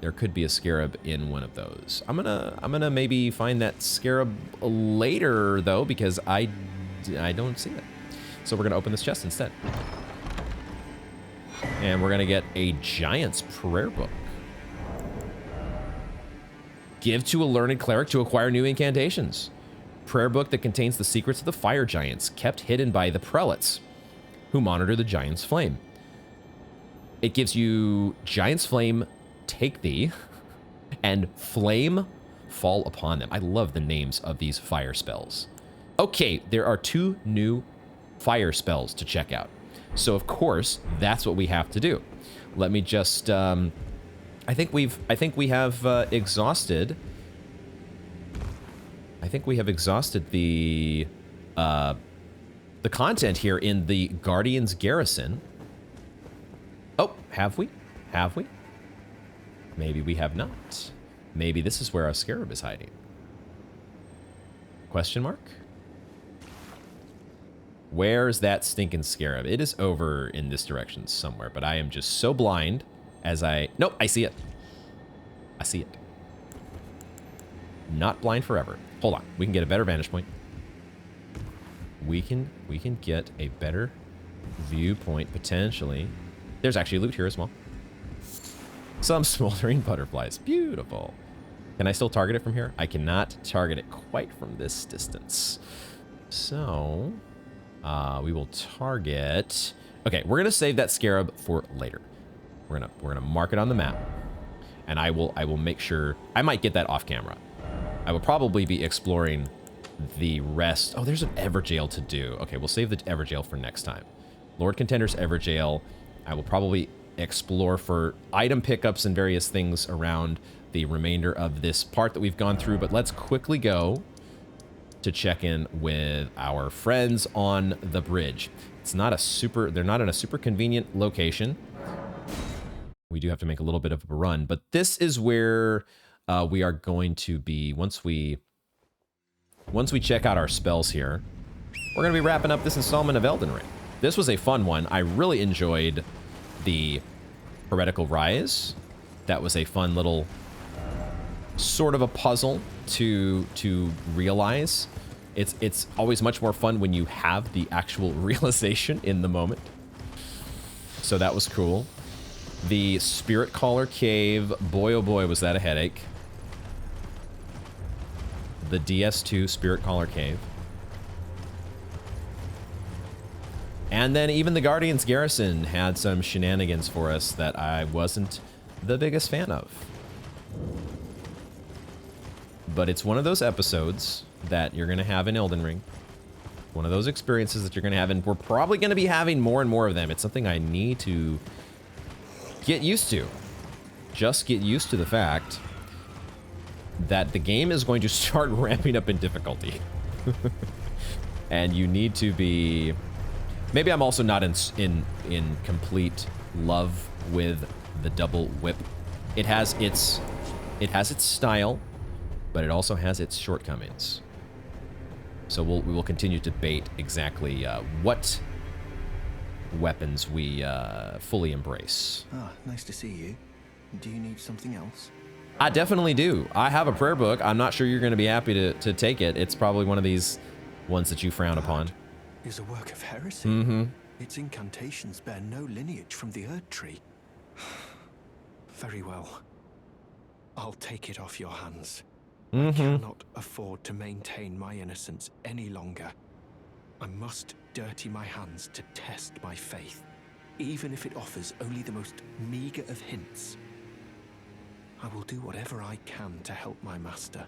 There could be a scarab in one of those. I'm gonna maybe find that scarab later though, because I don't see it. So we're gonna open this chest instead. And we're gonna get a giant's prayer book. Give to a learned cleric to acquire new incantations. Prayer book that contains the secrets of the fire giants, kept hidden by the prelates, who monitor the giant's flame. It gives you giant's flame, take thee, and flame, fall upon them. I love the names of these fire spells. Okay, there are 2 new fire spells to check out. So of course, that's what we have to do. Let me just, I think we have exhausted the content here in the Guardian's Garrison. Oh, have we? Have we? Maybe we have not. Maybe this is where our scarab is hiding. Question mark? Where's that stinking scarab? It is over in this direction somewhere, but I am just so blind as I... Nope, I see it. I see it. Not blind forever. Hold on, we can get a better vantage point. We can get a better viewpoint, potentially. There's actually loot here as well. Some smoldering butterflies. Beautiful. Can I still target it from here? I cannot target it quite from this distance. So, we will target... Okay, we're going to save that scarab for later. We're gonna mark it on the map. And I will make sure... I might get that off camera. I will probably be exploring the rest... Oh, there's an Everjail to do. Okay, we'll save the Everjail for next time. Lord Contender's Everjail. I will probably explore for item pickups and various things around the remainder of this part that we've gone through, but let's quickly go to check in with our friends on the bridge. It's not a super, they're not in a super convenient location. We do have to make a little bit of a run, but this is where we are going to be once we check out our spells here. We're going to be wrapping up this installment of Elden Ring. This was a fun one. I really enjoyed the Heretical Rise. That was a fun little sort of a puzzle to realize. It's always much more fun when you have the actual realization in the moment. So that was cool. The Spiritcaller Cave, boy oh boy was that a headache. The DS2 Spiritcaller Cave. And then even the Guardian's Garrison had some shenanigans for us that I wasn't the biggest fan of. But it's one of those episodes that you're going to have in Elden Ring. One of those experiences that you're going to have, and we're probably going to be having more and more of them. It's something I need to get used to. Just get used to the fact that the game is going to start ramping up in difficulty. And you need to be... Maybe I'm also not in complete love with the double whip. It has its style, but it also has its shortcomings. So we will continue to debate exactly what weapons we fully embrace. Ah, nice to see you. Do you need something else? I definitely do. I have a prayer book. I'm not sure you're going to be happy to take it. It's probably one of these ones that you frown upon. Is a work of heresy. Mm-hmm. Its incantations bear no lineage from the Erd Tree. Very well. I'll take it off your hands. I cannot afford to maintain my innocence any longer. I must dirty my hands to test my faith, even if it offers only the most meager of hints. I will do whatever I can to help my master.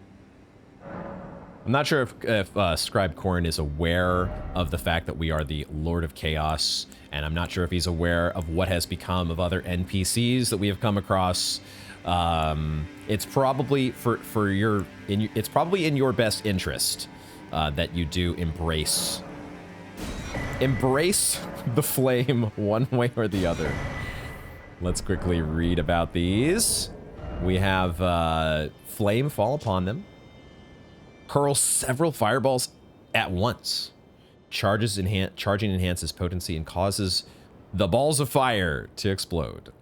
I'm not sure if Scribe Corrin is aware of the fact that we are the Lord of Chaos, and I'm not sure if he's aware of what has become of other NPCs that we have come across. It's probably it's probably in your best interest that you do embrace the flame one way or the other. Let's quickly read about these. We have flame fall upon them. Hurl several fireballs at once. Charging enhances potency and causes the balls of fire to explode.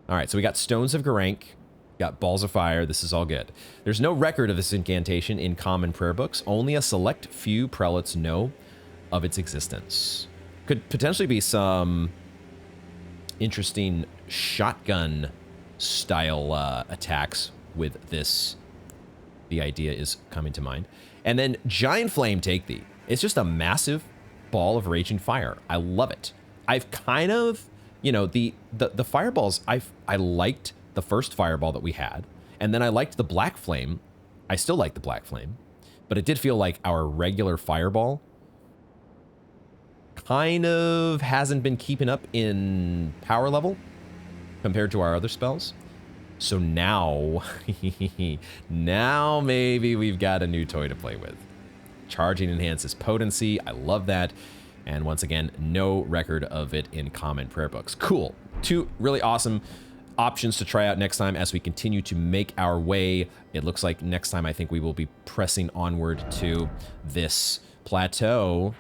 All right, so we got Stones of Garank, got Balls of Fire. This is all good. There's no record of this incantation in common prayer books. Only a select few prelates know of its existence. Could potentially be some interesting shotgun style attacks with this. The idea is coming to mind. And then Giant Flame Take Thee. It's just a massive ball of raging fire. I love it. I've kind of, you know, the fireballs, I liked the first fireball that we had. And then I liked the Black Flame. I still like the Black Flame. But it did feel like our regular fireball kind of hasn't been keeping up in power level compared to our other spells. So now, now maybe we've got a new toy to play with. Charging enhances potency. I love that. And once again, no record of it in common prayer books. Cool. Two really awesome options to try out next time as we continue to make our way. It looks like next time I think we will be pressing onward to this plateau.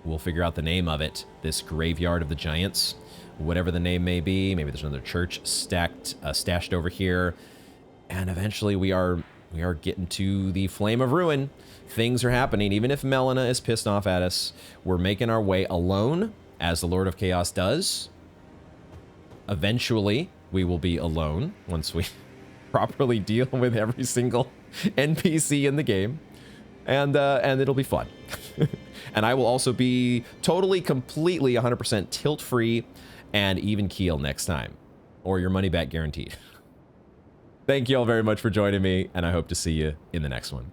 We'll figure out the name of it. This Graveyard of the Giants. Whatever the name may be. Maybe there's another church stashed over here. And eventually we are getting to the Flame of Ruin. Things are happening. Even if Melina is pissed off at us, we're making our way alone, as the Lord of Chaos does. Eventually, we will be alone once we properly deal with every single NPC in the game. And it'll be fun. And I will also be totally, completely, 100% tilt-free and even keel next time. Or your money back guaranteed. Thank you all very much for joining me, and I hope to see you in the next one.